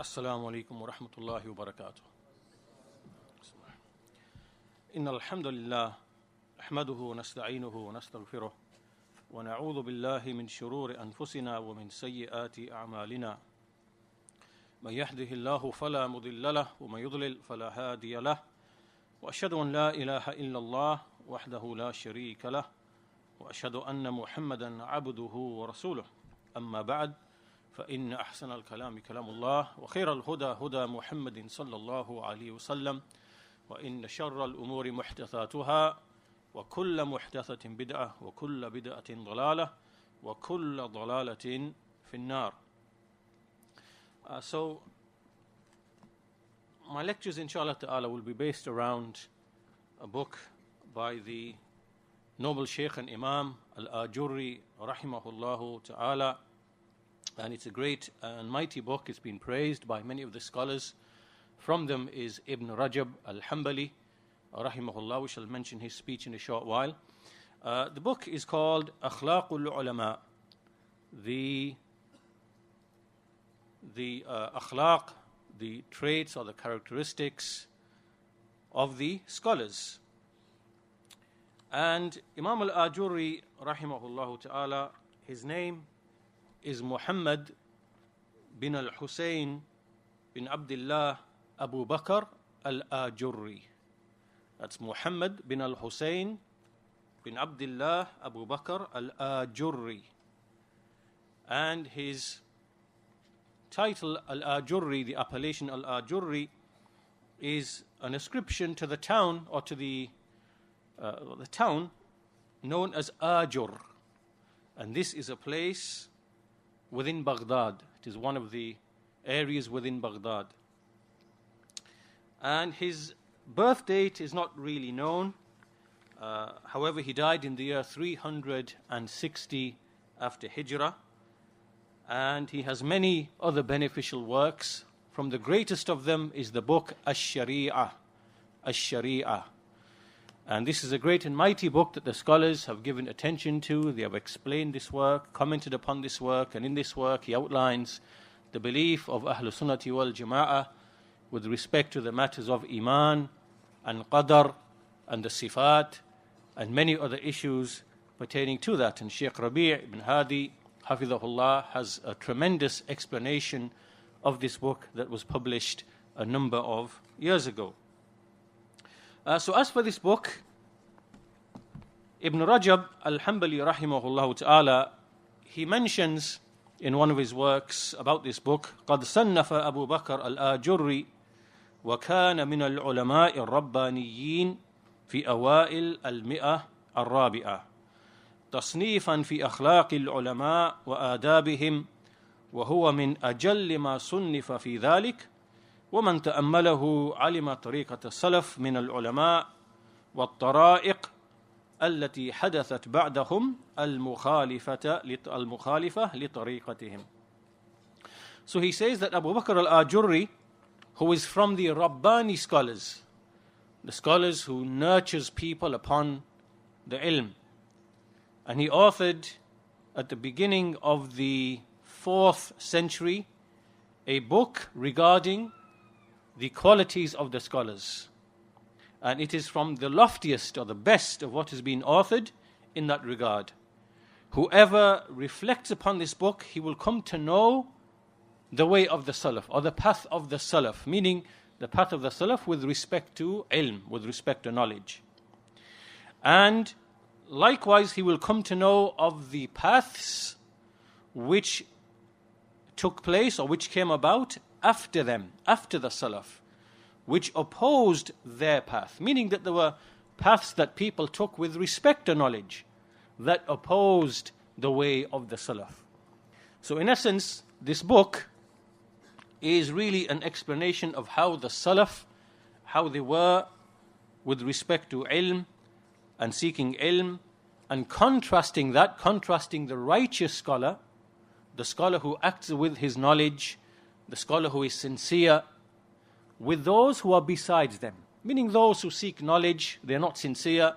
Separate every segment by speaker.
Speaker 1: السلام عليكم ورحمة الله وبركاته. إن الحمد لله نحمده ونستعينه ونستغفره ونعوذ بالله من شرور أنفسنا ومن سيئات أعمالنا. من يهده الله فلا مضل له ومن يضلل فلا هادي له، وأشهد أن لا إله إلا الله وحده لا شريك له، وأشهد أن محمدا عبده ورسوله. أما بعد، فإن أحسن الكلام كلام الله، وخير الهدى هدى محمد صلى الله عليه وسلم، وإن شر الأمور محدثاتها، وكل محدثة بدعة، وكل بدعة ضلالة، وكل ضلالة في النار. So my lectures inshallah ta'ala will be based around a book by the noble Shaykh and Imam Al-Ajurri rahimahullahu ta'ala. And it's a great and mighty book. It's been praised by many of the scholars. From them is Ibn Rajab al-Hanbali, rahimahullah. We shall mention his speech in a short while. The book is called Akhlaaq al-Ulama. The akhlaq, the traits or the characteristics of the scholars. And Imam Al-Ajurri, rahimahullah ta'ala, his name is Muhammad bin al-Husayn bin Abdullah Abu Bakr Al-Ajurri. That's Muhammad bin al-Husayn bin Abdullah Abu Bakr Al-Ajurri. And his title Al-Ajurri, the appellation Al-Ajurri, is an ascription to the town or to the town known as Ajur. And this is a place within Baghdad. It is one of the areas within Baghdad. And his birth date is not really known. However, he died in the year 360 after Hijrah. And he has many other beneficial works. From the greatest of them is the book Al-Sharia. Al-Sharia. And this is a great and mighty book that the scholars have given attention to. They have explained this work, commented upon this work, and in this work he outlines the belief of Ahlul Sunnati wal Jama'ah with respect to the matters of Iman and Qadar and the Sifat and many other issues pertaining to that. And Shaykh Rabi' ibn Hadi, حفظه, has a tremendous explanation of this book that was published a number of years ago. So as for this book, Ibn Rajab al-Hanbali rahimahullah ta'ala, he mentions in one of his works about this book, قد صنف أبو بكر الآجري وكان من العلماء الربانيين في أوائل المئة الرابعة تصنيفا في أخلاق العلماء وآدابهم، وهو من أجل ما صنف في ذلك، ومن تأمله علم طريقة السلف من العلماء والطرائق التي حدثت بعدهم المخالفة لطريقتهم. So he says that Abu Bakr al-Ajurri, who is from the Rabbani scholars, the scholars who nurtures people upon the ilm, and he authored at the beginning of the 4th century a book regarding the qualities of the scholars. And it is from the loftiest or the best of what has been authored in that regard. Whoever reflects upon this book, he will come to know the way of the Salaf, or the path of the Salaf, meaning the path of the Salaf with respect to ilm, with respect to knowledge. And likewise, he will come to know of the paths which took place or which came about after them, after the Salaf, which opposed their path, meaning that there were paths that people took with respect to knowledge that opposed the way of the Salaf. So in essence, this book is really an explanation of how the Salaf, how they were with respect to ilm and seeking ilm, and contrasting the righteous scholar, the scholar who acts with his knowledge, the scholar who is sincere, with those who are besides them. Meaning those who seek knowledge, they are not sincere,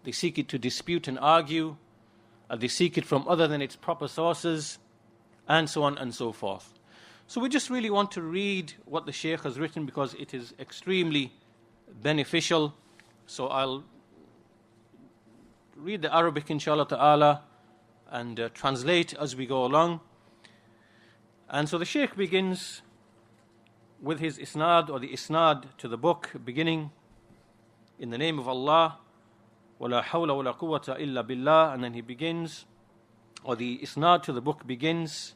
Speaker 1: they seek it to dispute and argue, they seek it from other than its proper sources, and so on and so forth. So we just really want to read what the Shaykh has written because it is extremely beneficial. So I'll read the Arabic inshallah ta'ala and translate as we go along. And so the Shaykh begins with his isnad, or the isnad to the book, beginning in the name of Allah, وَلَا حَوْلَ وَلَا قُوَّةَ إِلَّا بِاللَّهِ, and then he begins, or the isnad to the book begins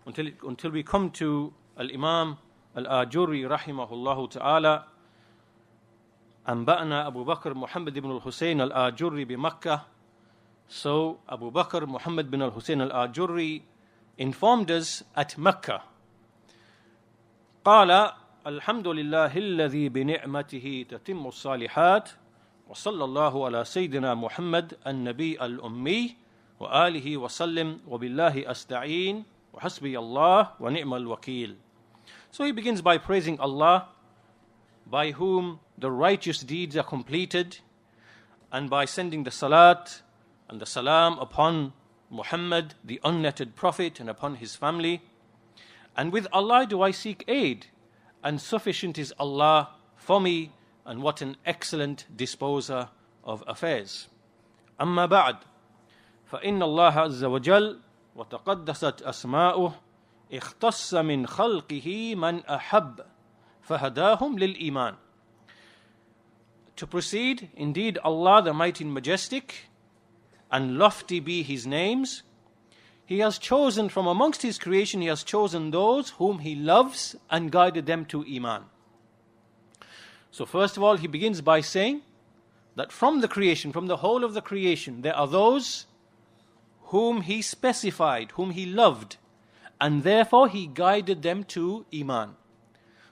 Speaker 1: until we come to Al-Imam Al-Ajurri rahimahullah ta'ala. أنبأنا Abu Bakr Muhammad ibn al-Husayn Al-Ajurri bi-Makkah. So Abu Bakr Muhammad bin al-Husayn Al-Ajurri informed us at Makkah. قال الحمد لله الذي بنعمته تتم الصالحات وصلى الله على سيدنا محمد النبي الأمي وآله وسلم وبالله أستعين وحسبي الله ونعم الوكيل. So he begins by praising Allah, by whom the righteous deeds are completed, and by sending the salat and the salam upon Muhammad, the unnetted prophet, and upon his family. And with Allah do I seek aid, and sufficient is Allah for me, and what an excellent disposer of affairs. أما بعد فإن الله عز وجل وتقدست أسماؤه اختص من خلقه من أحب فهداهم للإيمان. To proceed, indeed Allah the mighty and majestic, and lofty be his names, he has chosen from amongst his creation, he has chosen those whom he loves and guided them to Iman. So first of all, he begins by saying that from the creation, from the whole of the creation, there are those whom he specified, whom he loved, and therefore he guided them to Iman.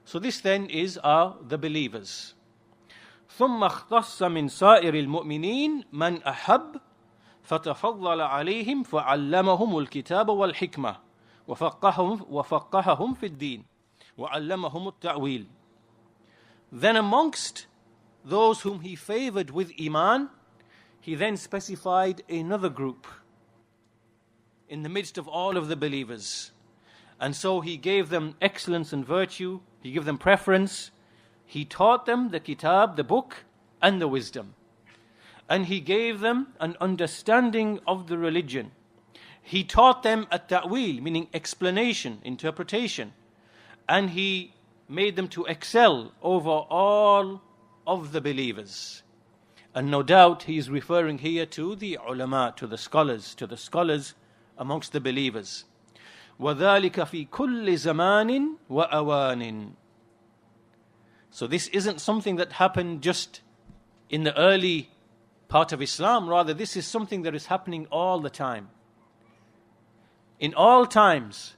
Speaker 1: So this then are the believers. ثم اختص من سائر المؤمنين من أحب فتفضل عليهم فعلمهم الكتاب والحكمة وفقههم في الدين وعلمهم التأويل. Then amongst those whom he favored with Iman, he then specified another group in the midst of all of the believers. And so he gave them excellence and virtue, he gave them preference, he taught them the kitab, the book, and the wisdom. And he gave them an understanding of the religion. He taught them a ta'wil, meaning explanation, interpretation. And he made them to excel over all of the believers. And no doubt he is referring here to the ulama, to the scholars amongst the believers. وَذَلِكَ فِي كُلِّ زَمَانٍ وَأَوَانٍ. So this isn't something that happened just in the early part of Islam. Rather, this is something that is happening all the time. In all times,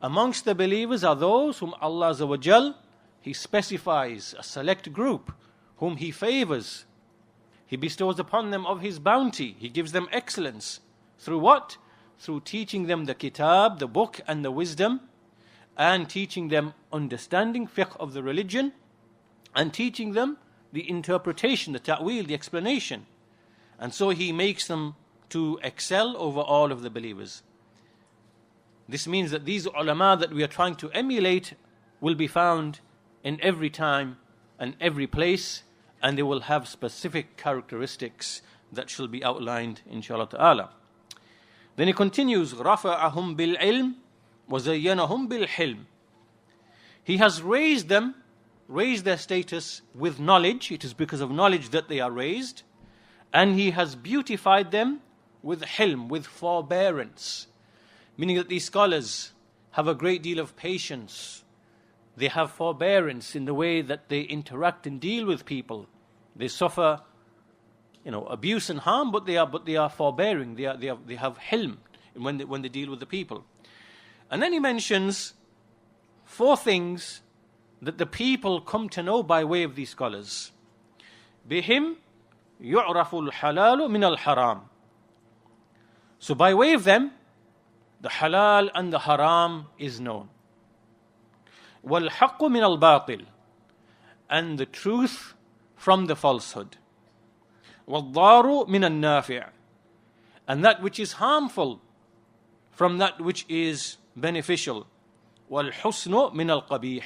Speaker 1: amongst the believers are those whom Allah Azza wa Jal, he specifies a select group whom he favors. He bestows upon them of his bounty. He gives them excellence. Through what? Through teaching them the kitab, the book, and the wisdom, and teaching them understanding, fiqh of the religion, and teaching them the interpretation, the ta'wil, the explanation. And so he makes them to excel over all of the believers. This means that these ulama that we are trying to emulate will be found in every time and every place, and they will have specific characteristics that shall be outlined inshallah ta'ala. Then he continues, رَفَعَهُمْ بِالْعِلْمِ وَزَيَّنَهُمْ بِالْحِلْمِ. He has raised their status with knowledge. It is because of knowledge that they are raised. And he has beautified them with hilm, with forbearance. Meaning that these scholars have a great deal of patience. They have forbearance in the way that they interact and deal with people. They suffer, abuse and harm, but they are forbearing. They have hilm when they deal with the people. And then he mentions 4 things that the people come to know by way of these scholars. بِهِمْ يُعْرَفُ الْحَلَالُ مِنَ الْحَرَامِ. So by way of them, the halal and the haram is known. وَالْحَقُّ مِنَ الْبَاطِلِ. And the truth from the falsehood. وَالضَّارُ مِنَ النَّافِعِ. And that which is harmful from that which is beneficial. وَالْحُسْنُ مِنَ الْقَبِيحِ.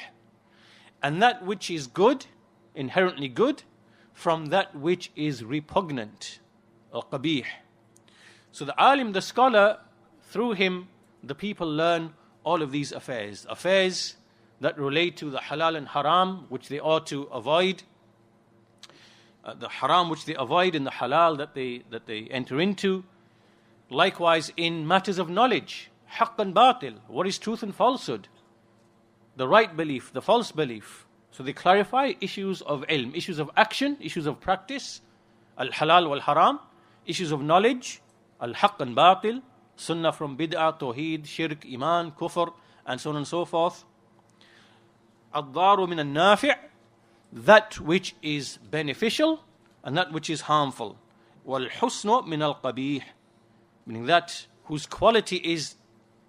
Speaker 1: And that which is good, inherently good, from that which is repugnant, al-qabih. So the alim, the scholar, through him, the people learn all of these affairs that relate to the halal and haram, which they ought to avoid, the haram which they avoid, and the halal that they enter into. Likewise, in matters of knowledge, haqq and batil, what is truth and falsehood, the right belief, the false belief. So they clarify issues of ilm, issues of action, issues of practice, al-halal wal-haram, issues of knowledge, al-haqq and batil, sunnah from bid'ah, tawheed, shirk, iman, kufr, and so on and so forth. Ad-daru min al-nafi', that which is beneficial and that which is harmful. Wal-husnu min al-qabih, meaning that whose quality is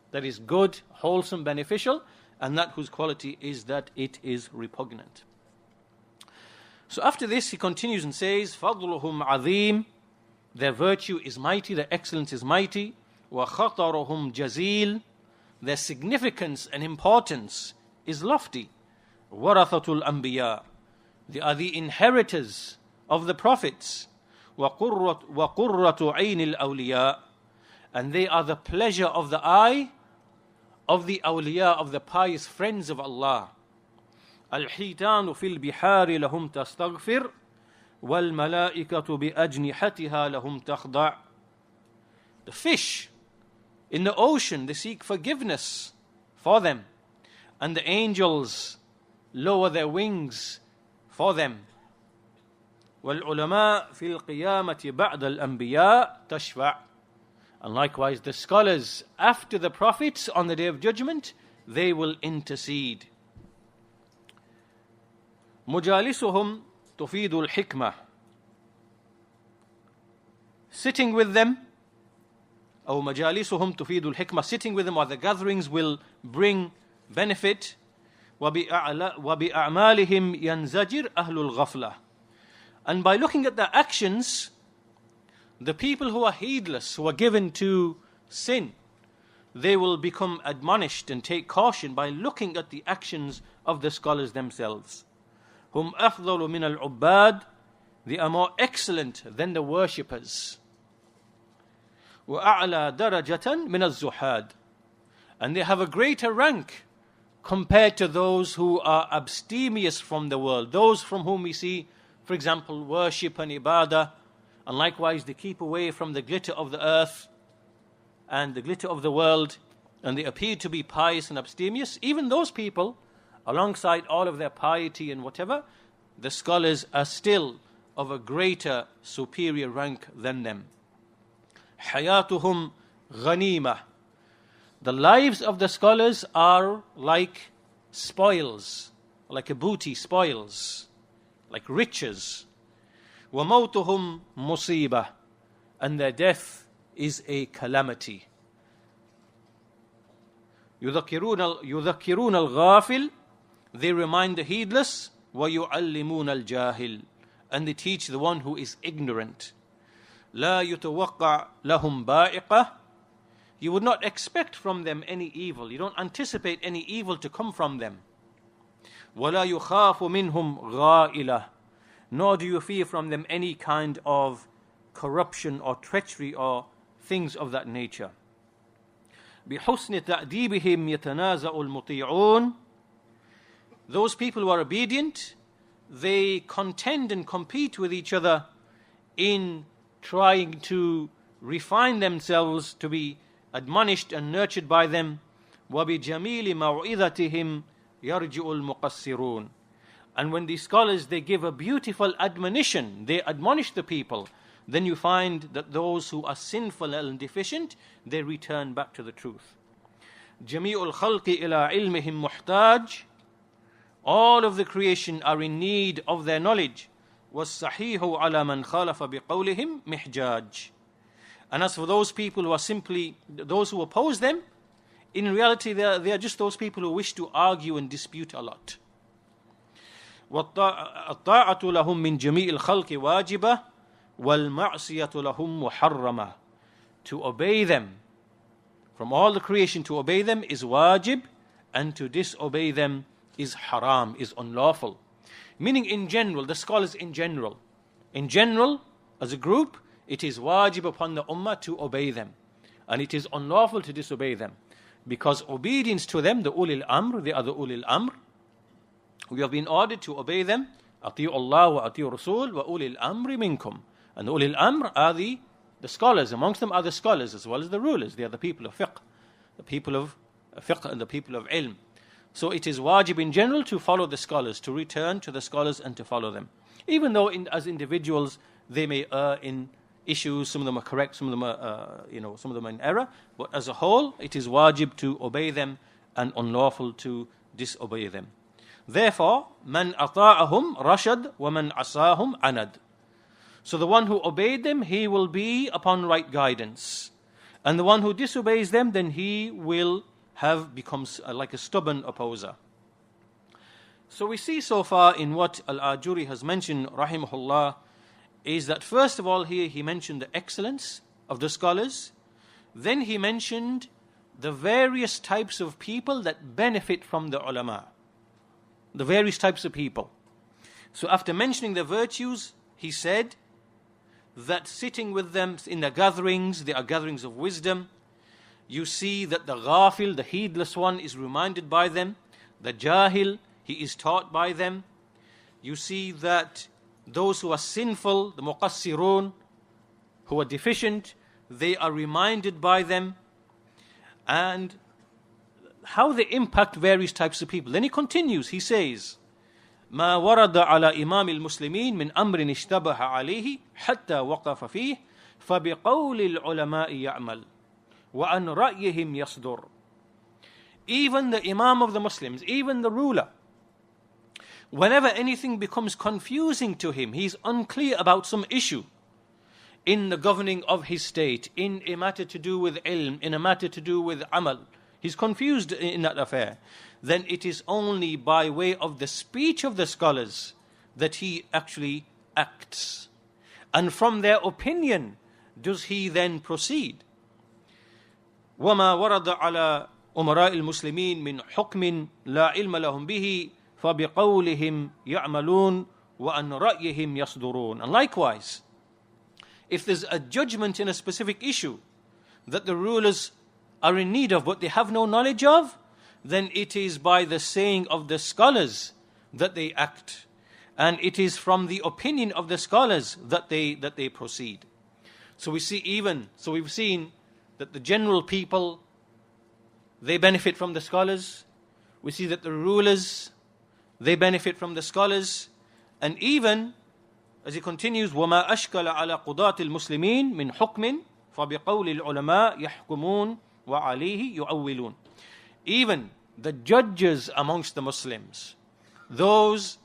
Speaker 1: that is good, wholesome, beneficial, and that whose quality is that it is repugnant. So after this he continues and says, فَضْلُهُمْ عَظِيمٌ, their virtue is mighty, their excellence is mighty. وَخَطَرُهُمْ جَزِيلٌ, their significance and importance is lofty. وَرَثَةُ الْأَنْبِيَاءِ, they are the inheritors of the prophets. وَقُرَّةُ عَيْنِ الْأَوْلِيَاءِ, and they are the pleasure of the eye of the awliya, of the pious friends of Allah. الحيتان في البحار لهم تستغفر والملائكة بأجنحتها لهم تخضع. The fish in the ocean, they seek forgiveness for them, and the angels lower their wings for them. والعلماء في القيامة بعد الأنبياء تشفع, and likewise the scholars after the prophets on the day of judgment, they will intercede. مجالسهم تفيد الحكمة, sitting with them, or مجالسهم تفيد الحكمة, sitting with them, or the gatherings will bring benefit. وبأعمالهم ينزجر أهل الغفلة, and by looking at their actions, the people who are heedless, who are given to sin, they will become admonished and take caution by looking at the actions of the scholars themselves. Hum afdalu min al-ubbad, they are more excellent than the worshippers. Wa a'la darajatan min az-zuhad, and they have a greater rank compared to those who are abstemious from the world, those from whom we see, for example, worship and ibadah, and likewise they keep away from the glitter of the earth and the glitter of the world, and they appear to be pious and abstemious. Even those people, alongside all of their piety and whatever, the scholars are still of a greater, superior rank than them. Hayatuhum ghanima, the lives of the scholars are like spoils, like a booty, spoils, like riches. وَمَوْتُهُمْ مُصِيبَةٌ, and their death is a calamity. يُذَكِّرُونَ الْغَافِلِ, they remind the heedless. وَيُعَلِّمُونَ الْجَاهِلِ, and they teach the one who is ignorant. لَا يُتَوَقَّعْ لَهُمْ بَائِقَةٌ, you would not expect from them any evil, you don't anticipate any evil to come from them. وَلَا يُخَافُ مِنْهُمْ غَائِلَةٌ, nor do you fear from them any kind of corruption or treachery or things of that nature. بِحُسْنِ تَأْدِيبِهِمْ يَتَنَازَعُ الْمُطِيعُونَ, those people who are obedient, they contend and compete with each other in trying to refine themselves to be admonished and nurtured by them. وَبِجَمِيلِ مَوْعِظَتِهِمْ يَرْجِعُ الْمُقَصِّرُونَ, and when these scholars, they give a beautiful admonition, they admonish the people, then you find that those who are sinful and deficient, they return back to the truth. جَمِيعُ الْخَلْقِ إِلَىٰ عِلْمِهِمْ مُحْتَاجٌ, all of the creation are in need of their knowledge. وَالصَّحِيحُ عَلَى مَنْ خَالَفَ بِقَوْلِهِمْ مِحْجَاجٌ, and as for those people who are simply, those who oppose them, in reality they are just those people who wish to argue and dispute a lot. وَالطَّاعَةُ لَهُمْ مِنْ جَمِيعِ الْخَلْقِ وَاجِبَةٌ وَالْمَعْصِيَةُ لَهُمْ مُحَرَّمَةٌ, to obey them, from all the creation to obey them is wajib, and to disobey them is haram, is unlawful. Meaning in general, the scholars in general, as a group, it is wajib upon the ummah to obey them. And it is unlawful to disobey them. Because obedience to them, the ulil amr, they are the ulil amr. We have been ordered to obey them. Ati'u Allah wa ati'u Rasul wa ulil amri minkum. And the ulil amr are the scholars. Amongst them are the scholars as well as the rulers. They are the people of fiqh. The people of fiqh and the people of ilm. So it is wajib in general to follow the scholars, to return to the scholars and to follow them. Even though as individuals they may err in issues, some of them are correct, some of them are, some of them are in error. But as a whole, it is wajib to obey them and unlawful to disobey them. Therefore, man ata'ahum rashad wa man asahum anad. So the one who obeyed them, he will be upon right guidance. And the one who disobeys them, then he will have become like a stubborn opposer. So we see so far in what Al-Ajurri has mentioned, rahimahullah, is that first of all here he mentioned the excellence of the scholars. Then he mentioned the various types of people that benefit from the ulama. The various types of people. So after mentioning the virtues, he said that sitting with them in the gatherings, they are gatherings of wisdom. You see that the ghafil, the heedless one, is reminded by them. The jahil, he is taught by them. You see that those who are sinful, the muqassirun, who are deficient, they are reminded by them. And how they impact various types of people. Then he continues, he says, ما ورد على إمام المسلمين من أمر اشتبه عليه حتى وقف فيه فبقول العلماء يعمل وعن رأيهم يصدر. Even the Imam of the Muslims, even the ruler, whenever anything becomes confusing to him, he's unclear about some issue in the governing of his state, in a matter to do with ilm, in a matter to do with amal, he's confused in that affair, then it is only by way of the speech of the scholars that he actually acts. And from their opinion does he then proceed. وَمَا وَرَدَ عَلَى أُمَرَاءِ الْمُسْلِمِينَ مِنْ حُكْمٍ لَا عِلْمَ لَهُمْ بِهِ فَبِقَوْلِهِمْ يَعْمَلُونَ وَأَنْ رَأْيِهِمْ يَصْدُرُونَ. And likewise, if there's a judgment in a specific issue that the rulers are in need of but they have no knowledge of, then it is by the saying of the scholars that they act. And it is from the opinion of the scholars that they proceed. So we've seen that the general people, they benefit from the scholars. We see that the rulers, they benefit from the scholars. And even, as he continues, وَمَا أَشْكَلَ عَلَى قُضَاةِ الْمُسْلِمِينَ مِنْ حُكْمٍ فَبِقَوْلِ الْعُلَمَاءِ يَحْكُمُونَ وَعَلَيْهِ يُعَوِّلُونَ. Even the judges amongst the Muslims, those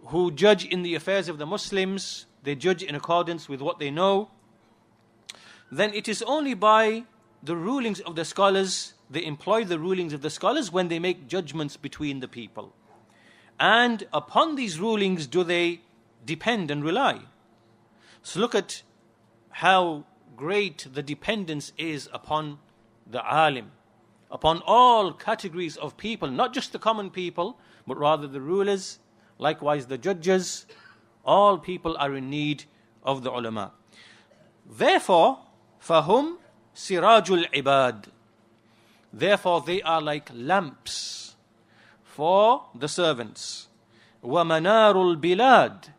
Speaker 1: who judge in the affairs of the Muslims, they judge in accordance with what they know, then it is only by the rulings of the scholars, they employ the rulings of the scholars when they make judgments between the people. And upon these rulings do they depend and rely. So look at how great the dependence is upon the alim, upon all categories of people, not just the common people, but rather the rulers, likewise the judges. All people are in need of the ulama. Therefore, فَهُمْ سِرَاجُ الْعِبَادِ. Therefore, they are like lamps for the servants. وَمَنَارُ الْبِلَادِ.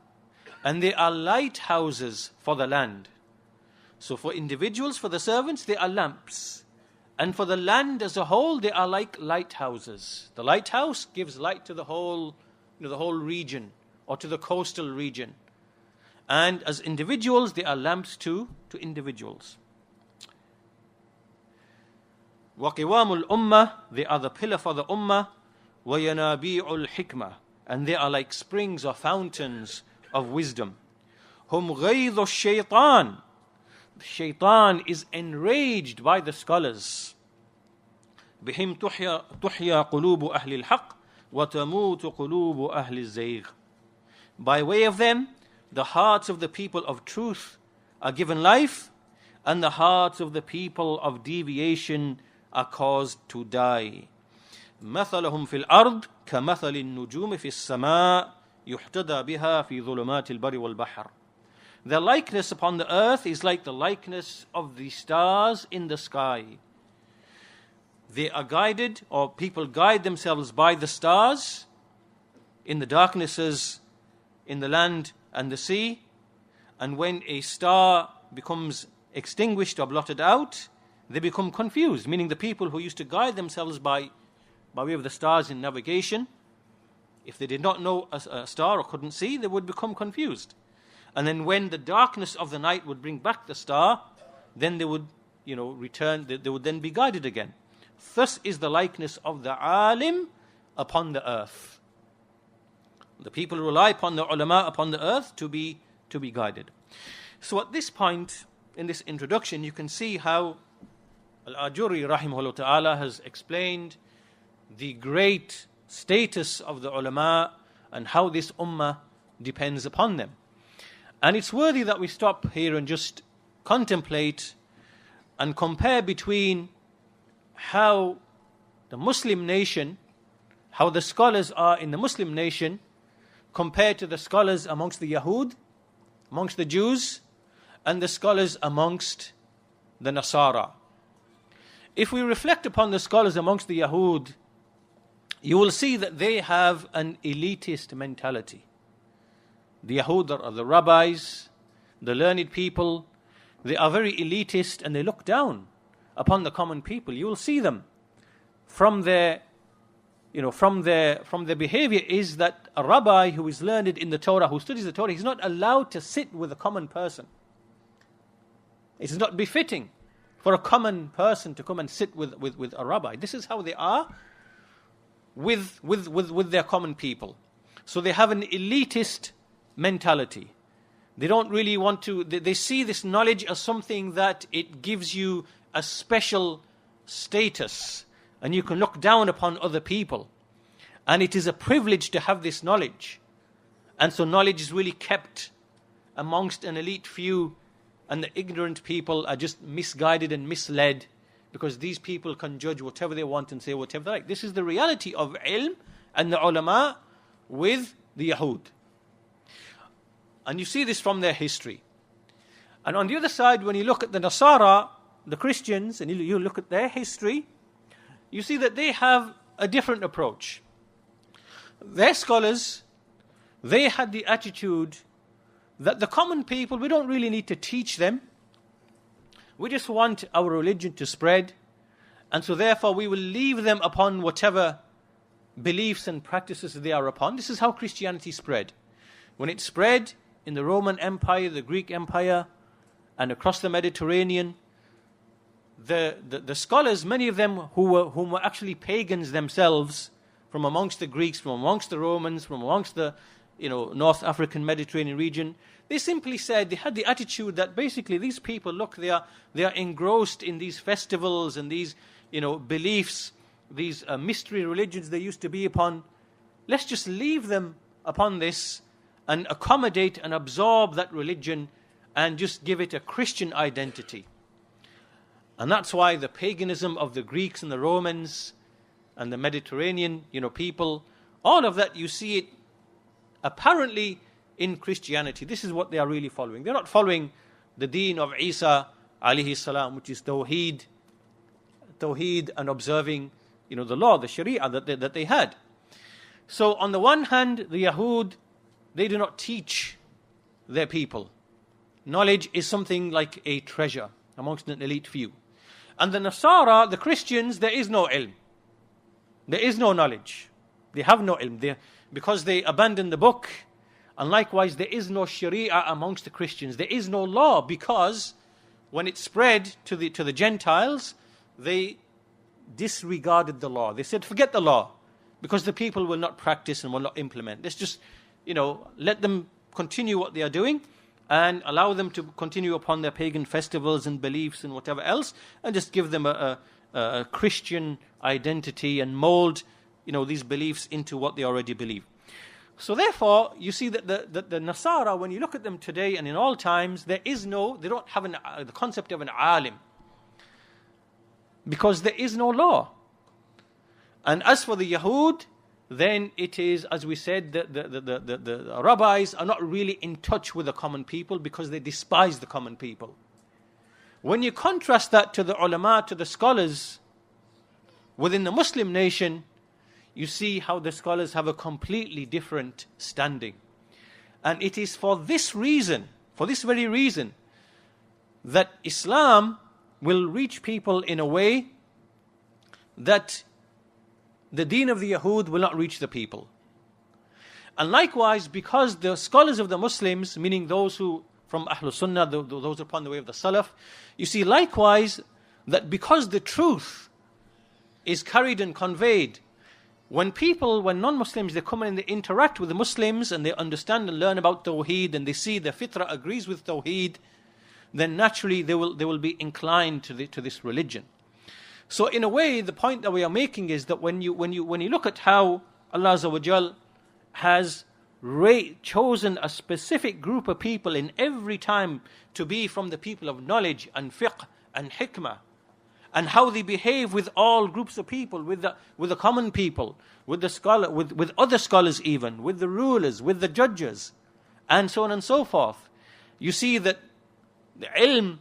Speaker 1: And they are lighthouses for the land. So for individuals, for the servants, they are lamps. And for the land as a whole, they are like lighthouses. The lighthouse gives light to the whole region, or to the coastal region. And as individuals, they are lamps to individuals. وَقِوَامُ الْأُمَّةِ. They are the pillar for the ummah. وَيَنَابِيعُ الْحِكْمَةِ. And they are like springs or fountains of wisdom. هُمْ غَيْظُ الشَّيْطَانِ. The shaitan is enraged by the scholars. بِهِمْ تُحْيَا قُلُوبُ أَهْلِ الْحَقِّ وَتَمُوتُ قُلُوبُ أَهْلِ الزَّيْغِ. By way of them, the hearts of the people of truth are given life, and the hearts of the people of deviation are caused to die. مثلهم في الأرض كمثل النجوم في السماء يحتدى بها في ظلمات البر والبحر. Their likeness upon the earth is like the likeness of the stars in the sky. They are guided, or people guide themselves by the stars in the darknesses in the land and the sea. And when a star becomes extinguished or blotted out, they become confused, meaning the people who used to guide themselves by way of the stars in navigation, if they did not know a star or couldn't see, they would become confused. And then when the darkness of the night would bring back the star, then they would, return, they would then be guided again. Thus is the likeness of the alim upon the earth. The people rely upon the ulama upon the earth to be guided. So at this point, in this introduction, you can see how Al-Ajurri rahimahullah ta'ala has explained the great status of the ulama and how this ummah depends upon them. And it's worthy that we stop here and just contemplate and compare between how the Muslim nation, how the scholars are in the Muslim nation compared to the scholars amongst the Yahud, amongst the Jews, and the scholars amongst the Nasara. If we reflect upon the scholars amongst the Yahud, you will see that they have an elitist mentality. The Yahud are the rabbis, the learned people. They are very elitist and they look down upon the common people. You will see them from their behavior is that a rabbi who is learned in the Torah, who studies the Torah, he's not allowed to sit with a common person. It is not befitting for a common person to come and sit with a rabbi. This is how they are with their common people. So they have an elitist mentality. They don't really want to, they see this knowledge as something that it gives you a special status and you can look down upon other people. And it is a privilege to have this knowledge. And so knowledge is really kept amongst an elite few, and the ignorant people are just misguided and misled because these people can judge whatever they want and say whatever they like. This is the reality of ilm and the ulama with the Yahud. And you see this from their history. And on the other side, when you look at the Nasara, the Christians, and you look at their history, you see that they have a different approach. Their scholars, they had the attitude that the common people, we don't really need to teach them. We just want our religion to spread. And so therefore we will leave them upon whatever beliefs and practices they are upon. This is how Christianity spread. When it spread in the Roman Empire, the Greek Empire, and across the Mediterranean, the scholars, many of them whom were actually pagans themselves, from amongst the Greeks, from amongst the Romans, from amongst the North African Mediterranean region, they simply said, they had the attitude that basically these people, look, they are engrossed in these festivals and these beliefs, these mystery religions they used to be upon. Let's just leave them upon this and accommodate and absorb that religion and just give it a Christian identity. And that's why the paganism of the Greeks and the Romans and the Mediterranean, people, all of that, you see it apparently in Christianity. This is what they are really following. They're not following the deen of Isa alayhi salam, which is Tawheed and observing, the law, the Sharia that they had. So on the one hand, the Yahud, they do not teach their people. Knowledge is something like a treasure amongst an elite few. And the Nasara, the Christians, there is no ilm. There is no knowledge. They have no ilm. Because they abandoned the book. And likewise, there is no Sharia amongst the Christians. There is no law, because when it spread to the Gentiles, they disregarded the law. They said, forget the law, because the people will not practice and will not implement. Let's just, let them continue what they are doing and allow them to continue upon their pagan festivals and beliefs and whatever else, and just give them a Christian identity and mold, these beliefs into what they already believe. So therefore, you see that the Nasara, when you look at them today and in all times, they don't have the concept of an alim, because there is no law. And as for the Yahud, then it is, as we said, the rabbis are not really in touch with the common people because they despise the common people. When you contrast that to the ulama, to the scholars within the Muslim nation, you see how the scholars have a completely different standing. And it is for this reason, for this very reason, that Islam will reach people in a way that the deen of the Yahud will not reach the people. And likewise, because the scholars of the Muslims, meaning those who from Ahlul Sunnah, those upon the way of the Salaf, you see likewise that because the truth is carried and conveyed, when non-Muslims, they come in and they interact with the Muslims and they understand and learn about Tawheed and they see the fitrah agrees with Tawheed, then naturally they will be inclined to this religion. So in a way, the point that we are making is that when you look at how Allah Azza wa Jal has chosen a specific group of people in every time to be from the people of knowledge and fiqh and hikmah, and how they behave with all groups of people, with the common people, with the scholar, with other scholars even, with the rulers, with the judges, and so on and so forth. You see that the ilm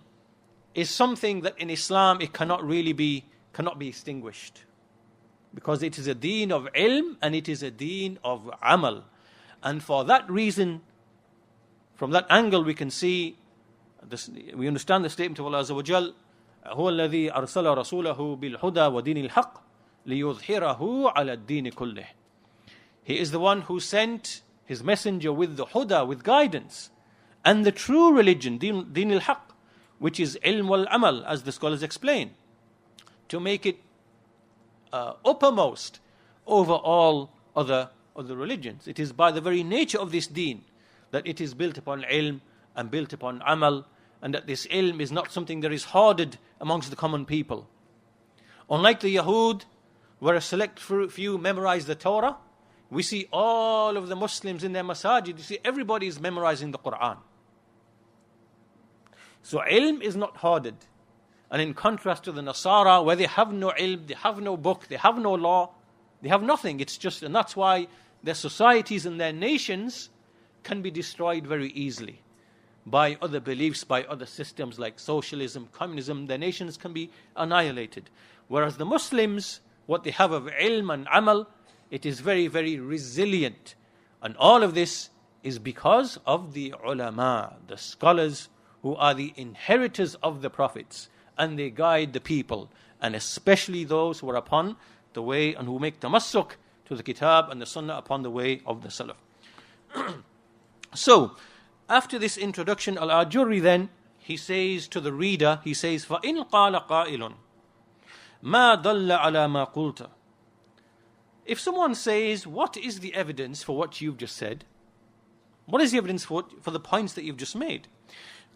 Speaker 1: is something that in Islam it cannot be extinguished, because it is a deen of ilm and it is a deen of amal. And for that reason, from that angle, we can see this, we understand the statement of Allah Azza wa Jal, هو الذي أرسل رسوله بالهدى ودين الحق ليظهره على الدين كله. He is the one who sent his messenger with the huda, with guidance, and the true religion, din al-haq, which is ilm wal-amal, as the scholars explain, to make it uppermost over all other religions. It is by the very nature of this deen that it is built upon ilm and built upon amal, and that this ilm is not something that is hoarded amongst the common people. Unlike the Yahud, where a select few memorize the Torah, we see all of the Muslims in their masajid, you see everybody is memorizing the Quran. So ilm is not hoarded. And in contrast to the Nasara, where they have no ilm, they have no book, they have no law, they have nothing. And that's why their societies and their nations can be destroyed very easily by other beliefs, by other systems like socialism, communism. Their nations can be annihilated. Whereas the Muslims, what they have of ilm and amal, it is very, very resilient. And all of this is because of the ulama, the scholars who are the inheritors of the prophets, and they guide the people, and especially those who are upon the way and who make tamassuk to the kitab and the sunnah upon the way of the salaf. So, after this introduction, Al-Ajurri then, he says to the reader, he says, فَإِنْ قَالَ قَائِلٌ مَا دَلَّ عَلَى مَا قُلْتَ. If someone says, what is the evidence for what you've just said? What is the evidence for the points that you've just made?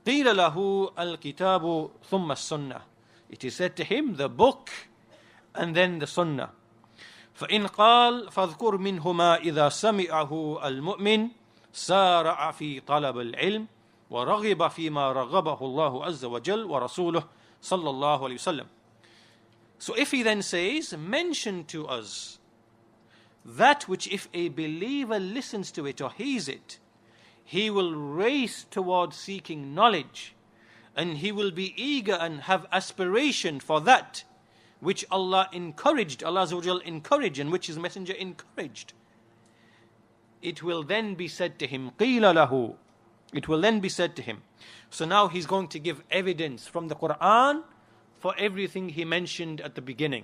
Speaker 1: قِيلَ لَهُ الْكِتَابُ ثُمَّ السُّنَّةِ. It is said to him, the book and then the sunnah. فَإِنْ قَالَ فَاذْكُرْ مِنْهُمَا إِذَا سَمِعَهُ الْمُؤْمِنُ سارع في طلب العلم ورغب فيما رغبه الله عز وجل ورسوله صلى الله عليه وسلم. So if he then says, mention to us that which if a believer listens to it or hears it, he will race towards seeking knowledge, and he will be eager and have aspiration for that which Allah encouraged, Allah Azza wa Jal encouraged, and which His Messenger encouraged. It will then be said to him, قِيلَ لَهُ. It will then be said to him. So now he's going to give evidence from the Quran for everything he mentioned at the beginning,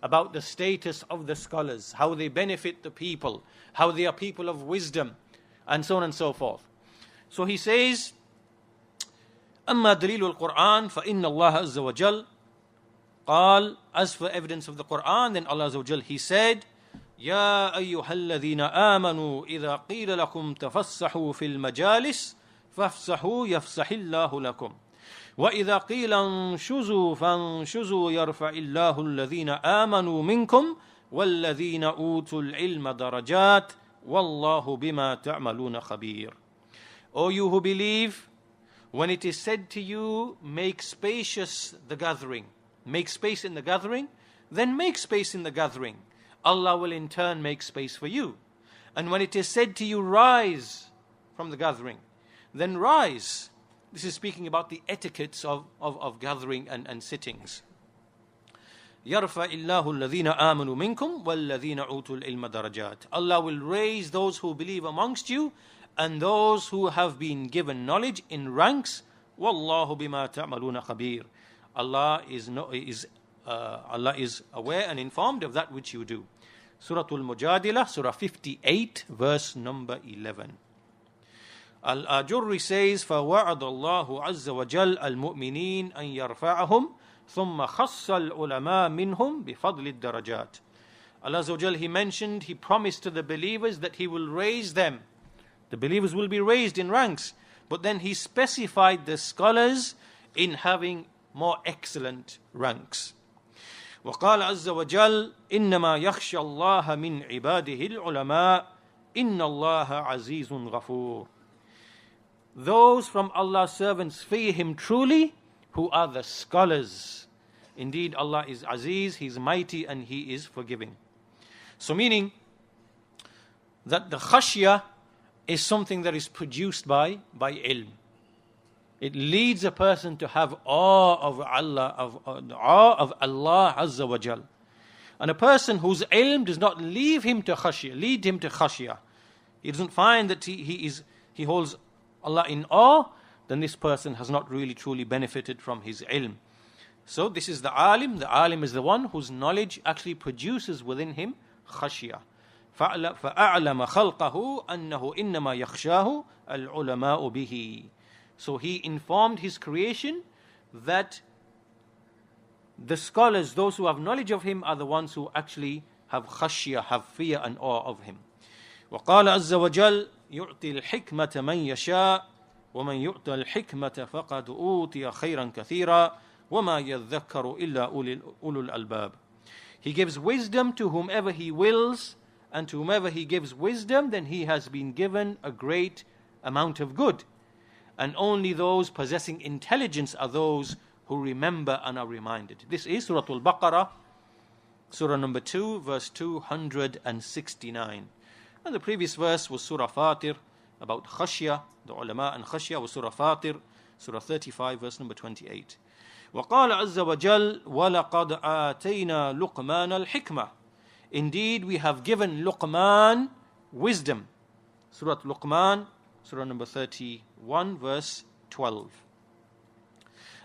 Speaker 1: about the status of the scholars, how they benefit the people, how they are people of wisdom, and so on and so forth. So he says, أما دليل القرآن فإن الله عز وجل قال. As for evidence of the Quran, then Allah Azza wa Jal, He said, يا أيها الذين آمنوا إذا قيل لكم تفسحوا في المجالس فافسحوا يفسح الله لكم وإذا قيل انشزوا فانشزوا يرفع الله الذين آمنوا منكم والذين أوتوا العلم درجات والله بما تعملون خبير. O you who believe, when it is said to you, make spacious the gathering, make space in the gathering, then make space in the gathering, Allah will in turn make space for you. And when it is said to you, rise from the gathering, then rise. This is speaking about the etiquettes of gathering and sittings. يَرْفَعِ اللَّهُ الَّذِينَ آمَنُوا مِنْكُمْ وَالَّذِينَ أُوتُوا الْعِلْمَ دَرَجَاتٍ. Allah will raise those who believe amongst you and those who have been given knowledge in ranks. وَاللَّهُ بِمَا تَعْمَلُونَ خَبِيرٌ. Allah is aware and informed of that which you do. Surah Al-Mujadilah, Surah 58, verse number 11. Al-Ajurri says, فَوَعَدَ اللَّهُ عَزَّ وَجَلَّ الْمُؤْمِنِينَ أَن يَرْفَعَهُمْ ثُمَّ خَصَّ الْعُلَمَاء مِنْهُمْ بِفَضْلِ الدَّرَجَاتِ. Allah Azza wa Jal, He mentioned, He promised to the believers that He will raise them. The believers will be raised in ranks. But then He specified the scholars in having more excellent ranks. وقال عز وجل إنما يخشى الله من عباده العلماء إن الله عزيز غفور. Those from Allah's servants fear Him truly, who are the scholars. Indeed, Allah is Aziz, He is mighty, and He is forgiving. So meaning that the khashya is something that is produced by ilm. It leads a person to have awe of Allah, awe of Allah Azza wa Jal. And a person whose ilm does not lead him to khashya, he doesn't find that he holds Allah in awe, then this person has not really truly benefited from his ilm. So this is the alim. The alim is the one whose knowledge actually produces within him khashya. فَأَعْلَمَ خَلْقَهُ أَنَّهُ إِنَّمَا يَخْشَاهُ الْعُلَمَاءُ بِهِ. So He informed His creation that the scholars, those who have knowledge of Him, are the ones who actually have khashya, have fear and awe of Him. وقال عز وجل يؤتي الحكمة من يشاء ومن يؤتى الحكمة فقد أوتي خيرا كثيرا وما يذكر إلا أولو الألباب. He gives wisdom to whomever He wills, and to whomever He gives wisdom, then he has been given a great amount of good. And only those possessing intelligence are those who remember and are reminded. This is Surah Al-Baqarah, Surah number 2, verse 269. And the previous verse was Surah Fatir, about khashya, the ulama and khashya, was Surah Fatir, Surah 35, verse number 28. وَقَالَ عَزَّ وَجَلَّ وَلَقَدْ آتَيْنَا لُقْمَانَ الْحِكْمَةِ. Indeed, we have given Luqman wisdom. Surah Luqman, Surah number 31, verse 12.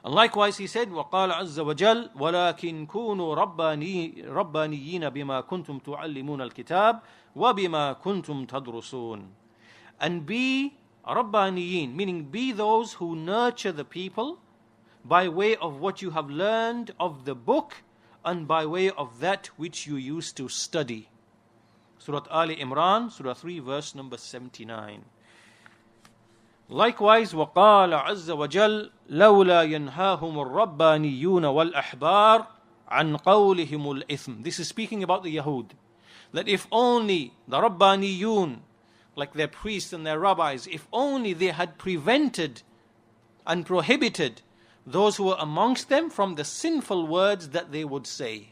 Speaker 1: And likewise he said, وَقَالَ عَزَّ وَجَلَّ وَلَكِنْ كُونُوا رَبَّانِيِّينَ بِمَا كُنْتُمْ تُعَلِّمُونَ الْكِتَابِ وَبِمَا كُنْتُمْ تَدْرُسُونَ. And be Rabbaniyin, meaning be those who nurture the people by way of what you have learned of the book and by way of that which you used to study. Surah Ali Imran, Surah 3, verse number 79. Likewise, وَقَالَ عَزَّ وَجَلَّ لَوْلَا يَنْهَاهُمُ الرَّبَّانِيُّونَ وَالْأَحْبَارُ عَنْ قَوْلِهِمُ الْإِثْمِ. This is speaking about the Yahud. That if only the Rabbaniyun, like their priests and their rabbis, if only they had prevented and prohibited those who were amongst them from the sinful words that they would say.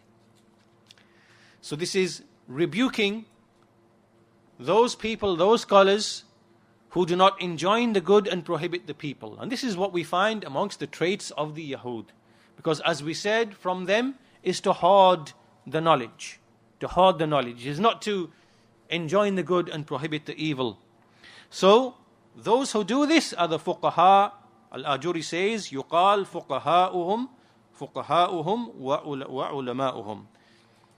Speaker 1: So this is rebuking those people, those scholars who do not enjoin the good and prohibit the people. And this is what we find amongst the traits of the Yahud. Because as we said, from them is to hoard the knowledge. To hoard the knowledge is not to enjoin the good and prohibit the evil. So those who do this are the fuqaha. Al-Ajurri says, يُقال فُقَهَاؤُهُمْ وَعُلَمَاؤُهُمْ.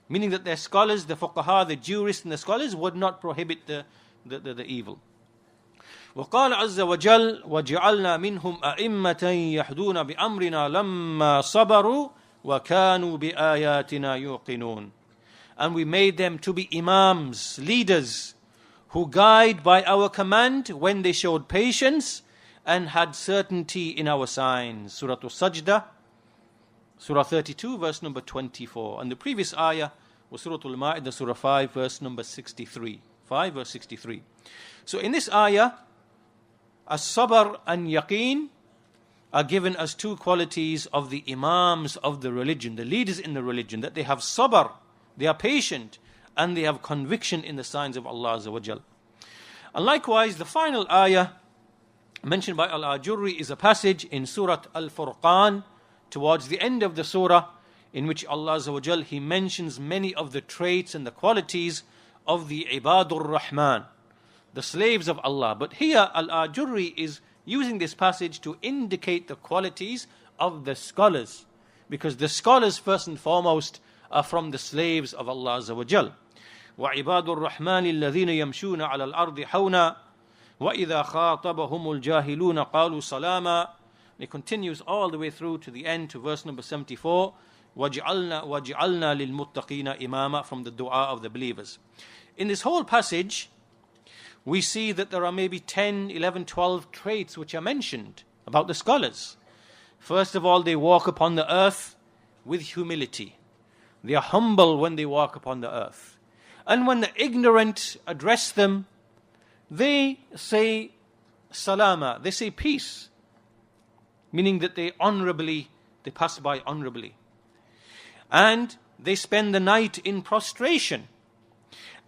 Speaker 1: Meaning that their scholars, the fuqaha, the jurists and the scholars would not prohibit the evil. وقال عز وجل وجعلنا منهم أئمة يهدون بأمرنا لما صبروا وكانوا بآياتنا يوقنون. And we made them to be imams, leaders, who guide by our command when they showed patience and had certainty in our signs. Surah Al-Sajdah, Surah 32, verse number 24. And the previous ayah was Surah Al-Ma'idah, Surah 5, verse number 63. 5, verse 63. So in this ayah, as-sabr and yaqeen are given as two qualities of the imams of the religion, the leaders in the religion, that they have sabr, they are patient, and they have conviction in the signs of Allah Azza wa Jal. And likewise, the final ayah mentioned by Al-Ajurri is a passage in Surah Al-Furqan, towards the end of the surah, in which Allah Azza wa Jal, He mentions many of the traits and the qualities of the Ibadur Rahman, the slaves of Allah. But here Al-Ajurri is using this passage to indicate the qualities of the scholars, because the scholars first and foremost are from the slaves of Allah Azza wa Jal. وَعِبَادُ الرَّحْمَنِ الَّذِينَ يَمْشُونَ عَلَى الْأَرْضِ حَوْنًا وَإِذَا خَاطَبَهُمُ الْجَاهِلُونَ قَالُوا سَلَامًا. It continues all the way through to the end, to verse number 74. وَجْعَلْنَا لِلْمُتَّقِينَ إِمَامًا, from the dua of the believers. In this whole passage, we see that there are maybe 10, 11, 12 traits which are mentioned about the scholars. First of all, they walk upon the earth with humility. They are humble when they walk upon the earth. And when the ignorant address them, they say salama, they say peace, meaning that they pass by honorably. And they spend the night in prostration,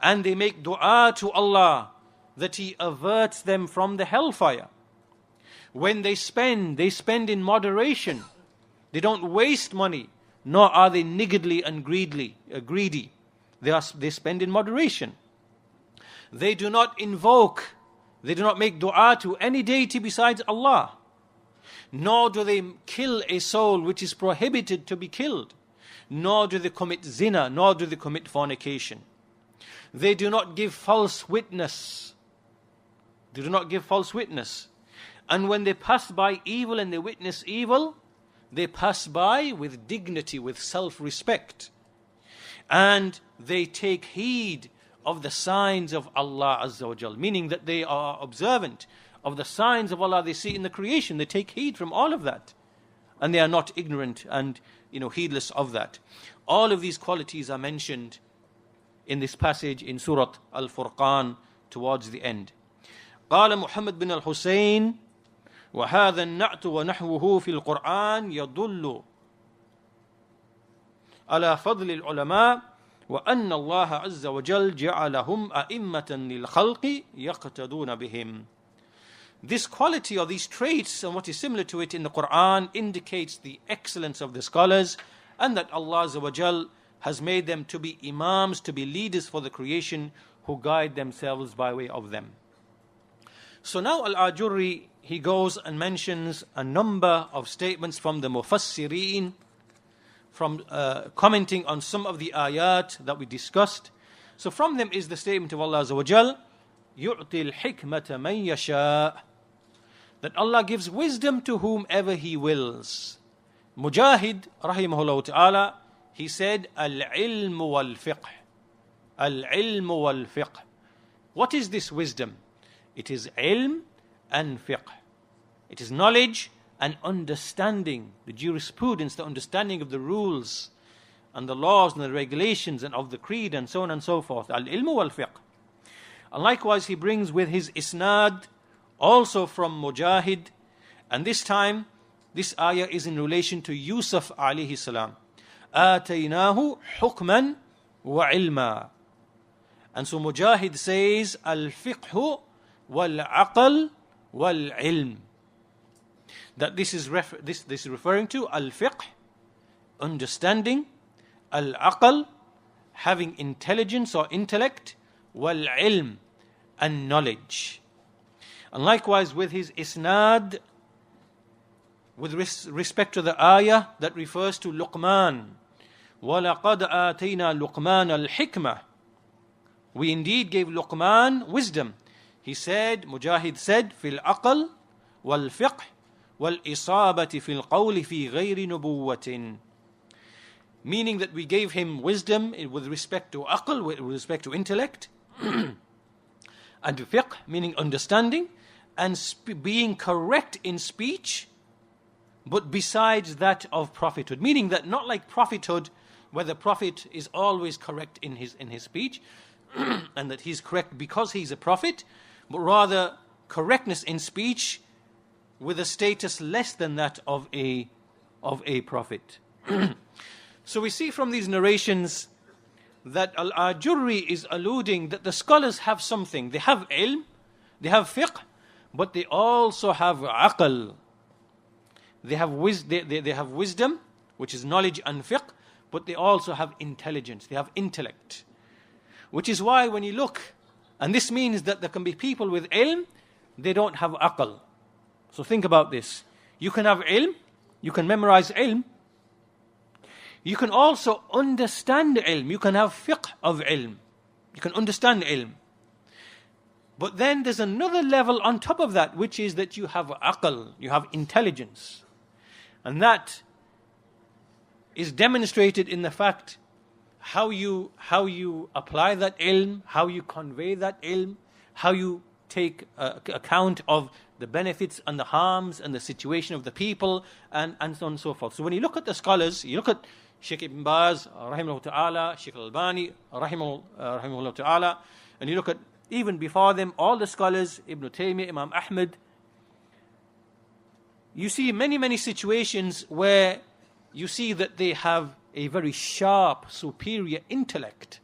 Speaker 1: and they make dua to Allah that He averts them from the hellfire. When they spend in moderation. They don't waste money, nor are they niggardly and greedy. They spend in moderation. They do not make dua to any deity besides Allah. Nor do they kill a soul which is prohibited to be killed. Nor do they commit zina, nor do they commit fornication. They do not give false witness. And when they pass by evil and they witness evil, they pass by with dignity, with self-respect. And they take heed of the signs of Allah Azza wa Jal, meaning that they are observant of the signs of Allah they see in the creation. They take heed from all of that. And they are not ignorant and heedless of that. All of these qualities are mentioned in this passage in Surah Al-Furqan towards the end. قال محمد بن الحسين وهذا النعت ونحوه في القرآن يدل على فضل العلماء وأن الله عز وجل جعلهم أئمة للخلق يقتدون بهم. This quality or these traits and what is similar to it in the Quran indicates the excellence of the scholars, and that Allah Azza wa Jal has made them to be imams, to be leaders for the creation, who guide themselves by way of them. So now Al-Ajurri, he goes and mentions a number of statements from the Mufassirin, from commenting on some of the ayat that we discussed. So from them is the statement of Allah Azza wa Jal, يُعْطِي الْحِكْمَةَ مَنْ يَشَاءُ, that Allah gives wisdom to whomever He wills. Mujahid, rahimahullah ta'ala, he said, Al-ilm wal-fiqh. Al-ilm wal-fiqh. What is this wisdom? It is ilm and fiqh. It is knowledge and understanding, the jurisprudence, the understanding of the rules and the laws and the regulations and of the creed and so on and so forth. Al-ilm wal-fiqh. And likewise he brings with his isnad, also from Mujahid, and this time this ayah is in relation to Yusuf alayhi salam. آتَيْنَاهُ حُكْمًا وَعِلْمًا. And so Mujahid says, Al-fiqhu wal-aql wal-ilm. That this is referring to al-fiqh, understanding, al-aql, having intelligence or intellect, wal-ilm, and knowledge. And likewise with his isnad, with respect to the ayah that refers to Luqman, وَلَقَدْ آتَيْنَا لُقْمَانَ الْحِكْمَةِ. We indeed gave Luqman wisdom. He said, Mujahid said, فِي الْأَقْلِ وَالْفِقْهِ وَالْإِصَابَةِ فِي الْقَوْلِ فِي غَيْرِ نُبُوَّةٍ. Meaning that we gave him wisdom with respect to aql, with respect to intellect, and fiqh, meaning understanding, and being correct in speech, but besides that of prophethood. Meaning that not like prophethood, where the prophet is always correct in his speech, and that he's correct because he's a prophet, but rather correctness in speech with a status less than that of a prophet. So we see from these narrations that Al-Ajurri is alluding that the scholars have something. They have ilm, they have fiqh, but they also have aql. They have wisdom, which is knowledge and fiqh, but they also have intelligence, they have intellect. Which is why when you look, and this means that there can be people with ilm, they don't have aql. So think about this. You can have ilm, you can memorize ilm, you can also understand ilm, you can have fiqh of ilm, you can understand ilm. But then there's another level on top of that, which is that you have aql, you have intelligence. And that is demonstrated in the fact how you apply that ilm, how you convey that ilm, how you take account of the benefits and the harms and the situation of the people, and so on and so forth. So when you look at the scholars, you look at Shaykh Ibn Baz, rahimahullah ta'ala, Shaykh Al-Albani, rahimahullah ta'ala, and you look at even before them, all the scholars, Ibn Taymiyyah, Imam Ahmad, you see many situations where you see that they have a very sharp, superior intellect,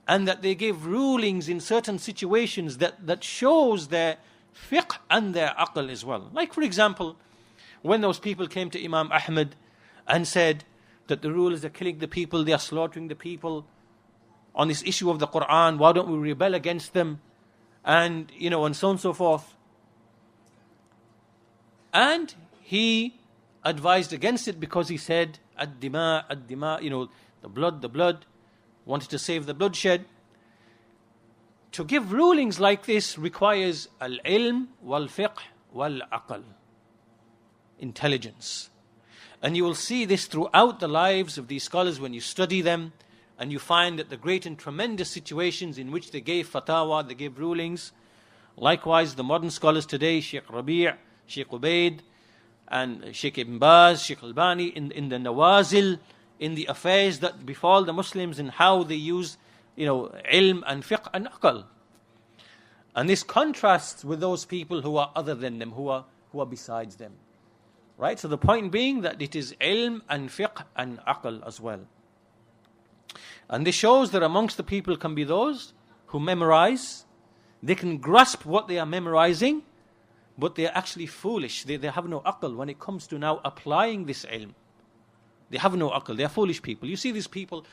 Speaker 1: and that they give rulings in certain situations that shows their fiqh and their aql as well. Like for example, when those people came to Imam Ahmad and said that the rulers are killing the people, they are slaughtering the people on this issue of the Quran, why don't we rebel against them? And so on and so forth. And he advised against it because he said, ad-dima, the blood, wanted to save the bloodshed. To give rulings like this requires al-ilm wal-fiqh wal-aql, intelligence. And you will see this throughout the lives of these scholars when you study them, and you find that the great and tremendous situations in which they gave fatwa, they gave rulings. Likewise, the modern scholars today, Shaykh Rabi', Shaykh Ubaid, and Shaykh Ibn Baz, Shaykh Albani, in the nawazil, in the affairs that befall the Muslims and how they use, ilm and fiqh and aql. And this contrasts with those people who are other than them, who are besides them. Right? So the point being that it is ilm and fiqh and aql as well. And this shows that amongst the people can be those who memorize, they can grasp what they are memorizing, but they are actually foolish. They have no aql when it comes to now applying this ilm. They have no aql. They are foolish people. You see these people,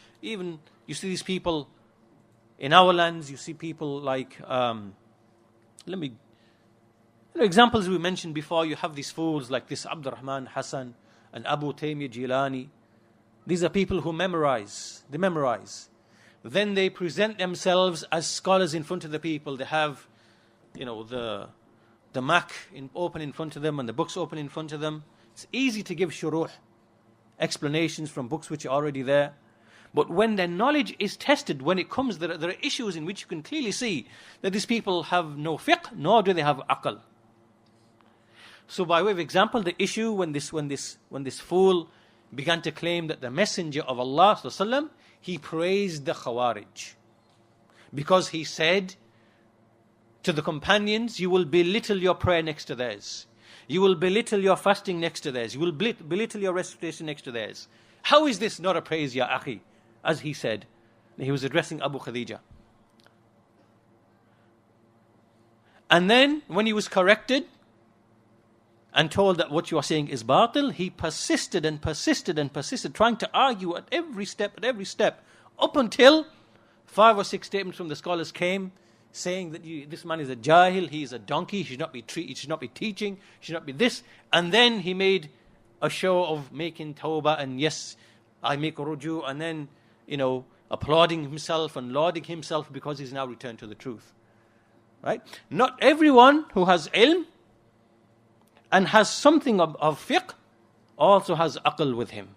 Speaker 1: in our lands, you see people like, examples we mentioned before, you have these fools like this Abdurrahman Hassan and Abu Taymiyyah Jilani. These are people who memorize. They memorize. Then they present themselves as scholars in front of the people. They have, the Mac open in front of them and the books open in front of them. It's easy to give shuruh, explanations from books which are already there. But when their knowledge is tested, when it comes, there are issues in which you can clearly see that these people have no fiqh, nor do they have aql. So by way of example, the issue when this fool began to claim that the Messenger of Allah ﷺ, he praised the Khawarij. Because he said to the companions, you will belittle your prayer next to theirs. You will belittle your fasting next to theirs. You will belittle your recitation next to theirs. How is this not a praise, ya akhi? As he said. He was addressing Abu Khadija. And then when he was corrected and told that what you are saying is batil, he persisted and persisted and persisted, trying to argue at every step, up until 5 or 6 statements from the scholars came saying that this man is a jahil, he is a donkey, he should not be teaching, he should not be this. And then he made a show of making tawbah, and yes, I make ruju, and then, applauding himself and lauding himself because he's now returned to the truth. Right? Not everyone who has ilm and has something of fiqh also has aql with him.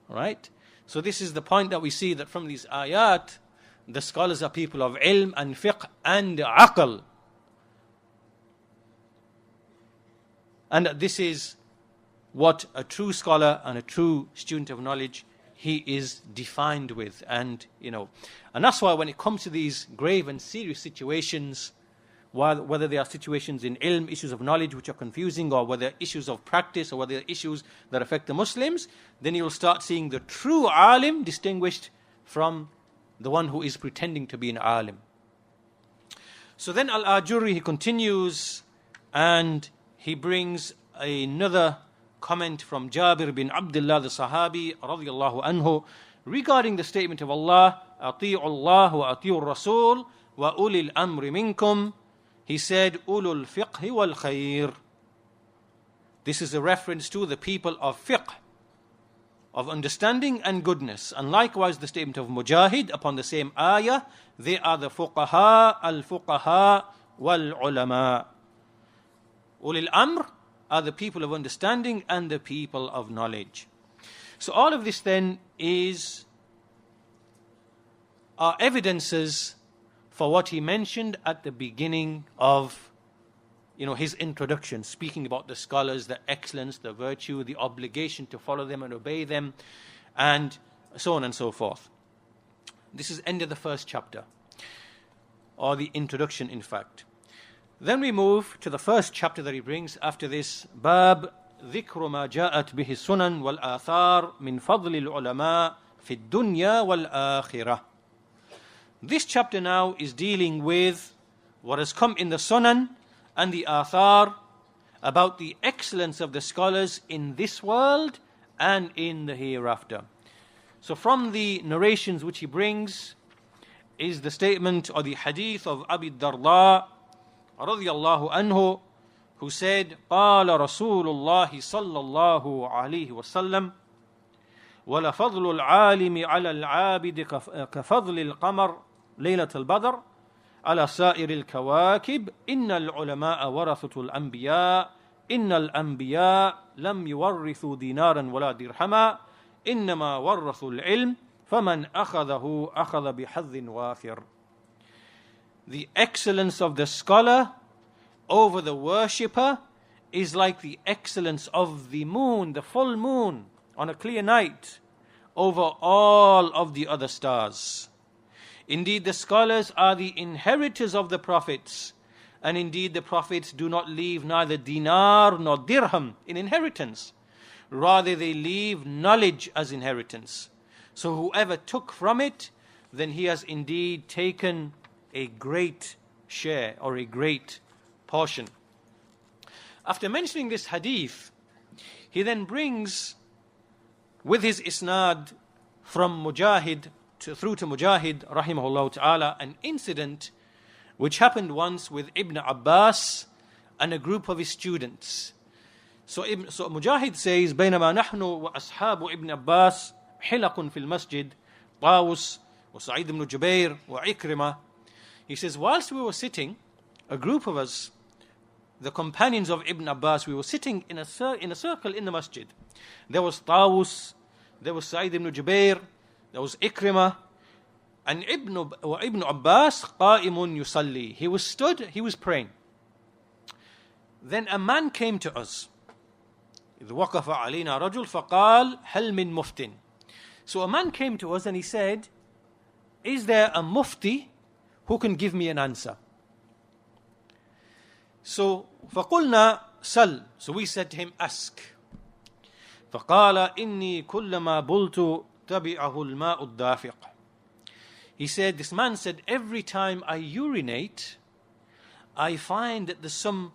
Speaker 1: Right? So this is the point that we see, that from these ayat, the scholars are people of ilm and fiqh and aql. And this is what a true scholar and a true student of knowledge, he is defined with. And that's why when it comes to these grave and serious situations, whether they are situations in ilm, issues of knowledge which are confusing, or whether issues of practice, or whether issues that affect the Muslims, then you'll start seeing the true alim distinguished from the one who is pretending to be an alim. So then Al-Ajurri, he continues and he brings another comment from Jabir bin Abdullah the Sahabi radiyallahu anhu regarding the statement of Allah, Ati'u Allah wa ati'u Rasul wa ulil amri minkum. He said, Ulul fiqhi wal khair. This is a reference to the people of fiqh, of understanding and goodness. And likewise the statement of Mujahid upon the same ayah, they are the fuqaha, al-fuqaha wal-ulama. Ulil amr are the people of understanding and the people of knowledge. So all of this then are evidences for what he mentioned at the beginning of his introduction, speaking about the scholars, the excellence, the virtue, the obligation to follow them and obey them, and so on and so forth. This is end of the first chapter, or the introduction in fact. Then we move to the first chapter that he brings after this, Bab ذكر ما جاءت به السنن والآثار من فضل العلماء في الدنيا والآخرة. This chapter now is dealing with what has come in the Sunan and the Athar about the excellence of the scholars in this world and in the hereafter. So from the narrations which he brings is the statement or the hadith of Abi Darda radiyallahu anhu, who said, قال رسول الله صلى الله عليه وسلم ولفضل العالم على العابد كفضل القمر ليلة البدر على سائر الكواكب إن العلماء ورثة الأنبياء إن الأنبياء لم يورثوا دينارا ولا درهما إنما ورثوا العلم فمن أخذه أخذ بحظ وافر. The excellence of the scholar over the worshipper is like the excellence of the moon, the full moon on a clear night, over all of the other stars. Indeed, the scholars are the inheritors of the prophets, and indeed the prophets do not leave neither dinar nor dirham in inheritance. Rather, they leave knowledge as inheritance. So whoever took from it, then he has indeed taken a great share or a great portion. After mentioning this hadith, he then brings with his isnad from Mujahid through to Mujahid rahimahullah ta'ala an incident which happened once with Ibn Abbas and a group of his students. So Mujahid says, بينما نحن وأصحاب ابن عباس حلق في المسجد طاووس وسعيد بن جبير وعكرمة. He says, whilst we were sitting, a group of us, the companions of Ibn Abbas, we were sitting in a circle in the masjid. There was Tawus, there was Sa'id ibn Jubair, there was Ikrimah, and Ibn Abbas qa'imun yusalli. He was stood, he was praying. Then a man came to us. إذ وقف علينا رجل فقال هل من مفت. So a man came to us and he said, is there a mufti who can give me an answer? So فقلنا سل. So we said to him, ask. فقال إني كلما بلت تبعه الماء الدافق. He said, this man said, every time I urinate, I find that there's some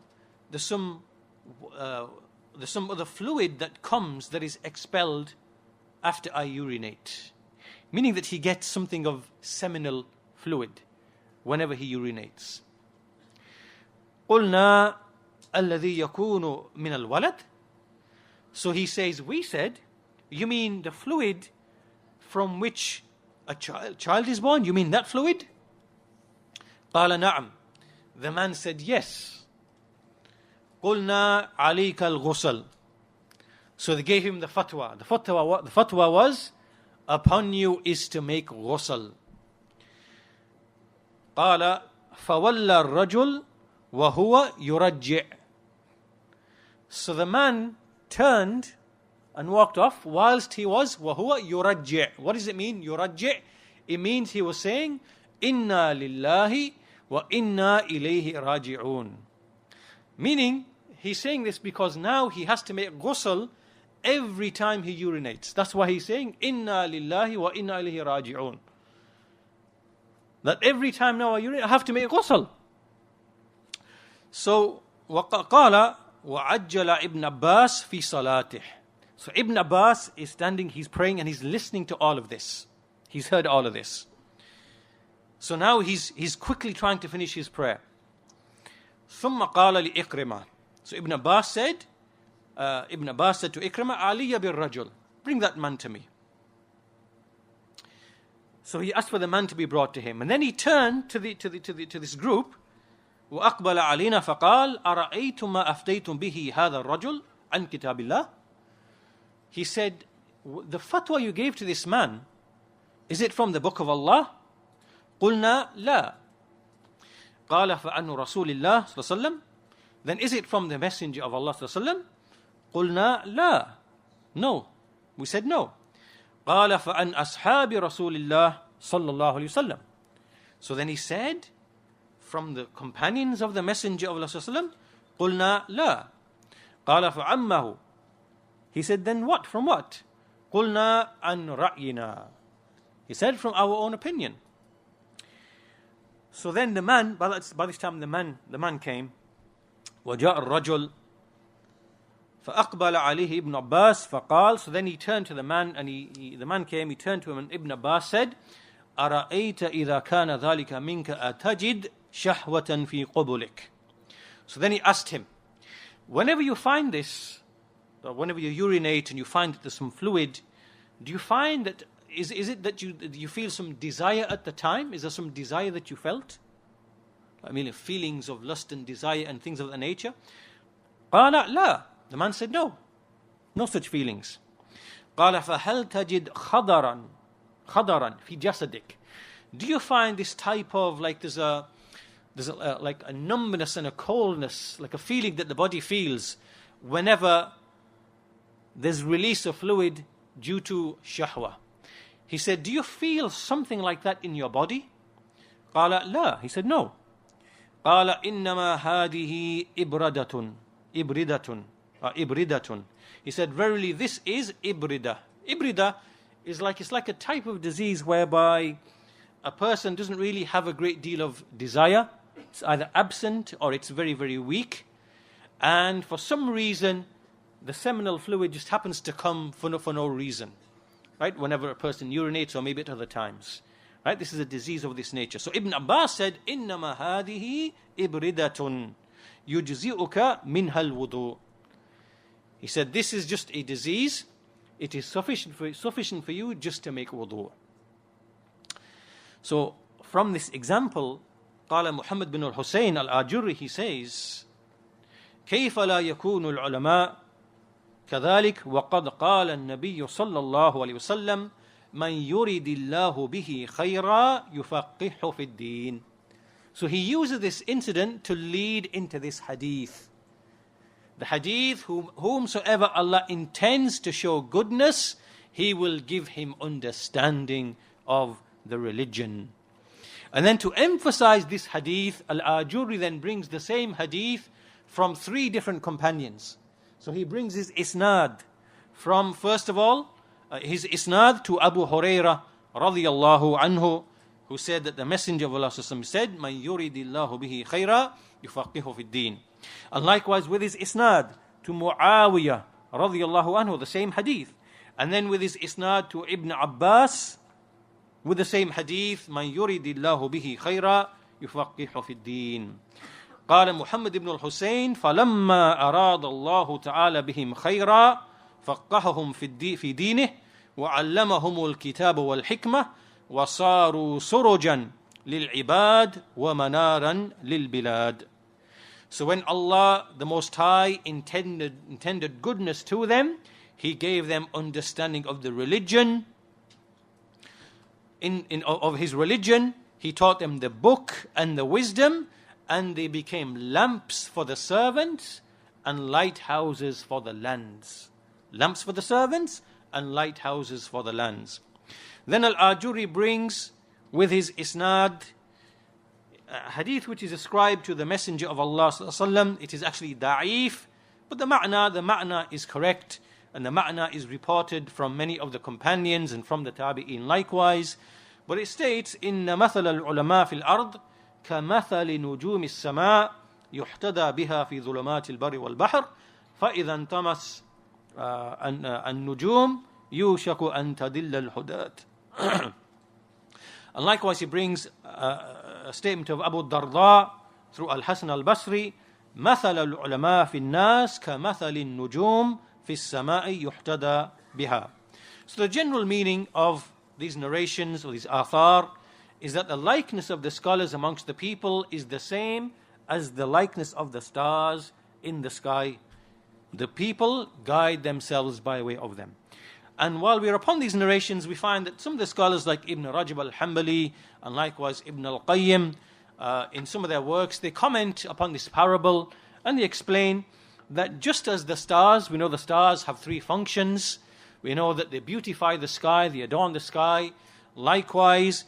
Speaker 1: other fluid that comes that is expelled after I urinate. Meaning that he gets something of seminal fluid whenever he urinates. قلنا الذي يكون من الولد. So he says, we said, you mean the fluid from which a child is born? You mean that fluid? قال نعم. The man said, yes. قلنا عليك الغسل. So they gave him the fatwa. The fatwa was, upon you is to make ghusl. قال فولى الرجل وهو يرجع. So the man turned and walked off whilst he was وهو يرجع. What does it mean? يرجع. It means he was saying إنا لله وإنا إليه راجعون. Meaning, he's saying this because now he has to make ghusl every time he urinates. That's why he's saying إنا لله وإنا إليه راجعون. that every time now I urinate, I have to make ghusl. So, وَقَالَ وَعَجَّلَ Ibn Abbas fi salatih. So Ibn Abbas is standing, he's praying and he's listening to all of this. He's heard all of this. So now he's quickly trying to finish his prayer. ثُمَّ قَالَ لِإِكْرِمَةٍ. So Ibn Abbas said to Ikrimah, عَلِيَّ بِالرَّجُلِ. Bring that man to me. So he asked for the man to be brought to him. And then he turned to this group. وَأَقْبَلَ عَلِينَا فَقَالَ أَرَأَيْتُمْ مَا أَفْتَيْتُمْ بِهِ هَذَا الرَّجُلِ عَنْ كِتَابِ اللَّهِ. He said, the fatwa you gave to this man, is it from the book of Allah? قُلْنَا لَا. قَالَ فَعَنُّ رَسُولِ اللَّهِ صلى الله عليه وسلم. Then is it from the messenger of Allah صلى الله عليه وسلم? قُلْنَا لَا. No. We said no. قَالَ فَعَنْ أَصْحَابِ رَسُولِ اللَّهِ صلى الله عليه وسلم. So then he said, from the companions of the messenger of Allah صلى الله عليه وسلم, قُلْنَا لَا. قَالَ فَعَمَّهُ. He said, then what? From what? قُلْنَا عَنْ رَأْيِنَا. He said, from our own opinion. So then the man, by this time the man came. وَجَاءَ الرَّجُلُ فَأَقْبَلَ عَلَيْهِ Ibn Abbas فَقَالَ. So then he turned to the man, and the man came, he turned to him, and Ibn Abbas said, أَرَأَيْتَ إِذَا كَانَ ذَلِكَ مِنْكَ أَتَجِدْ شَهْوَةً فِي قُبُلِكَ. So then he asked him, whenever you find this, whenever you urinate and you find that there's some fluid, do you find that, is it that you feel some desire at the time? Is there some desire that you felt? I mean, feelings of lust and desire and things of that nature? قَالَ لَا. The man said, no such feelings. قَالَ فَهَلْ تَجِدْ خَضَرًا فِي جَسَدِكَ. Do you find this type of, like there's like a numbness and a coldness, like a feeling that the body feels whenever there's release of fluid due to shahwa? He said, do you feel something like that in your body? قَالَ لَا. He said, no. قَالَ إِنَّمَا هَذِهِ إِبْرِدَةٌ. He said, verily this is ibrida. Ibrida is it's like a type of disease whereby a person doesn't really have a great deal of desire. It's either absent or it's very, very weak. And for some reason, the seminal fluid just happens to come for no reason. Right? Whenever a person urinates, or maybe at other times. Right? This is a disease of this nature. So Ibn Abbas said, إِنَّمَا هَذِهِ إِبْرِدَةٌ يُجْزِئُكَ مِنْهَا الْوُضُوء. He said, this is just a disease. It is sufficient for you just to make wudu. So from this example, قال Muhammad bin al-Husayn al-Ajurri, he says, كيف لا يكون العلماء كذلك وقد قال النبي صلى الله عليه وسلم من يريد الله به خيرا يفقهه في الدين. So he uses this incident to lead into this hadith. The hadith, whomsoever Allah intends to show goodness, He will give him understanding of the religion. And then to emphasize this hadith, Al-Ajurri then brings the same hadith from 3 different companions. So he brings his isnad from, first of all, his isnad to Abu Hurairah radiyallahu anhu, who said that the Messenger of Allah said, "Man yuridillahu bihi khayra yufaqihu fid din." And likewise with his isnad to Muawiyah radiyallahu anhu, the same hadith. And then with his isnad to Ibn Abbas, with the same hadith, "Man yuridillahu bihi khayra yufaqihu fid din." قال محمد بن الحسين فلما أراد الله تعالى بهم خيرا فقههم في دينه وعلمهم الكتاب والحكمة وصاروا سرجا للعباد ومنارا للبلاد. So when Allah, the Most High, intended goodness to them, He gave them understanding of the religion, of His religion. He taught them the book and the wisdom, and they became lamps for the servants and lighthouses for the lands. Lamps for the servants and lighthouses for the lands. Then Al-Ajurri brings with his isnad a hadith which is ascribed to the Messenger of Allah ﷺ. It is actually da'if, but the ma'na is correct, and the ma'na is reported from many of the companions and from the tabi'in likewise. But it states, إن مثل العلماء في الأرض كمثل نجوم السماء يحتدى بها في ظلمات البر والبحر فإذا انطمس النجوم يوشك أن تدل الحداة. And likewise he brings a statement of Abu Darda through Al-Hasan al-Basri, مثل العلماء في الناس كمثل النجوم في السماء يحتدى بها. So the general meaning of these narrations or these athar is that the likeness of the scholars amongst the people is the same as the likeness of the stars in the sky. The people guide themselves by way of them. And while we are upon these narrations, we find that some of the scholars like Ibn Rajab al-Hanbali and likewise Ibn al-Qayyim, in some of their works, they comment upon this parable and they explain that just as the stars, we know the stars have three functions. We know that they beautify the sky, they adorn the sky. Likewise,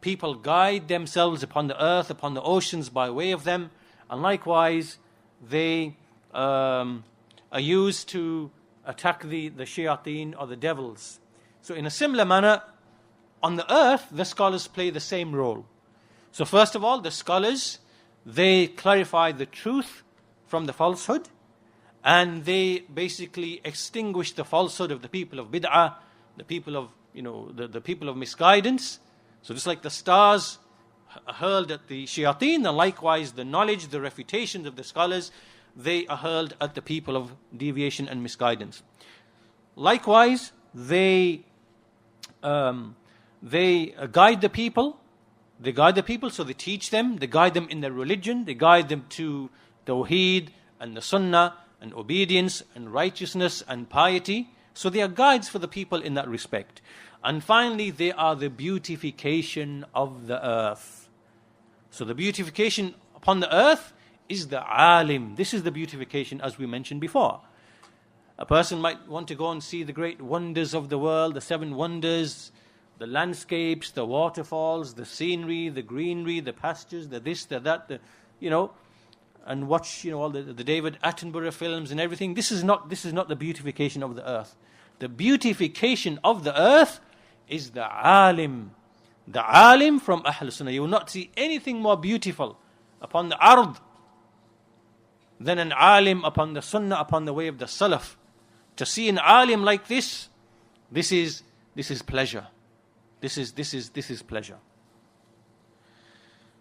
Speaker 1: people guide themselves upon the earth, upon the oceans by way of them. And likewise, they are used to attack the shayateen or the devils. So in a similar manner, on the earth, the scholars play the same role. So first of all, the scholars, they clarify the truth from the falsehood, and they basically extinguish the falsehood of the people of bid'ah, the people of, the people of misguidance. So just like the stars hurled at the shayateen, and likewise the knowledge, the refutations of the scholars, they are hurled at the people of deviation and misguidance. Likewise, they guide the people. They guide the people, so they teach them, they guide them in their religion, they guide them to Tawheed and the Sunnah and obedience and righteousness and piety. So they are guides for the people in that respect. And finally, they are the beautification of the earth. So the beautification upon the earth is the alim. This is the beautification as we mentioned before. A person might want to go and see the great wonders of the world, the seven wonders, the landscapes, the waterfalls, the scenery, the greenery, the pastures, the this, the that, and watch all the David Attenborough films and everything. This is not the beautification of the earth. The beautification of the earth is the alim. The alim from Ahl Sunnah. You will not see anything more beautiful upon the ard than an alim upon the Sunnah, upon the way of the Salaf. To see an alim like this is pleasure. This is pleasure.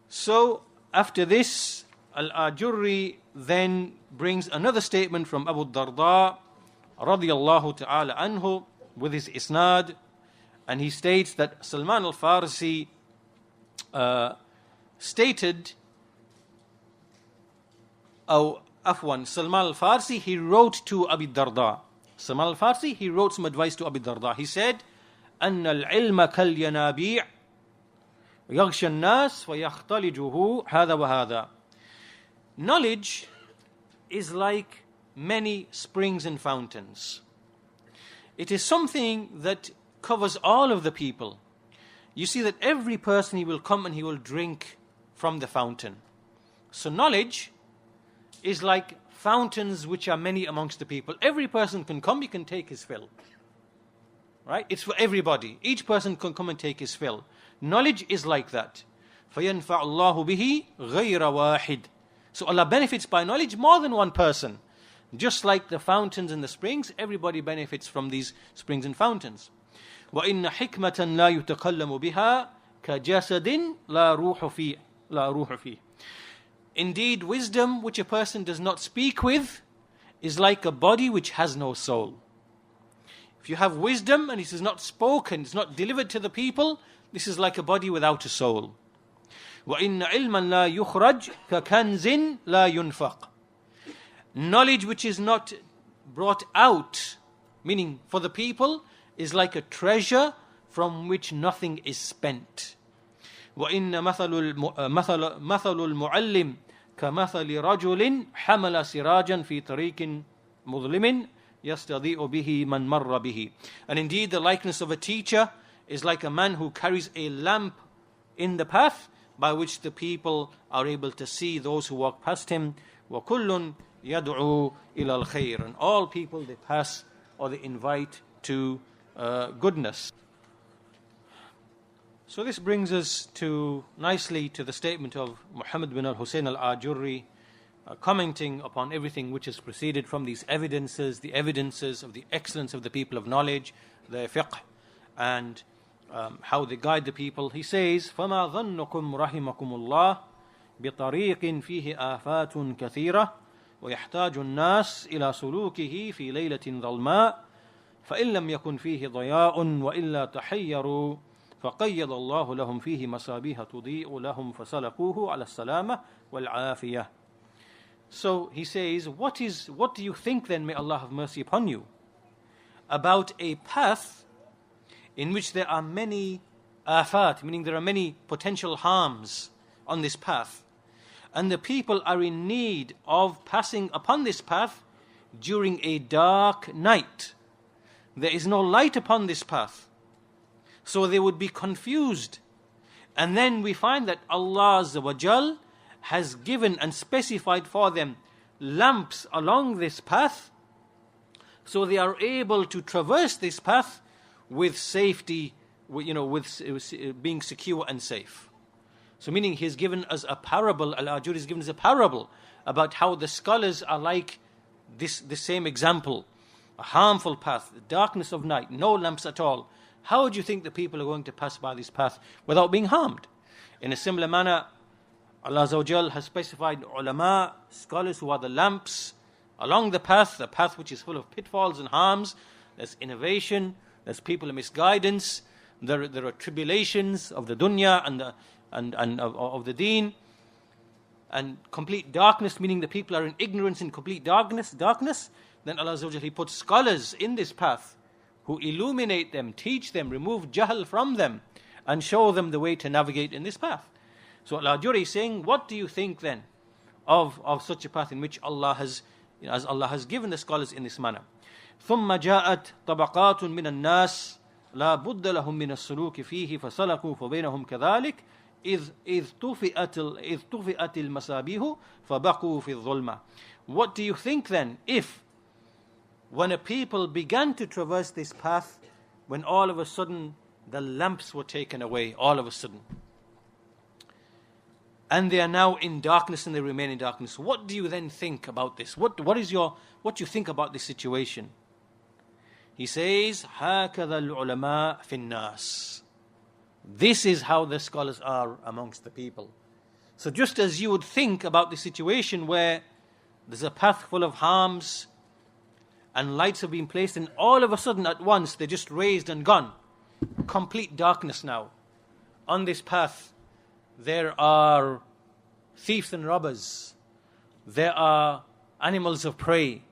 Speaker 1: So after this, Al-Ajurri then brings another statement from Abu Darda radiyallahu ta'ala anhu with his isnad, and he states that Salman al-Farsi stated, Salman al-Farsi, he wrote to Abu Darda. Salman al-Farsi, he wrote some advice to Abu Darda. He said, أن العلم كالينابيع يغشى الناس ويختلجه هذا وهذا. Knowledge is like many springs and fountains. It is something that covers all of the people. You see that every person, he will come and he will drink from the fountain. So knowledge is like fountains which are many amongst the people. Every person can come, he can take his fill. Right? It's for everybody. Each person can come and take his fill. Knowledge is like that. فَيَنْفَعُ اللَّهُ بِهِ غَيْرَ وَاحِدٍ. So Allah benefits by knowledge more than one person. Just like the fountains and the springs, everybody benefits from these springs and fountains. وَإِنَّ حِكْمَةً لَا يُتَكَلَّمُ بِهَا كَجَسَدٍ لَا رُوحُ فِيهِ. Indeed, wisdom which a person does not speak with is like a body which has no soul. If you have wisdom and it is not spoken, it's not delivered to the people, this is like a body without a soul. وَإِنَّ عِلْمًا لَا يُخْرَجْ كَكَنْزٍ لَا يُنْفَقْ. Knowledge which is not brought out, meaning for the people, is like a treasure from which nothing is spent. وَإِنَّ مَثَلُ الْمُعَلِّمِ كَمَثَلِ رَجُلٍ حَمَلَ سِرَاجًا فِي طَرِيقٍ مُظْلِمٍ يَسْتَضِيءُ بِهِ مَنْ مَرَّ بِهِ. And indeed, the likeness of a teacher is like a man who carries a lamp in the path by which the people are able to see those who walk past him. وَكُلٌّ يَدْعُو إِلَى الْخَيْرِ. And all people, they pass or they invite to goodness. So this brings us nicely to the statement of Muhammad bin al-Husayn al-Ajurri, commenting upon everything which has proceeded from these evidences, the evidences of the excellence of the people of knowledge, their fiqh, and how they guide the people. He says, فَمَا ظَنُّكُمْ رَحِمَكُمُ اللَّهِ بِطَرِيقٍ فِيهِ آفَاتٌ كَثِيرَةٌ وَيَحْتَاجُ النَّاسِ إِلَى سُلُوكِهِ فِي لَيْلَةٍ ظَلْمَاءٍ فَإِن لَمْ يَكُنْ فِيهِ ضَيَاءٌ وَإِلَّا تَحَيَّرُوا فَقَيَّضَ اللَّهُ لَهُمْ فِيهِ مَصَابِيحَ تُضِيءُ لَهُمْ فَسَلَكُوهُ عَلَى السَّلَامَةِ وَالْعَافِيَةِ. So he says, what do you think then, may Allah have mercy upon you, about a path in which there are many afat, meaning there are many potential harms on this path, and the people are in need of passing upon this path during a dark night. There is no light upon this path, so they would be confused. And then we find that Allah Azza wa Jal has given and specified for them lamps along this path, so they are able to traverse this path with safety, with being secure and safe. So meaning He's given us a parable, Al-Ajurri has given us a parable about how the scholars are like this same example. A harmful path, the darkness of night, no lamps at all. How do you think the people are going to pass by this path without being harmed? In a similar manner, Allah Azza wa Jal has specified ulama, scholars who are the lamps along the path which is full of pitfalls and harms. There's innovation, there's people of misguidance, there are tribulations of the dunya and of the deen, and complete darkness, meaning the people are in ignorance and complete darkness. Then Allah Azza wa Jal, He puts scholars in this path who illuminate them, teach them, remove jahl from them, and show them the way to navigate in this path. So Al-Ajurri is saying, what do you think then of such a path in which Allah has, as Allah has given the scholars in this manner? ثم جاءت طبقات من الناس لا بد لهم من السلوك فيه فسلكوا فبينهم كذلك إذ طفئت المصابيح فبقوا في الظلمة. What do you think then if, when a people began to traverse this path, when all of a sudden the lamps were taken away, all of a sudden, and they are now in darkness and they remain in darkness, what do you then think about this? What you think about this situation? He says, هَكَذَا الْعُلَمَاء فِي النَّاسِ. This is how the scholars are amongst the people. So just as you would think about the situation where there's a path full of harms and lights have been placed, and all of a sudden at once they're just raised and gone. Complete darkness now. On this path there are thieves and robbers. There are animals of prey,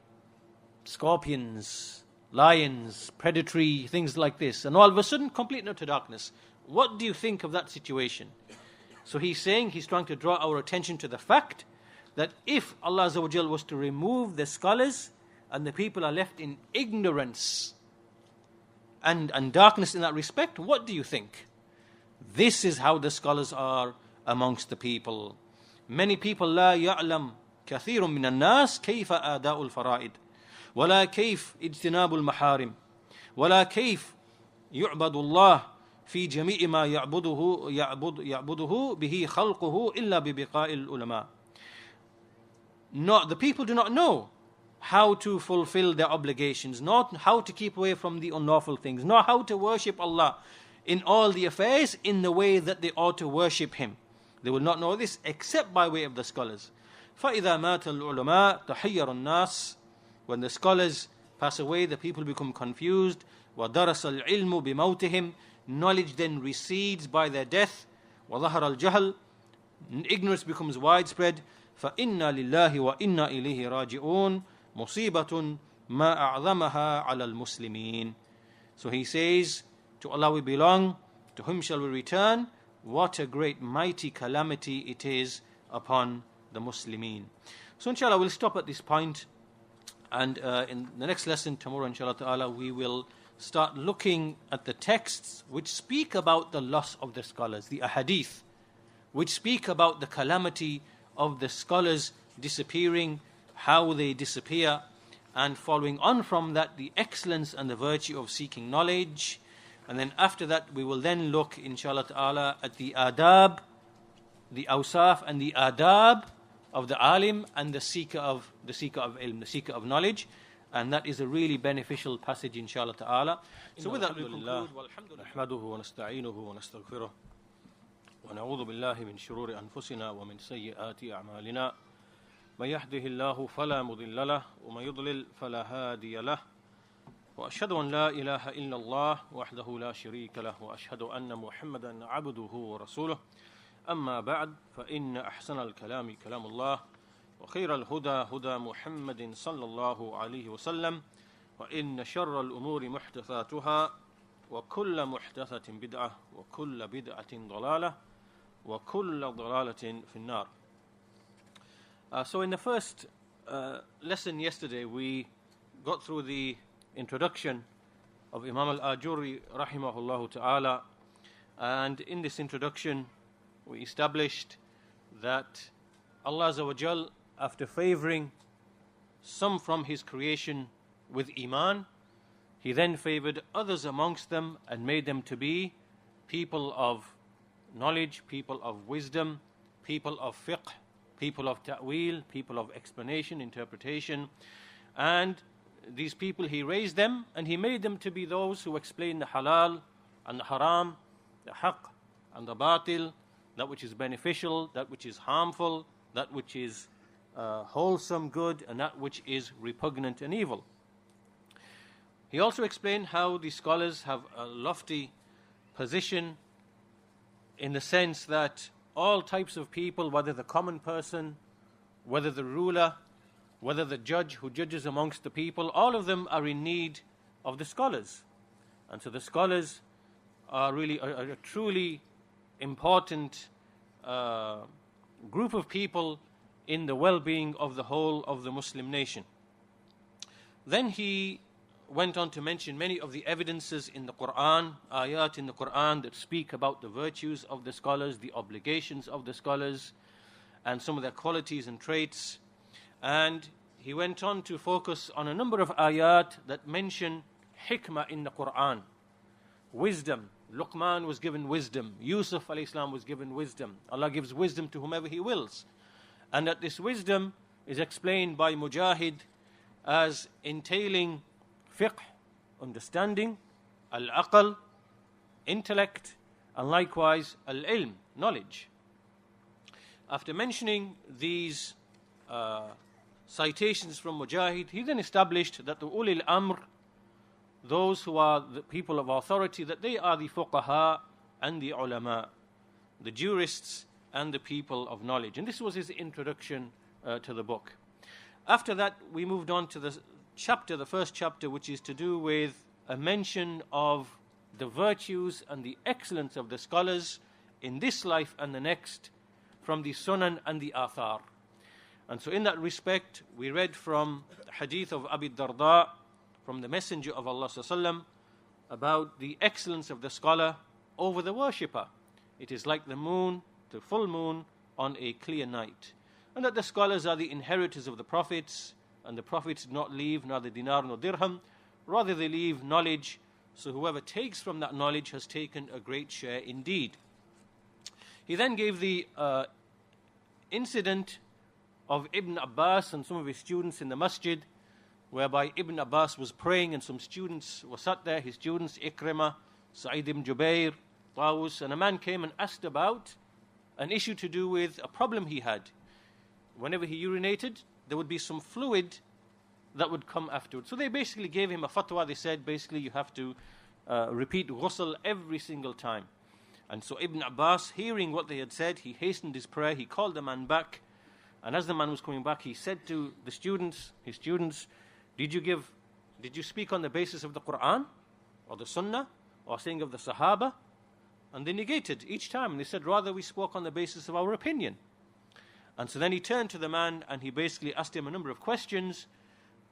Speaker 1: scorpions, lions, predatory things like this. And all of a sudden, complete and utter darkness. What do you think of that situation? So he's trying to draw our attention to the fact that if Allah Azza wa Jal was to remove the scholars and the people are left in ignorance and darkness in that respect, what do you think? This is how the scholars are amongst the people. Many people لا يعلم كثير من الناس كيف آداء الفرائض ولا كيف اجتناب المحارم ولا كيف يعبد الله في جميع ما يعبده به خلقه إلا ببقاء العلماء. The people do not know how to fulfill their obligations, not how to keep away from the unlawful things, nor how to worship Allah in all the affairs in the way that they ought to worship Him. They will not know this except by way of the scholars. فَإِذَا مَاتَ الْعُلَمَاء تَحَيَّرُ النَّاسِ. When the scholars pass away, the people become confused. وَدَرَسَ الْعِلْمُ بِمَوْتِهِمْ. Knowledge then recedes by their death. وَظَهَرَ الْجَهْلُ. Ignorance becomes widespread. فَإِنَّا لِلَّهِ وَإِنَّا إِلَيْهِ رَاجِعُونَ مُصِيبَةٌ مَا أَعْظَمَهَا عَلَى الْمُسْلِمِينَ. So he says, to Allah we belong, to Him shall we return. What a great mighty calamity it is upon the Muslimin. So inshallah we'll stop at this point, and in the next lesson tomorrow inshallah ta'ala we will start looking at the texts which speak about the loss of the scholars, the ahadith which speak about the calamity of the scholars disappearing, how they disappear, and following on from that the excellence and the virtue of seeking knowledge, And then after that, we will then look, inshallah ta'ala, at the adab, the awsaf and the adab of the alim and the seeker of ilm, the seeker of knowledge. And that is a really beneficial passage, inshallah ta'ala. So with that, we conclude. نحمده ونستعينه ونستغفره ونعوذ بالله من شرور أنفسنا ومن سيئات أعمالنا من يهده الله فلا مضل له ومن يضلل فلا هادي له وأشهد أن لا إله إلا الله وحده لا شريك له وأشهد أن محمدا عبده ورسوله أما بعد فإن أحسن الكلام كلام الله وخير الهدى هدى محمد صلى الله عليه وسلم وإن شر الأمور محدثاتها وكل محدثة بدعة وكل بدعة ضلالة وكل ضلالة في النار. So in the first lesson yesterday, we got through the introduction of Imam Al-Ajurri rahimahullah ta'ala, and in this introduction we established that Allah Azza wa Jal, after favoring some from His creation with Iman, He then favored others amongst them and made them to be people of knowledge, people of wisdom, people of fiqh, people of ta'wil, people of explanation, interpretation. And these people, He raised them and He made them to be those who explain the halal and the haram, the haqq and the batil, that which is beneficial, that which is harmful, that which is wholesome good, and that which is repugnant and evil. He also explained how the scholars have a lofty position in the sense that all types of people, whether the common person, whether the ruler, whether the judge who judges amongst the people, all of them are in need of the scholars. And so the scholars are really a truly important group of people in the well-being of the whole of the Muslim nation. Then he went on to mention many of the evidences in the Quran, ayat in the Quran that speak about the virtues of the scholars, the obligations of the scholars, and some of their qualities and traits. And he went on to focus on a number of ayat that mention hikmah in the Quran, wisdom. Luqman was given wisdom. Yusuf alayhi salam was given wisdom. Allah gives wisdom to whomever He wills. And that this wisdom is explained by Mujahid as entailing fiqh, understanding, al-aql, intellect, and likewise al-ilm, knowledge. After mentioning these citations from Mujahid, he then established that the ulil amr, those who are the people of authority, that they are the fuqaha and the ulama, the jurists and the people of knowledge. And this was his introduction to the book. After that, we moved on to the first chapter, which is to do with a mention of the virtues and the excellence of the scholars in this life and the next, from the sunan and the athar. And so in that respect, we read from the hadith of Abi Darda, from the Messenger of Allah sallallahu about the excellence of the scholar over the worshipper. It is like the moon, the full moon, on a clear night. And that the scholars are the inheritors of the prophets, and the prophets do not leave neither dinar nor dirham, rather they leave knowledge. So whoever takes from that knowledge has taken a great share indeed. He then gave the incident of Ibn Abbas and some of his students in the masjid, whereby Ibn Abbas was praying and some students were sat there, his students, Ikrimah, Sa'id ibn Jubair, Tawus, and a man came and asked about an issue to do with a problem he had. Whenever he urinated, there would be some fluid that would come afterwards. So they basically gave him a fatwa. They said, basically, you have to repeat ghusl every single time. And so Ibn Abbas, hearing what they had said, he hastened his prayer, he called the man back, and as the man was coming back, he said to the students, his students, did you speak on the basis of the Quran, or the Sunnah, or saying of the Sahaba? And they negated each time, and they said, rather we spoke on the basis of our opinion. And so then he turned to the man, and he basically asked him a number of questions.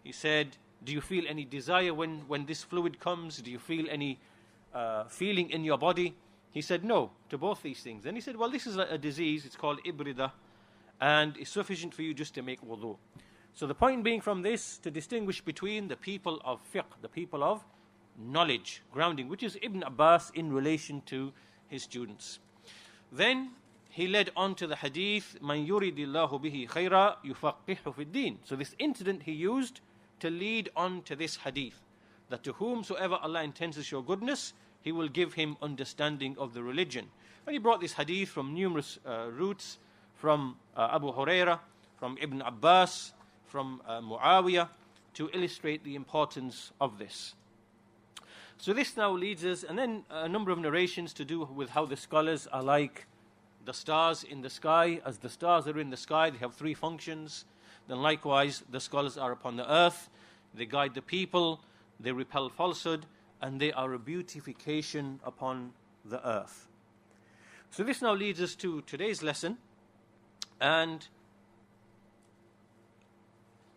Speaker 1: He said, do you feel any desire when this fluid comes? Do you feel any feeling in your body? He said no to both these things. Then he said, well, this is a disease, it's called ibrida, and it's sufficient for you just to make wudu. So the point being from this, to distinguish between the people of fiqh, the people of knowledge, grounding, which is Ibn Abbas in relation to his students. Then he led on to the hadith, Man yuridillahu bihi khayra yufaqihu fid din. So this incident he used to lead on to this hadith, that to whomsoever Allah intends to show goodness, He will give him understanding of the religion. And he brought this hadith from numerous routes, from Abu Huraira, from Ibn Abbas, from Muawiyah, to illustrate the importance of this. So this now leads us, and then a number of narrations to do with how the scholars are like the stars in the sky. As the stars are in the sky, they have three functions. Then likewise, the scholars are upon the earth. They guide the people, they repel falsehood, and they are a beautification upon the earth. So this now leads us to today's lesson. And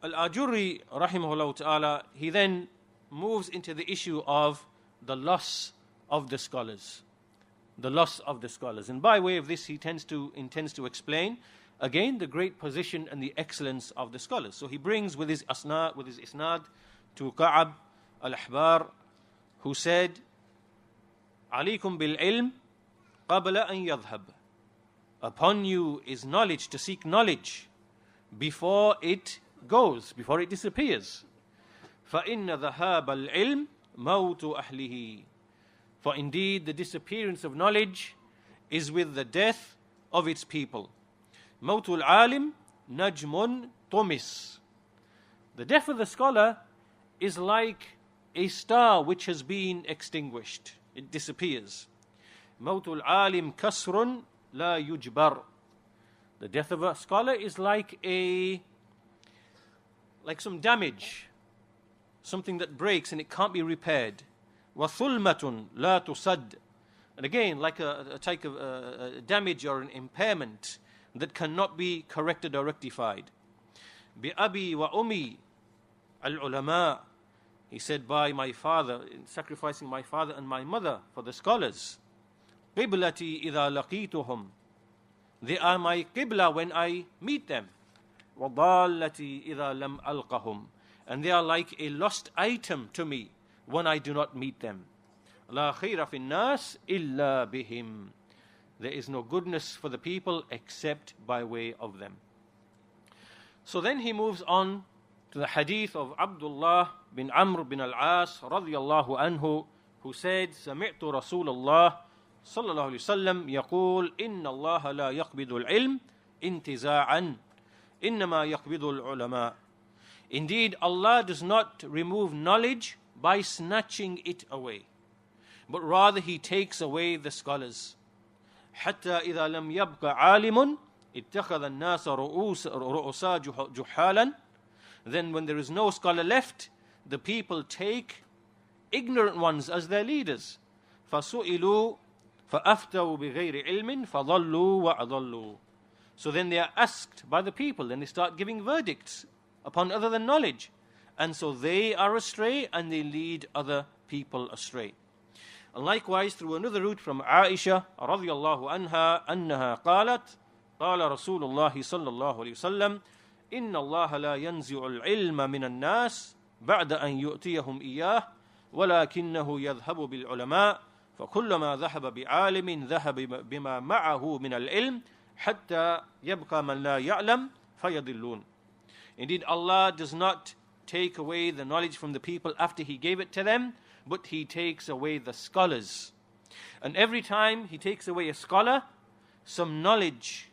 Speaker 1: Al-Ajurri, rahimahullah ta'ala, he then moves into the issue of the loss of the scholars. The loss of the scholars. And by way of this, he intends to explain, again, the great position and the excellence of the scholars. So he brings with his isnad to Ka'ab al-Ahbar, who said, "Alaykum bil-ilm qabla an yadhhab." Upon you is knowledge, to seek knowledge before it goes, before it disappears. فَإِنَّ ذَهَابَ الْعِلْمِ مَوْتُ أَهْلِهِ. For indeed the disappearance of knowledge is with the death of its people. مَوْتُ الْعَالِمِ نَجْمٌ طُمِسٌ. The death of the scholar is like a star which has been extinguished. It disappears. مَوْتُ الْعَالِمِ كَسْرٌ لَا يُجْبَرُ. The death of a scholar is like some damage, something that breaks and it can't be repaired. وَثُلْمَةٌ لَا تُسَدْ. And again, like a type of damage or an impairment that cannot be corrected or rectified. بِأَبِي وَأُمِي الْعُلَمَاء. He said, by my father, sacrificing my father and my mother for the scholars. قِبْلَتِي إِذَا لَقِيتُهُمْ. They are my qibla when I meet them. وَضَالَّتِي إِذَا لَمْ أَلْقَهُمْ. And they are like a lost item to me when I do not meet them. لَا خَيْرَ فِي النَّاسِ إِلَّا بِهِمْ. There is no goodness for the people except by way of them. So then he moves on to the hadith of Abdullah bin Amr bin al-As radiyallahu anhu, who said, سمعت رسول الله صلى الله عليه وسلم يقول إن الله لا يقبض العلم انتزاعا إنما يقبض العلماء. Indeed, Allah does not remove knowledge by snatching it away, but rather He takes away the scholars. حتى إذا لم يبق عالم اتخذ الناس رؤوسا جحالا. Then when there is no scholar left, the people take ignorant ones as their leaders. فَسُئِلُوا فَأَفْتَوْا بِغَيْرِ عِلْمٍ فَضَلُّوا وَأَضَلُّوا. So then they are asked by the people, and they start giving verdicts upon other than knowledge. And so they are astray, and they lead other people astray. And likewise, through another route from Aisha radiyallahu anha, أنها قالت قال رسول الله صلى الله عليه وسلم إن الله لا ينزع العلم من الناس بعد أن يؤتيهم إياه ولكنه يذهب بالعلماء فكلما ذهب بعالم ذهب بما معه من العلم حتى يبقى من لا يعلم فيضلون. Indeed, Allah does not take away the knowledge from the people after He gave it to them, but He takes away the scholars. And every time He takes away a scholar, some knowledge,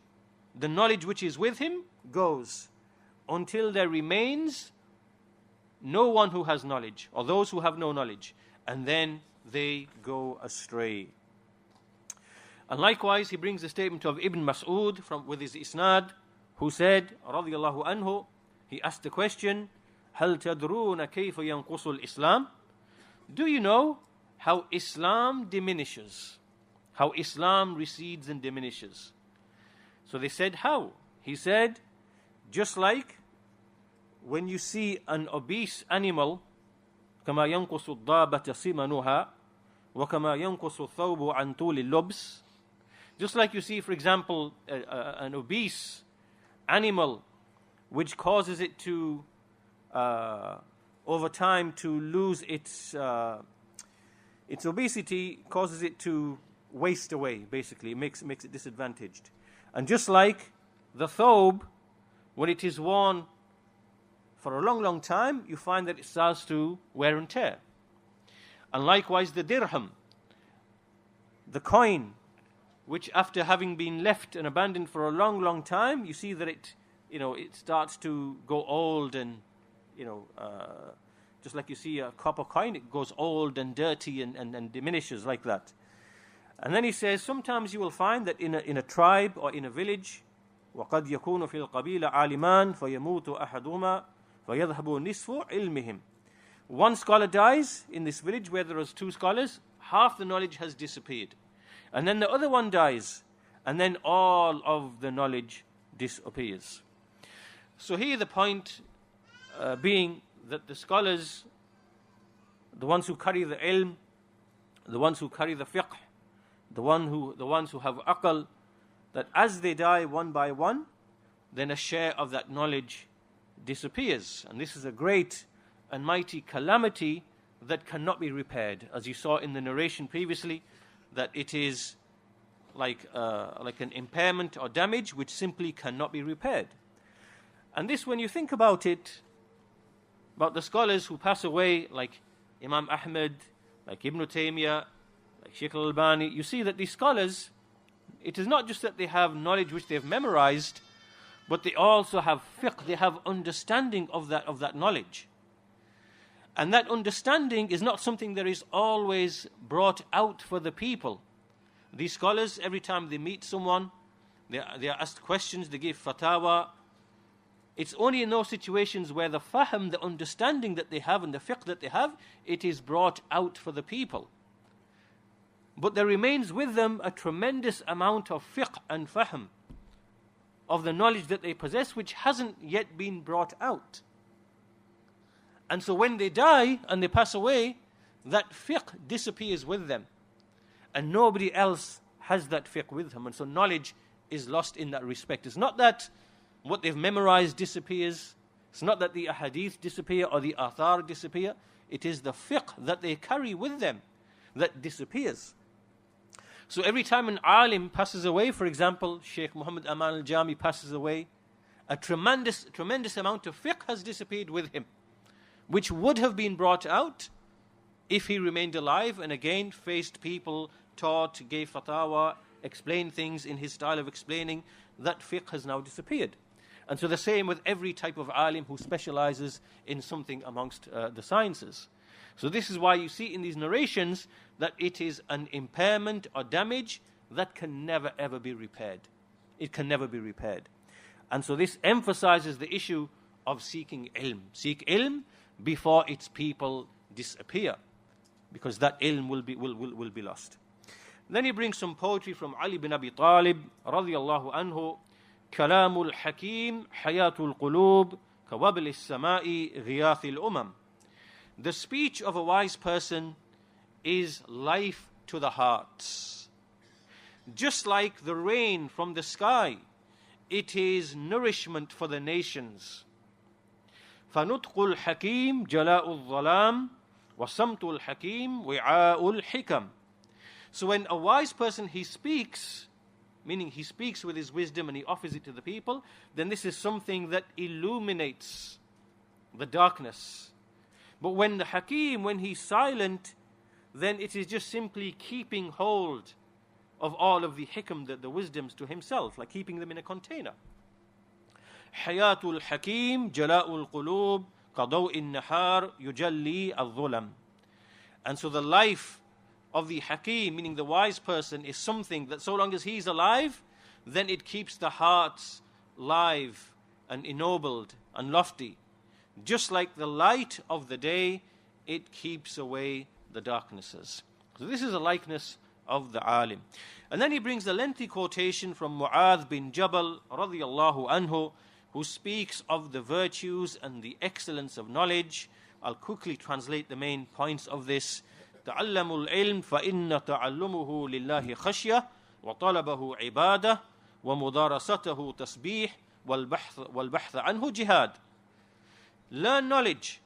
Speaker 1: the knowledge which is with him, goes, until there remains no one who has knowledge, or those who have no knowledge, and then they go astray. And likewise, he brings the statement of Ibn Mas'ud with his isnad, who said, radiyallahu anhu, he asked the question, هل تدرون كيف ينقص الإسلام? Do you know how Islam diminishes? How Islam recedes and diminishes? So they said, how? He said, just like when you see an obese animal, كما ينقص الضابة سمنها وكما ينقص الثوب عن طول اللبس. Just like you see, for example, an obese animal, which causes it to, over time, to lose its its obesity causes it to waste away, basically. It makes it disadvantaged. And just like the thobe, when it is worn for a long, long time, you find that it starts to wear and tear. And likewise the dirham, the coin, which after having been left and abandoned for a long, long time, you see that it starts to go old and, just like you see a copper coin, it goes old and dirty and diminishes like that. And then he says, sometimes you will find that in a tribe or in a village, وَقَدْ يَكُونُ فِي الْقَبِيلَ عَالِمَانِ فَيَمُوتُ أَحَدُهُمَا فَيَذْهَبُ نِصْفُ عِلْمِهِمْ. One scholar dies in this village where there are two scholars, half the knowledge has disappeared. And then the other one dies, and then all of the knowledge disappears. So here the point being that the scholars, the ones who carry the ilm, the ones who carry the fiqh, the ones who have aql, that as they die one by one, then a share of that knowledge disappears. And this is a great and mighty calamity that cannot be repaired. As you saw in the narration previously, that it is like an impairment or damage which simply cannot be repaired. And this, when you think about it, about the scholars who pass away, like Imam Ahmad, like Ibn Taymiyyah, like Shaykh Al-Albani, you see that these scholars, it is not just that they have knowledge which they have memorized, but they also have fiqh, they have understanding of that knowledge. And that understanding is not something that is always brought out for the people. These scholars, every time they meet someone, they are asked questions, they give fatwa. It's only in those situations where the fahm, the understanding that they have and the fiqh that they have, it is brought out for the people. But there remains with them a tremendous amount of fiqh and fahm, of the knowledge that they possess, which hasn't yet been brought out. And so when they die and they pass away, that fiqh disappears with them. And nobody else has that fiqh with them. And so knowledge is lost in that respect. It's not that what they've memorized disappears. It's not that the ahadith disappear or the athar disappear. It is the fiqh that they carry with them that disappears. So every time an alim passes away, for example, Shaykh Muhammad Aman al-Jami passes away, a tremendous amount of fiqh has disappeared with him, which would have been brought out if he remained alive and again faced people, taught, gave fatwa, explained things in his style of explaining. That fiqh has now disappeared. And so the same with every type of alim who specializes in something amongst the sciences. So this is why you see in these narrations that it is an impairment or damage that can never ever be repaired. It can never be repaired. And so this emphasizes the issue of seeking ilm. Seek ilm before its people disappear, because that ilm will be lost. Then he brings some poetry from Ali bin Abi Talib radiyallahu anhu. كلام الحكيم حياة القلوب كوبل السماء غياث الأمم. The speech of a wise person is life to the hearts. Just like the rain from the sky, it is nourishment for the nations. فنطق الحكيم جلاء الظلام وصمت الحكيم وعاء الحكم. So when a wise person, he speaks, meaning he speaks with his wisdom and he offers it to the people, then this is something that illuminates the darkness. But when the hakim, when he's silent, then it is just simply keeping hold of all of the hikam, the wisdoms to himself, like keeping them in a container. حياة الحكيم جلاء القلوب كضوء النهار يجلي الظلم. And so the life of the hakim, meaning the wise person, is something that so long as he's alive, then it keeps the hearts live and ennobled and lofty. Just like the light of the day, it keeps away the darknesses. So this is a likeness of the alim. And then he brings a lengthy quotation from Mu'adh bin Jabal radiyallahu anhu, who speaks of the virtues and the excellence of knowledge. I'll quickly translate the main points of this. تعلموا العلم فإن تعلمه لله خشية وطلبه عبادة ومدارسته تسبيح والبحث عنه جهاد. Learn knowledge,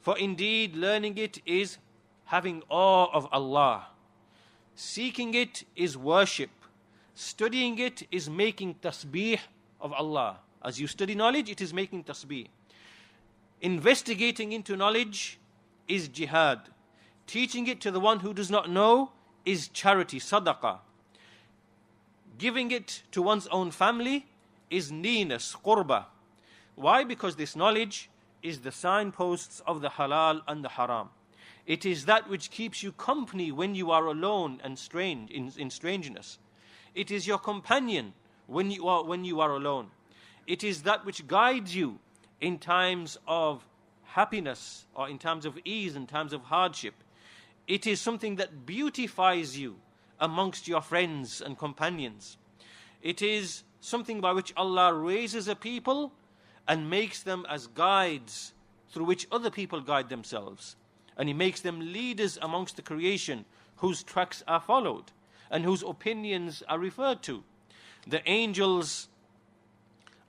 Speaker 1: for indeed learning it is having awe of Allah. Seeking it is worship. Studying it is making tasbih of Allah. As you study knowledge, it is making tasbih. Investigating into knowledge is jihad. Teaching it to the one who does not know is charity, sadaqah. Giving it to one's own family is neenus, qurba. Why? Because this knowledge is the signposts of the halal and the haram. It is that which keeps you company when you are alone and strange in strangeness. It is your companion when you are alone. It is that which guides you in times of happiness or in times of ease, in times of hardship. It is something that beautifies you amongst your friends and companions. It is something by which Allah raises a people and makes them as guides through which other people guide themselves. And He makes them leaders amongst the creation whose tracks are followed and whose opinions are referred to. The angels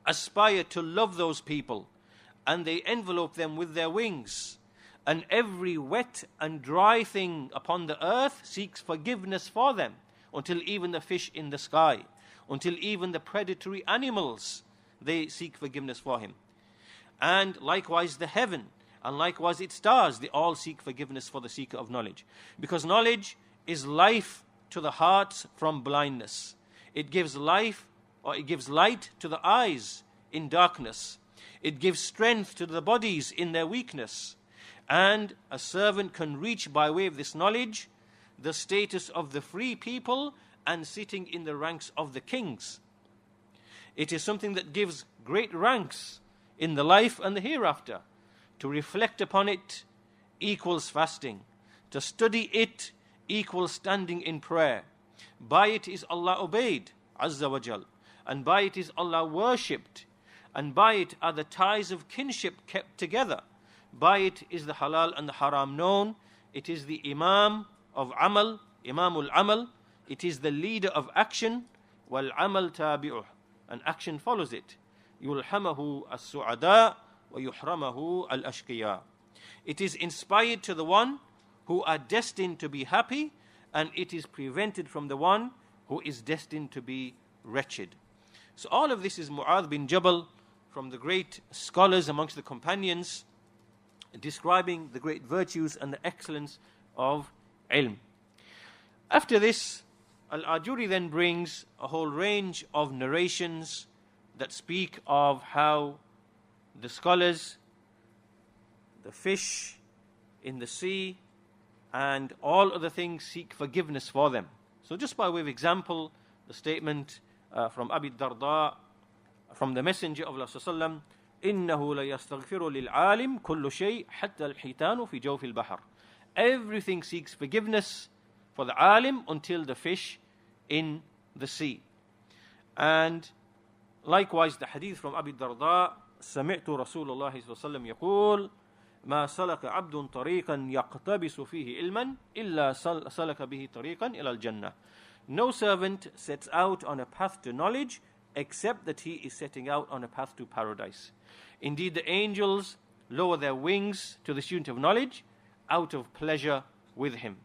Speaker 1: aspire to love those people and they envelope them with their wings. And every wet and dry thing upon the earth seeks forgiveness for them, until even the fish in the sky, until even the predatory animals, they seek forgiveness for Him. And likewise the heaven, and likewise its stars, they all seek forgiveness for the seeker of knowledge. Because knowledge is life to the hearts from blindness. It gives life, or it gives light to the eyes in darkness. It gives strength to the bodies in their weakness. And a servant can reach by way of this knowledge the status of the free people and sitting in the ranks of the kings. It is something that gives great ranks in the life and the hereafter. To reflect upon it equals fasting. To study it equals standing in prayer. By it is Allah obeyed, Azza wa Jal. And by it is Allah worshipped. And by it are the ties of kinship kept together. By it is the halal and the haram known. It is the Imam of Amal, Imamul Amal. It is the leader of action. Wal Amal tabi'uh. And action follows it. Yulhamahu as-su'ada wa yuhramahu al-ashqiya. It is inspired to the one who are destined to be happy, and it is prevented from the one who is destined to be wretched. So all of this is Mu'adh bin Jabal, from the great scholars amongst the companions, describing the great virtues and the excellence of ilm. After this, Al-Ajurri then brings a whole range of narrations that speak of how the scholars, the fish in the sea, and all other things seek forgiveness for them. So just by way of example, the statement from Abi Darda, from the Messenger of Allah sallallahu alaihi wasallam, إِنَّهُ لَيَسْتَغْفِرُ لِلْعَالِمِ كُلُّ شَيْءٍ حَتَّى الْحِيتَانُ فِي جَوْفِ الْبَحْرِ. Everything seeks forgiveness for the alim until the fish in the sea. And likewise the hadith from Abi Darda, سمعت رسول الله صلى الله عليه وسلم يقول ما سلك عبد طريقا يقتبس فيه علما إلا سلك به طريقا إلى الجنة. No servant sets out on a path to knowledge except that he is setting out on a path to paradise. Indeed, the angels lower their wings to the student of knowledge out of pleasure with him.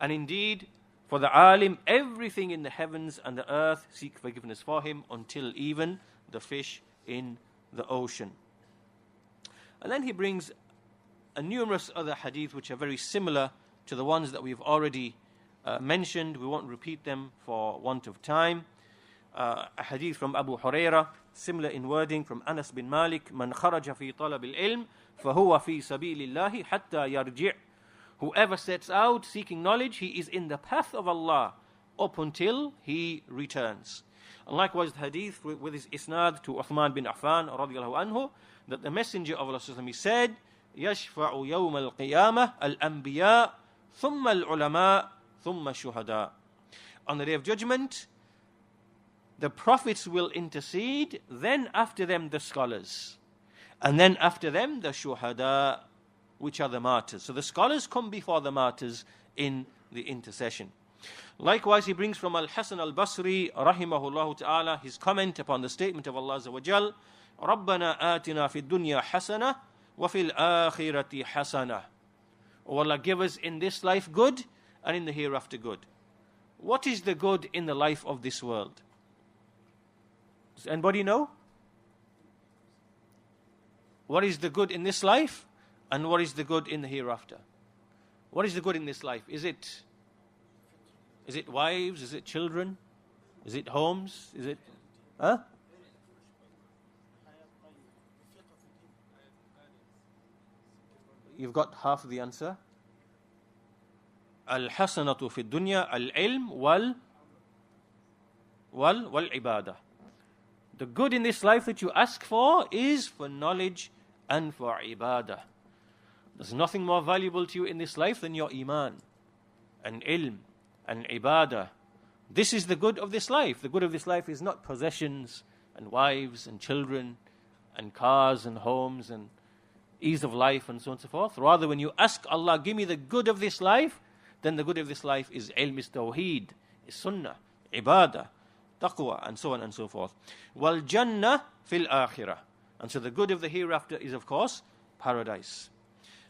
Speaker 1: And indeed, for the alim, everything in the heavens and the earth seek forgiveness for him until even the fish in the ocean. And then he brings a numerous other hadith which are very similar to the ones that we've already mentioned. We won't repeat them for want of time. A hadith from Abu Huraira, similar in wording, from Anas bin Malik, Man kharaja fi talab al-ilm, fahuwa fi sabilillahi hatta yarji'. Whoever sets out seeking knowledge, he is in the path of Allah up until he returns. And likewise the hadith with his isnad to Uthman bin Affan radiyallahu anhu, that the Messenger of Allah he said, يَشْفَعُ يَوْمَ الْقِيَامَةِ الْأَنْبِيَاءِ ثُمَّ الْعُلَمَاءِ ثُمَّ الشُّهَدَاءِ. On the Day of Judgment, the prophets will intercede, then after them the scholars, and then after them the shuhada, which are the martyrs. So the scholars come before the martyrs in the intercession. Likewise, he brings from Al-Hasan al-Basri, rahimahullah ta'ala, his comment upon the statement of Allah Azza wa Jal, رَبَّنَا آتِنَا فِي الدُّنْيَا حَسَنَةً وَفِي الْآخِرَةِ حَسَنَةً. O Allah, give us in this life good and in the hereafter good. What is the good in the life of this world? Does anybody know? What is the good in this life and what is the good in the hereafter? What is the good in this life? Is it wives? Is it children? Is it homes? Is it... Huh? You've got half of the answer. Al-hasanatu fi dunya al-ilm wal-ibadah. The good in this life that you ask for is for knowledge and for ibadah. There's nothing more valuable to you in this life than your iman and ilm and ibadah. This is the good of this life. The good of this life is not possessions and wives and children and cars and homes and ease of life and so on and so forth. Rather, when you ask Allah, give me the good of this life, then the good of this life is ilm, is tawheed, is sunnah, ibadah, taqwa, and so on and so forth. Wal jannah fil akhirah. And so the good of the hereafter is, of course, paradise.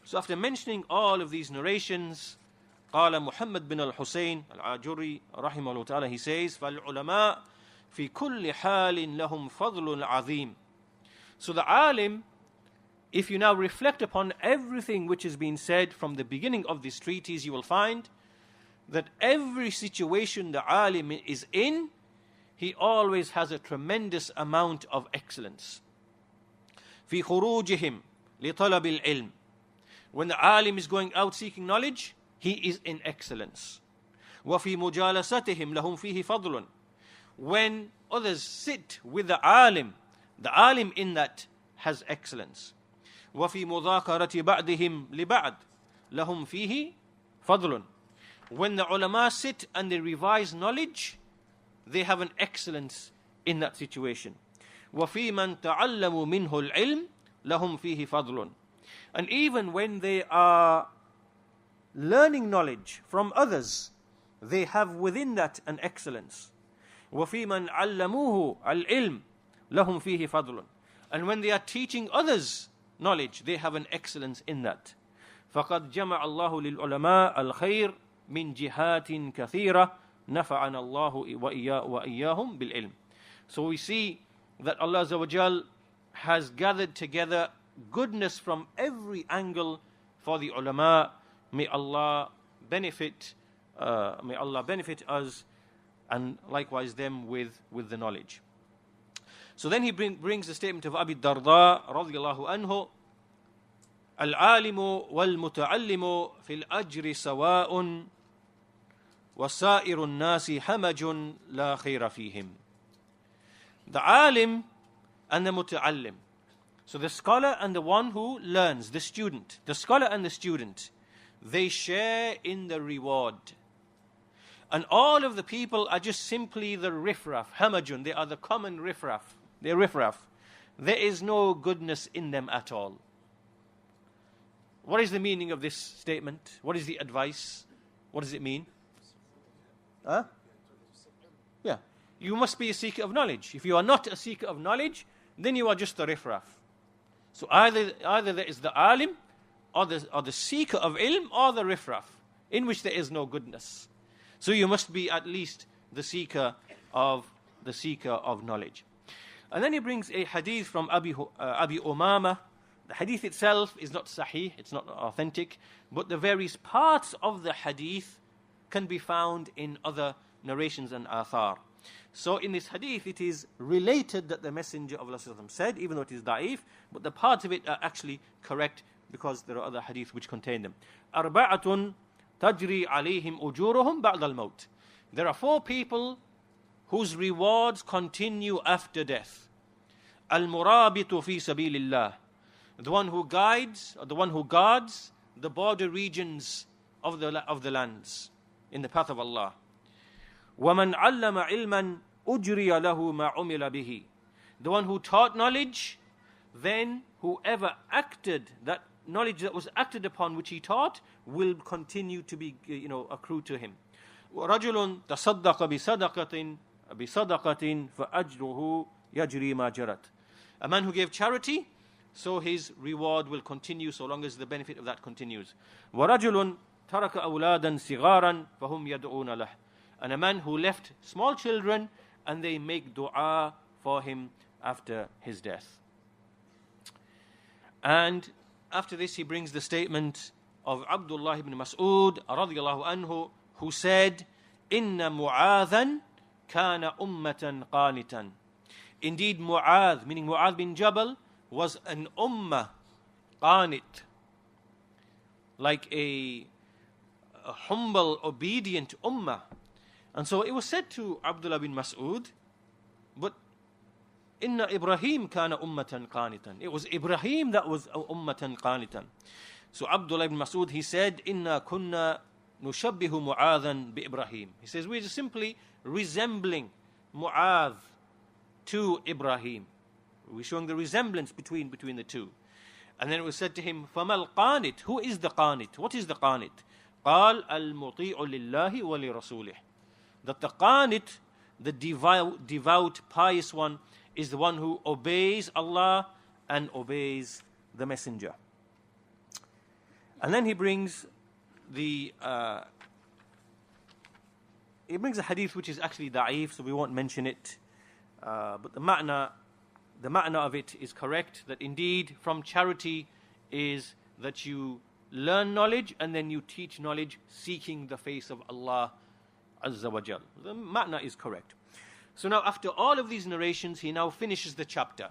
Speaker 1: So after mentioning all of these narrations, قال محمد بن الحسين العاجري رحمه الله تعالى, he says, فالعلماء في كل حال لهم فضل عظيم. So the alim, if you now reflect upon everything which has been said from the beginning of this treatise, you will find that every situation the alim is in, he always has a tremendous amount of excellence. في خروجهم لطلب العلم. When the alim is going out seeking knowledge, he is in excellence. وفي مجالستهم لهم فيه فضل. When others sit with the alim in that has excellence. وفي مذاكرة بعضهم لبعض لهم فيه فضل. When the ulama sit and they revise knowledge, they have an excellence in that situation. وفي من تعلموا منه العلم لهم فيه فضل. And even when they are learning knowledge from others, they have within that an excellence. وفي من علموه العلم لهم فيه فضل. And when they are teaching others knowledge, they have an excellence in that. فقد جمع الله للعلماء الخير من جهات كثيرة نفعنا الله وإياهم بالعلم. So we see that Allah Azza wa Jal has gathered together goodness from every angle for the ulama. May Allah benefit us and likewise them with the knowledge. So then he brings the statement of Abi Darda radiyallahu anhu, العالم والمتعلم في الأجر سواء وسائر الناس همج لا خير فيهم. The alim and the muta'allim. So the scholar and the one who learns, the student, the scholar and the student, they share in the reward. And all of the people are just simply the riffraff, hamajun, they are the common riffraff. They're riffraff. There is no goodness in them at all. What is the meaning of this statement? What is the advice? What does it mean? Huh? Yeah. You must be a seeker of knowledge. If you are not a seeker of knowledge, then you are just a riffraff. So either there is the alim, or the seeker of ilm, or the riffraff, in which there is no goodness. So you must be at least the seeker of knowledge. And then he brings a hadith from Abi Umama. The hadith itself is not sahih, it's not authentic, but the various parts of the hadith can be found in other narrations and athar. So in this hadith, it is related that the Messenger of Allah said, even though it is da'if, but the parts of it are actually correct because there are other hadith which contain them. أربعة تجري عليهم أجورهم بعد الموت. There are 4 people whose rewards continue after death. المرابط في سبيل الله. The one who guides, or the one who guards the border regions of the lands in the path of Allah. وَمَنْ عَلَّمَ عِلْمًا أُجْرِيَ لَهُ مَا عُمِلَ بِهِ. The one who taught knowledge, then whoever acted, that knowledge that was acted upon which he taught, will continue to be, accrue to him. وَرَجُلٌ تَصَدَّقَ بِصَدَقَةٍ فَأَجْرُهُ يَجْرِي مَا جَرَتْ. A man who gave charity, so his reward will continue so long as the benefit of that continues. وَرَجُلٌ تَرَكَ أَوْلَادًا صِغَارًا فَهُمْ يَدْعُونَ لَهُ. And a man who left small children and they make dua for him after his death. And after this he brings the statement of Abdullah ibn Mas'ud radiyallahu anhu, who said, Inna Mu'adhan kana ummatan qanitan. Indeed, Mu'adh, meaning Mu'adh bin Jabal, was an ummah qanit, like a humble, obedient ummah. And so it was said to Abdullah bin Mas'ud, but Inna Ibrahim kana ummatan qanitan. It was Ibrahim that was ummatan qanitan. So Abdullah ibn Mas'ud, he said, Inna kunna nushabbihu Mu'adhan bi Ibrahim. He says, we're just simply resembling Mu'adh to Ibrahim. We're showing the resemblance between the two. And then it was said to him, فَمَا الْقَانِتِ. Who is the qanit? What is the qanit? قال المطيع لله ولرسوله. That the qanit, the devout, pious one, is the one who obeys Allah and obeys the Messenger. And then he brings a hadith which is actually da'if, so we won't mention it. But the ma'na of it is correct, that indeed from charity is that you learn knowledge and then you teach knowledge seeking the face of Allah Azza wa Jal. The ma'na is correct. So now after all of these narrations, he now finishes the chapter.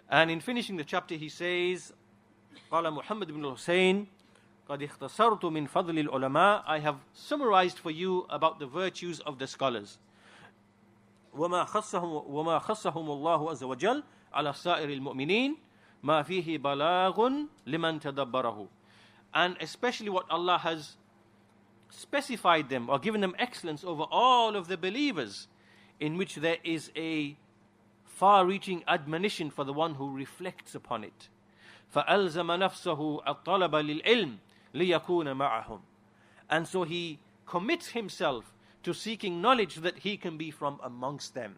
Speaker 1: And in finishing the chapter he says, قال محمد بن الحسين قد اختصرت من فضل العلماء. I have summarized for you about the virtues of the scholars. وما خصهم الله عز وجل على سائر المؤمنين ما فيه بلاغ لمن تدبره. And especially what Allah has specified them or given them excellence over all of the believers, in which there is a far-reaching admonition for the one who reflects upon it. فَأَلْزَمَ نَفْسَهُ الطَّلَبَ لِلْعِلْمِ لِيَكُونَ مَعَهُمْ. And so he commits himself to seeking knowledge so that he can be from amongst them.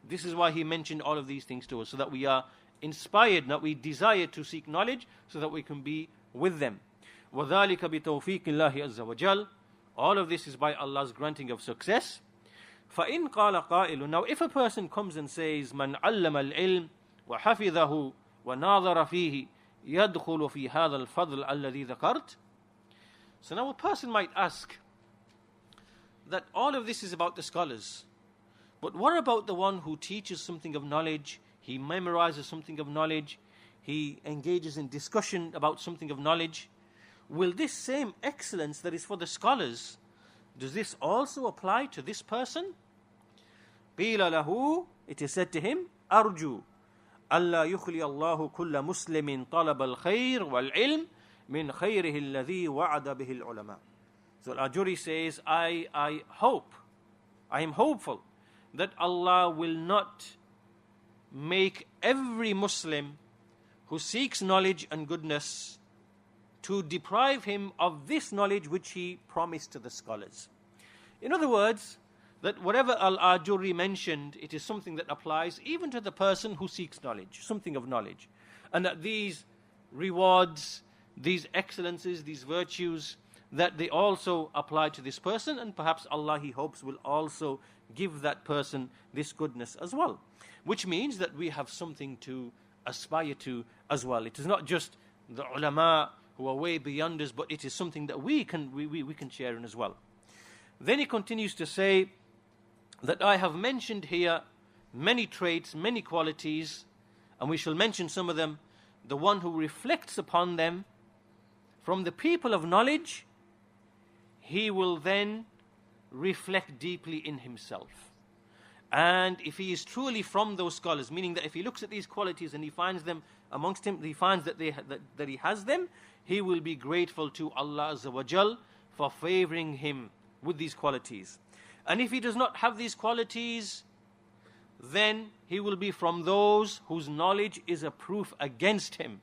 Speaker 1: This is why he mentioned all of these things to us, so that we are inspired, that we desire to seek knowledge so that we can be with them. وَذَلِكَ بِتَوْفِيقِ اللَّهِ عَزَّ وَجَلَّ. All of this is by Allah's granting of success. فَإِنْ قَالَ قَائِلٌ. Now if a person comes and says, مَنْ عَلَّمَ الْعِلْمِ وَحَفِظَهُ وَنَاظَرَ فِيهِ يَدْخُلُ فِي هَذَا الْفَضْلِ الَّذِي ذَكَرْتُ. So now a person might ask that all of this is about the scholars, but what about the one who teaches something of knowledge, he memorizes something of knowledge, he engages in discussion about something of knowledge? Will this same excellence that is for the scholars, does this also apply to this person? قِيلَ لَهُ. It is said to him, أَرْجُو أَلَّا يُخْلِيَ اللَّهُ كُلَّ مُسْلِمٍ طَلَبَ الْخَيْرِ وَالْعِلْمِ مِنْ خَيْرِهِ الَّذِي وَعَدَ بِهِ الْعُلَمَاءِ. So Al-Ajurri says, I am hopeful that Allah will not make every Muslim who seeks knowledge and goodness to deprive him of this knowledge which he promised to the scholars. In other words, that whatever Al-Ajurri mentioned, it is something that applies even to the person who seeks knowledge, something of knowledge. And that these rewards, these excellences, these virtues, that they also apply to this person, and perhaps Allah, he hopes, will also give that person this goodness as well. Which means that we have something to aspire to as well. It is not just the ulama who are way beyond us, but it is something that we can share in as well. Then he continues to say that I have mentioned here many traits, many qualities, and we shall mention some of them. The one who reflects upon them from the people of knowledge, he will then reflect deeply in himself. And if he is truly from those scholars, meaning that if he looks at these qualities and he finds them amongst him, he finds that he has them, he will be grateful to Allah Azza wa Jal for favoring him with these qualities. And if he does not have these qualities, then he will be from those whose knowledge is a proof against him,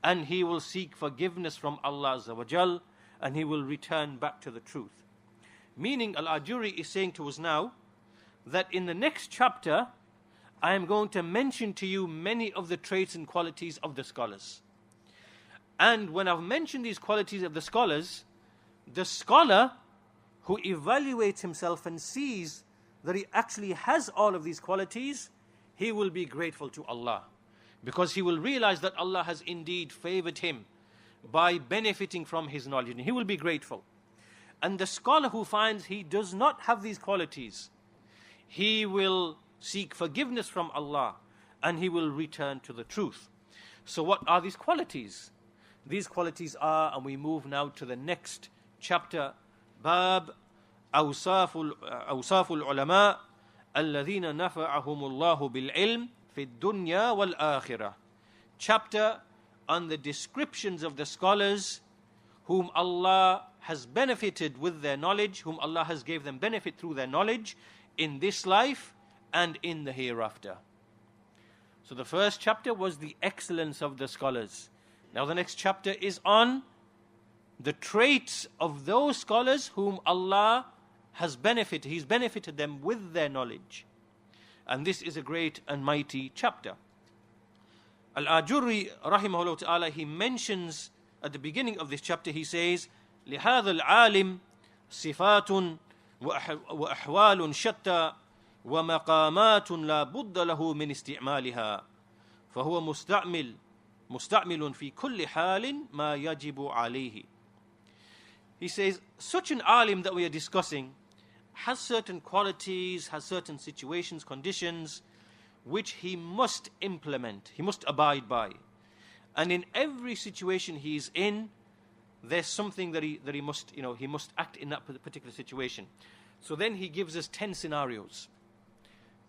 Speaker 1: and he will seek forgiveness from Allah Azza wa Jal, and he will return back to the truth. Meaning, Al-Ajurri is saying to us now that in the next chapter, I am going to mention to you many of the traits and qualities of the scholars. And when I've mentioned these qualities of the scholar who evaluates himself and sees that he actually has all of these qualities, he will be grateful to Allah, because he will realize that Allah has indeed favored him by benefiting from his knowledge, and he will be grateful. And the scholar who finds he does not have these qualities, he will seek forgiveness from Allah and he will return to the truth. So what are these qualities? These qualities are, and we move now to the next chapter, Bab Awsaf al-Ulama alladhina nafa'ahumullahu bil-ilm fi dunya wal-akhirah. Chapter on the descriptions of the scholars whom Allah has benefited with their knowledge, whom Allah has gave them benefit through their knowledge in this life and in the hereafter. So the first chapter was the excellence of the scholars. Now the next chapter is on the traits of those scholars whom Allah has benefited. He's benefited them with their knowledge. And this is a great and mighty chapter. Al-Ajurri rahimahullah ta'ala, he mentions at the beginning of this chapter, he says, لِهَذَا الْعَالِمِ صِفَاتٌ وَأَحْوَالٌ شَتَّى وَمَقَامَاتٌ لَا بُدَّ لَهُ مِنْ اسْتِعْمَالِهَا فَهُوَ مُسْتَعْمِلٌ فِي كُلِّ حَالٍ مَا يَجِبُ عَلَيْهِ. He says, such an alim that we are discussing has certain qualities, has certain situations, conditions, which he must implement, he must abide by. And in every situation he is in, there's something that he must, he must act in that particular situation. So then he gives us 10 scenarios.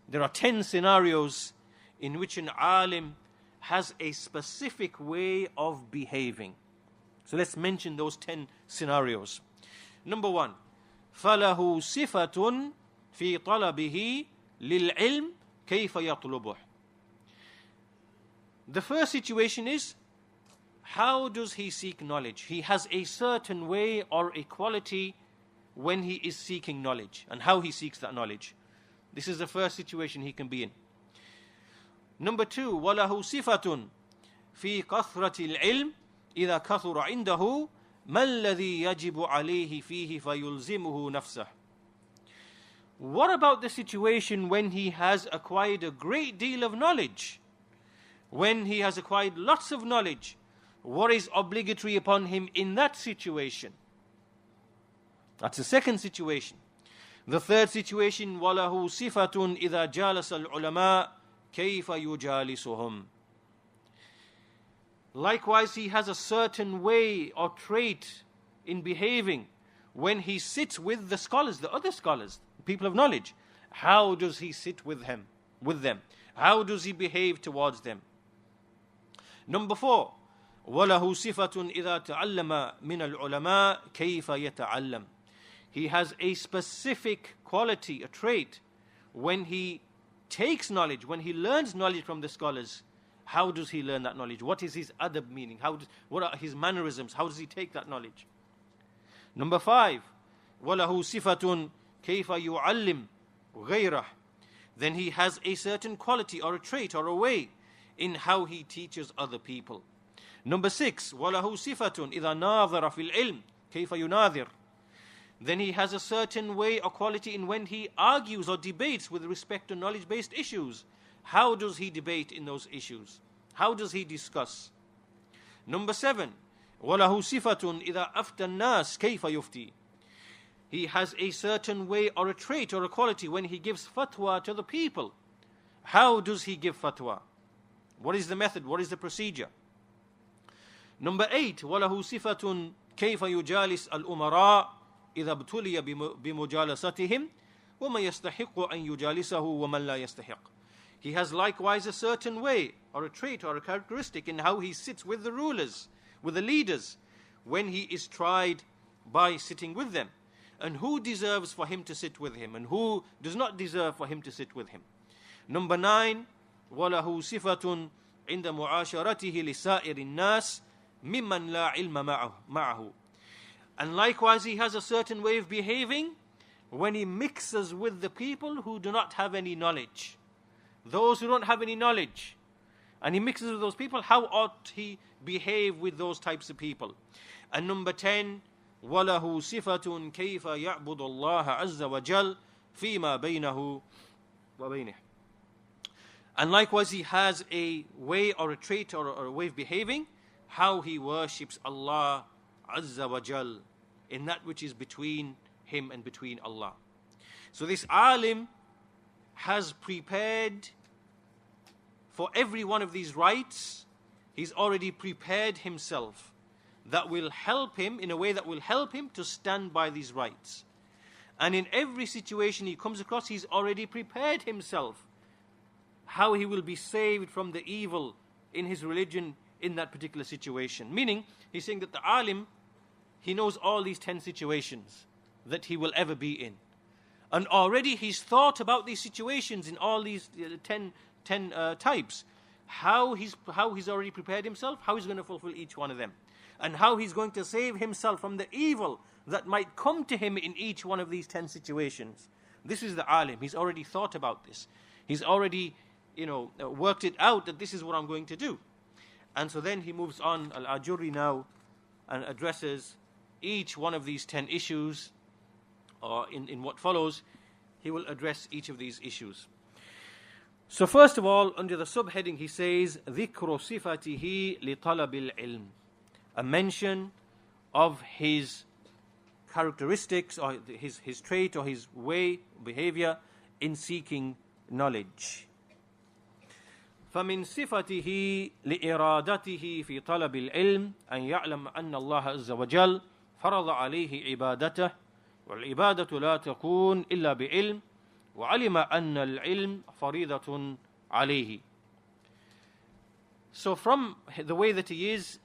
Speaker 1: There are 10 scenarios in which an alim has a specific way of behaving. So let's mention those 10 scenarios. Number 1, فَلَهُ صِفَةٌ فِي طَلَبِهِ لِلْعِلْمِ كَيْفَ يَطْلُبُهُ. The first situation is, how does he seek knowledge? He has a certain way or a quality when he is seeking knowledge, and how he seeks that knowledge. This is the first situation he can be in. Number 2, وَلَهُ صِفَةٌ فِي كَثْرَةِ الْعِلْمِ إِذَا كَثُرَ عِنْدَهُ مَا الَّذِي يَجِبُ عَلَيْهِ فِيهِ فَيُلْزِمُهُ نَفْسَهُ. What about the situation when he has acquired a great deal of knowledge? When he has acquired lots of knowledge, what is obligatory upon him in that situation? That's the second situation. The third situation, وَلَهُ صِفَةٌ إِذَا جَالَسَ الْعُلَمَاء كَيْفَ يُجَالِسُهُمْ. Likewise, he has a certain way or trait in behaving when he sits with the scholars, the other scholars, people of knowledge. How does he sit with them? How does he behave towards them? Number 4, وَلَهُ صِفَةٌ إِذَا تَعَلَّمَ مِنَ الْعُلَمَاء كَيْفَ يَتَعَلَّمُ. He has a specific quality, a trait, when he takes knowledge, when he learns knowledge from the scholars. How does he learn that knowledge? What is his adab meaning? What are his mannerisms? How does he take that knowledge? Number 5, وَلَهُ صِفَةٌ كَيْفَ يُعَلِّمُ غَيْرَهُ. Then he has a certain quality or a trait or a way in how he teaches other people. Number 6, وَلَهُ صِفَةٌ إِذَا نَاظَرَ فِي الْعِلْمِ كَيْفَ يُنَاظِرُ. Then he has a certain way or quality in when he argues or debates with respect to knowledge-based issues. How does he debate in those issues? How does he discuss? Number 7, وَلَهُ صِفَةٌ إِذَا أَفْتَى النَّاسِ كَيْفَ يُفْتِي. He has a certain way or a trait or a quality when he gives fatwa to the people. How does he give fatwa? What is the method? What is the procedure? Number 8, وَلَهُ صِفَةٌ كَيْفَ يُجَالِسْ الْأُمَرَاءِ إِذَا ابْتُلِيَ بِمُجَالَسَتِهِمْ وَمَا يَسْتَحِقُّ أَنْ يُجَالِسَهُ وَمَنْ لَا يَسْتَحِقُّ. He has likewise a certain way or a trait or a characteristic in how he sits with the rulers, with the leaders, when he is tried by sitting with them. And who deserves for him to sit with him and who does not deserve for him to sit with him. Number 9, وَلَهُ صِفَةٌ عِنْدَ مُعَاشَرَتِهِ لِسَائِرِ النَّاسِ مِمَّنْ لَا عِلْمَ مَعَهُ. And likewise he has a certain way of behaving when he mixes with the people who do not have any knowledge. those who don't have any knowledge, and he mixes with those people, how ought he behave with those types of people? And number 10, وَلَهُ صِفَةٌ كَيْفَ يَعْبُدُ اللَّهَ عَزَّ وَجَلَّ فِيمَا بَيْنَهُ وَبَيْنِهِ. And likewise, he has a way or a trait or a way of behaving, how he worships Allah Azza wa Jal in that which is between him and between Allah. So this alim has prepared for every one of these rights. He's already prepared himself that will help him in a way that will help him to stand by these rights. And in every situation he comes across, he's already prepared himself how he will be saved from the evil in his religion in that particular situation. Meaning, he's saying that the alim, he knows all these 10 situations that he will ever be in. And already he's thought about these situations in all these 10 types. How he's already prepared himself, how he's going to fulfill each one of them. And how he's going to save himself from the evil that might come to him in each one of these 10 situations. This is the alim. He's already thought about this. He's already worked it out that this is what I'm going to do. And so then he moves on, Al-Ajurri now, and addresses each one of these 10 issues, or in what follows, he will address each of these issues. So first of all, under the subheading, he says, ذِكْرُ صِفَتِهِ لِطَلَبِ الْعِلْمِ, a mention of his characteristics, or his trait, or his way, behavior, in seeking knowledge. فمن صفته لإرادته في طلب العلم أن يعلم أن الله عز وجل فرض عليه عبادته والعبادة لا تكون إلا بعلم وعلم أن العلم فريضة عليه. So from the way that he is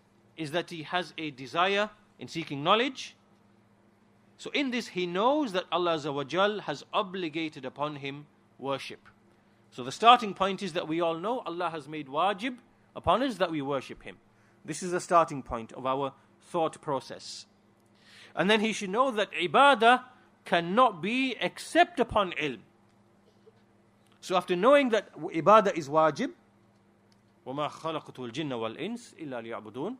Speaker 1: that he has a desire in seeking knowledge. So in this he knows that Allah Azza wa Jal has obligated upon him worship. So the starting point is that we all know Allah has made wajib upon us that we worship him. This is the starting point of our thought process. And then he should know that ibadah cannot be except upon ilm. So after knowing that ibadah is wajib, وَمَا خَلَقْتُ الْجِنَّ وَالْإِنسِ إِلَّا لِيَعْبُدُونَ,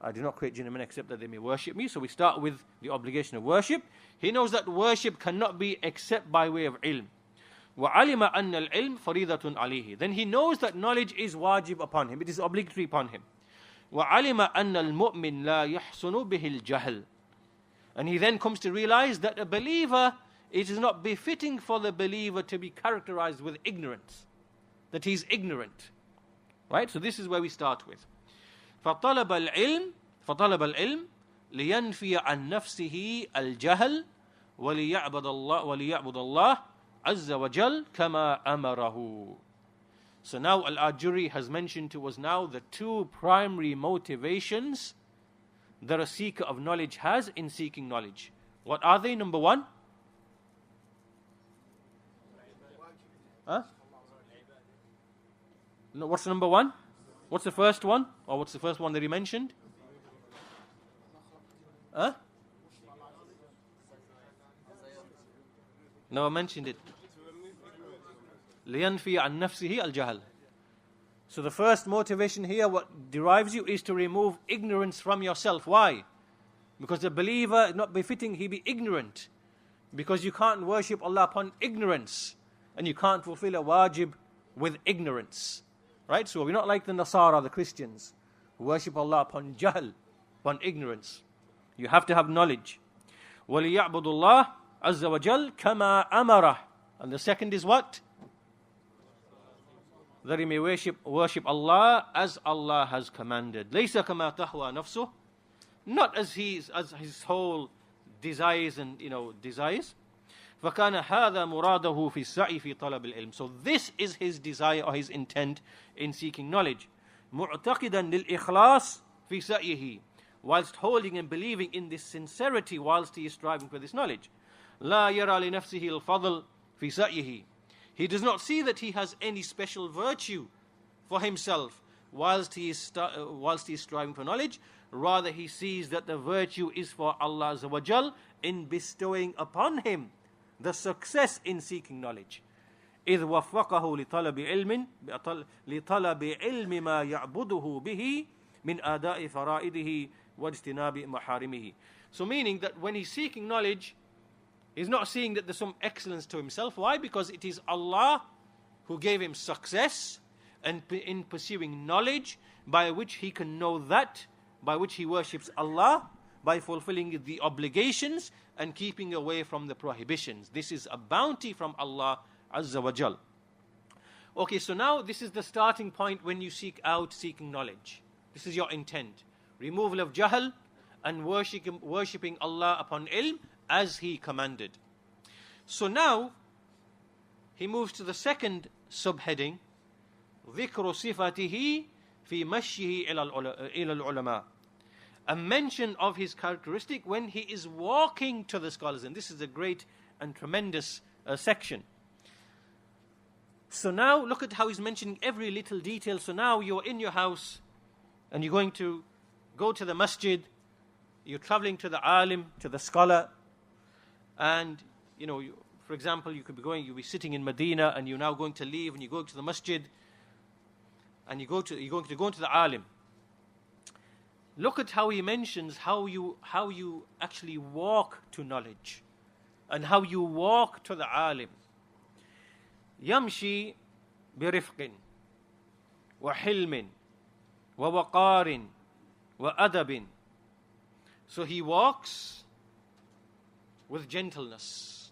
Speaker 1: I do not create jinn and men except that they may worship me. So we start with the obligation of worship. He knows that worship cannot be except by way of ilm. وَعَلِمَ أَنَّ الْعِلْمِ فَرِيضَةٌ عَلَيْهِ. Then he knows that knowledge is wajib upon him. It is obligatory upon him. وَعَلِمَ أَنَّ الْمُؤْمِنِ لَا يَحْسُنُ بِهِ الْجَهْلِ. And he then comes to realize that a believer, it is not befitting for the believer to be characterized with ignorance. That he's ignorant. Right? So this is where we start with. فَطَلَبَ الْعِلْمِ لِيَنْفِيَ عَنْ نَفْسِهِ الْجَهْلِ وَلِيَعْبُدَ اللَّهِ عَزَّ وَجَلَّ كَمَا أَمَرَهُ. So now Al-Ajurri has mentioned to us now the two primary motivations that a seeker of knowledge has in seeking knowledge. What are they? Number one? Huh? No, what's number one? What's the first one? Or what's the first one that he mentioned? Huh? No, I mentioned it. لِيَنْفِيَ عَنْ نَفْسِهِ الْجَهَلِ. So the first motivation here, what derives you, is to remove ignorance from yourself. Why? Because the believer, not befitting he be ignorant. Because you can't worship Allah upon ignorance. And you can't fulfill a wajib with ignorance. Right? So we're not like the Nasara, the Christians, who worship Allah upon jahl, upon ignorance. You have to have knowledge. وَلِيَعْبُدُ اللَّهِ عَزَّ وَجَلَّ كَمَا أَمَرَهُ. And the second is what? That he may worship Allah as Allah has commanded. لَيْسَ كَمَا تَهْوَى نَفْسُهُ. Not as his whole desires and desires. فَكَانَ هَذَا مُرَادَهُ فِي السَّعِي فِي طَلَبِ الْعِلْمِ. So this is his desire or his intent in seeking knowledge. مُعْتَقِدًا لِلْإِخْلَاصِ فِي سَعِيهِ. Whilst holding and believing in this sincerity whilst he is striving for this knowledge. لَا يَرَى لِنَفْسِهِ الْفَضْلِ فِي سَعِيهِ. He does not see that he has any special virtue for himself whilst he is striving for knowledge. Rather, he sees that the virtue is for Allah Azza wa Jal in bestowing upon him the success in seeking knowledge. إذ وفقه لطلب علم ما يعبده به من أداء فرائده واجتناب محارمه. So meaning that when he's seeking knowledge, he's not seeing that there's some excellence to himself. Why? Because it is Allah who gave him success and in pursuing knowledge by which he can know that, by which he worships Allah, by fulfilling the obligations and keeping away from the prohibitions. This is a bounty from Allah Azza wa Jal. Okay, so now this is the starting point when you seeking knowledge. This is your intent. Removal of jahl and worshipping Allah upon ilm as He commanded. So now he moves to the second subheading, ذكر صفاته في مشيه إلى العلماء. A mention of his characteristic when he is walking to the scholars. And this is a great and tremendous section. So now look at how he's mentioning every little detail. So now you're in your house and you're going to go to the masjid. You're traveling to the alim, to the scholar. And, for example, you'll be sitting in Medina and you're now going to leave and you go to the masjid and you're going to go into the alim. Look at how he mentions how you actually walk to knowledge and how you walk to the alim. يمشي برفق وحلم ووقار وأدب. So he walks with gentleness,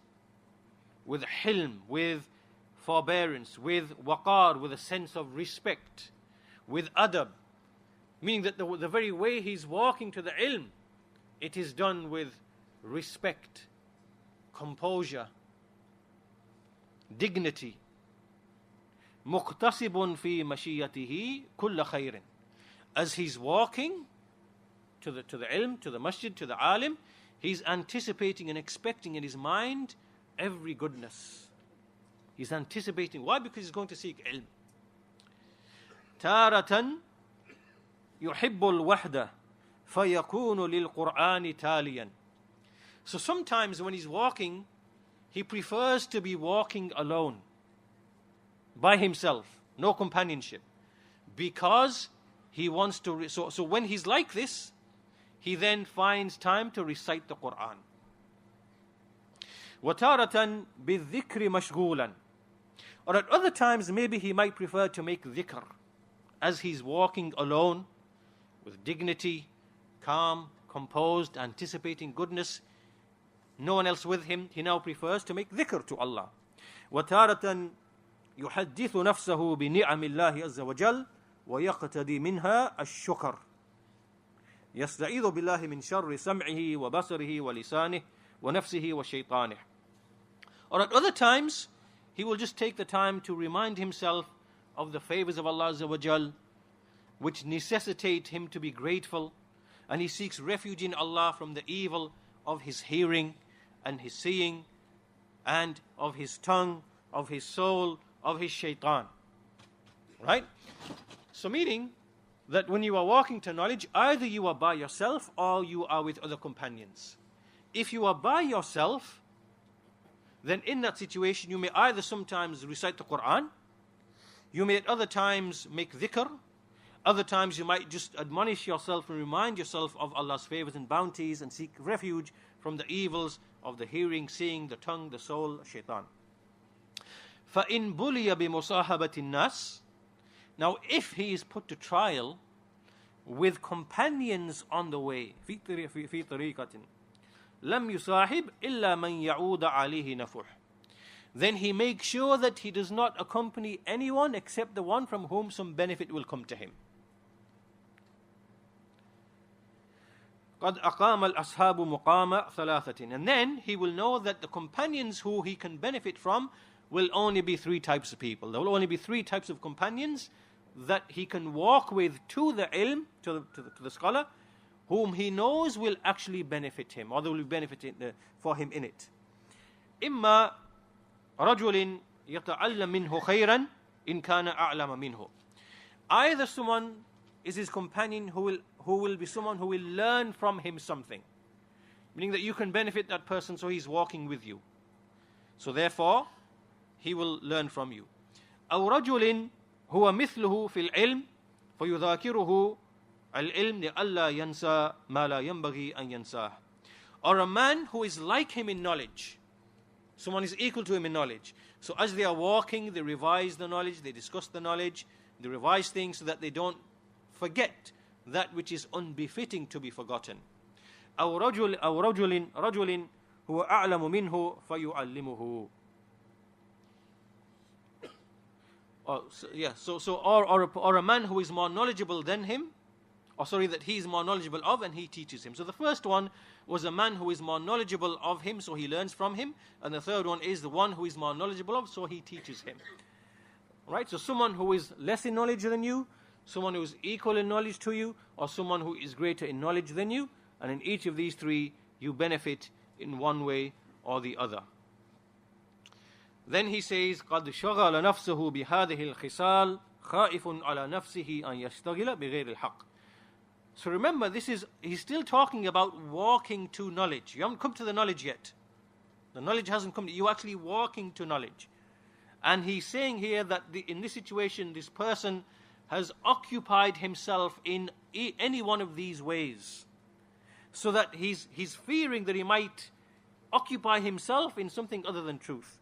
Speaker 1: with hilm, with forbearance, with waqar, with a sense of respect, with adab, meaning that the very way he's walking to the ilm, it is done with respect, composure, dignity. مقتصب في مشيته كل خير. As he's walking to the ilm, to the masjid, to the alim, he's anticipating and expecting in his mind every goodness. He's anticipating. Why? Because he's going to seek ilm. تارة يحب الوحدة فيكون للقرآن تاليا. So sometimes when he's walking, he prefers to be walking alone, by himself, no companionship, because he wants to. So when he's like this, he then finds time to recite the Quran. وَتَارَةً بِالذِّكْرِ مَشْغُولًا. Or at other times, maybe he might prefer to make dhikr as he's walking alone, with dignity, calm, composed, anticipating goodness, no one else with him. He now prefers to make dhikr to Allah. وَتَارَةً يحدث نفسه بنعم الله عز وجل ويقتدي منها الشكر. يستعيذ بالله من شر سمعه وبصره ولسانه ونفسه وشيطانه. Or at other times, he will just take the time to remind himself of the favors of Allah Azza wa Jal, which necessitate him to be grateful, and he seeks refuge in Allah from the evil of his hearing and his seeing, and of his tongue, of his soul, of his shaitan. Right? So meaning that when you are walking to knowledge, either you are by yourself or you are with other companions. If you are by yourself, then in that situation you may either sometimes recite the Quran, you may at other times make dhikr, other times you might just admonish yourself and remind yourself of Allah's favors and bounties and seek refuge from the evils of the hearing, seeing, the tongue, the soul, shaitan. فَإِن بُلِيَ بِمُصَاحَبَةِ النَّاسِ. Now if he is put to trial with companions on the way, في طريقة لم يصاحب إلا من يعود عليه نفح. Then he makes sure that he does not accompany anyone except the one from whom some benefit will come to him. قد أقام الأصحاب مقام ثلاثة. And then he will know that the companions who he can benefit from will only be three types of people. There will only be three types of companions that he can walk with to the ilm, to the scholar, whom he knows will actually benefit him, or they will be benefiting for him in it. إما رجل يتعلم منه خيرا إن كان أعلم منه. Either someone is his companion who will be someone who will learn from him something, meaning that you can benefit that person, so he's walking with you. So therefore, he will learn from you. أو رجل هو مثله في العلم فيذاكره العلم لئلا ينسى ما لا ينبغي أن ينساه. Or a man who is like him in knowledge. Someone is equal to him in knowledge. So as they are walking, they revise the knowledge, they discuss the knowledge, they revise things so that they don't forget that which is unbefitting to be forgotten. أو رجل هو أعلم منه فيعلمه. Or a man who is more knowledgeable than him, that he is more knowledgeable of, and he teaches him. So the first one was a man who is more knowledgeable of him, so he learns from him. And the third one is the one who is more knowledgeable of, so he teaches him. Right? So someone who is less in knowledge than you, someone who is equal in knowledge to you, or someone who is greater in knowledge than you. And in each of these three, you benefit in one way or the other. Then he says, قَدْ شَغَلَ نَفْسَهُ بِهَذِهِ الْخِصَالِ خَائِفٌ عَلَى نَفْسِهِ أَنْ يَشْتَغِلَ بِغَيْرِ الْحَقِّ. So remember, he's still talking about walking to knowledge. You haven't come to the knowledge yet. The knowledge hasn't come. You're actually walking to knowledge. And he's saying here that in this situation, this person has occupied himself in any one of these ways. So that he's fearing that he might occupy himself in something other than truth.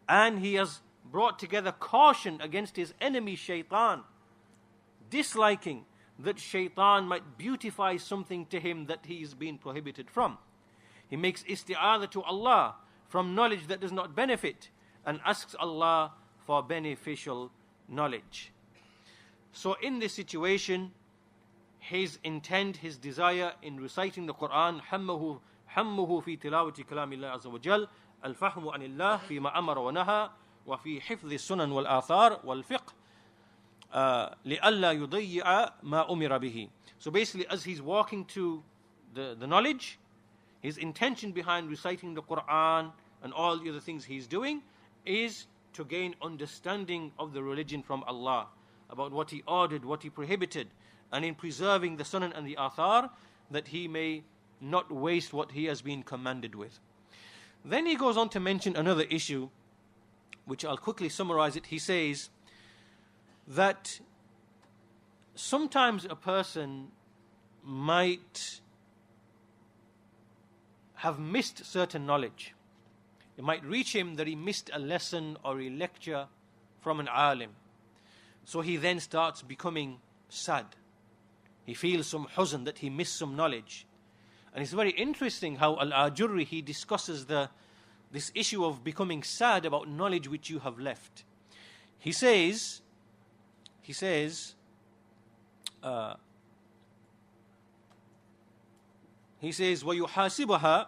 Speaker 1: And he has brought together caution against his enemy shaitan, disliking that shaitan might beautify something to him that he is being prohibited from. He makes isti'adha to Allah from knowledge that does not benefit and asks Allah for beneficial knowledge. So in this situation, his intent, his desire in reciting the Quran, حمه في تلاوة كلام الله عز وجل الفهم عن الله فيما أمر ونهى وفي حفظ السنن والآثار والفقه لئلا يضيع ما أمر به. So basically, as he's walking to the knowledge, his intention behind reciting the Quran and all the other things he's doing is to gain understanding of the religion from Allah, about what he ordered, what he prohibited, and in preserving the sunan and the athar, that he may not waste what he has been commanded with. Then he goes on to mention another issue, which I'll quickly summarize it. He says that sometimes a person might have missed certain knowledge. It might reach him that he missed a lesson or a lecture from an alim. So he then starts becoming sad. He feels some huzn that he missed some knowledge. And it's very interesting how Al-Ajurri, he discusses this issue of becoming sad about knowledge which you have left. He says, وَيُحَاسِبُهَا,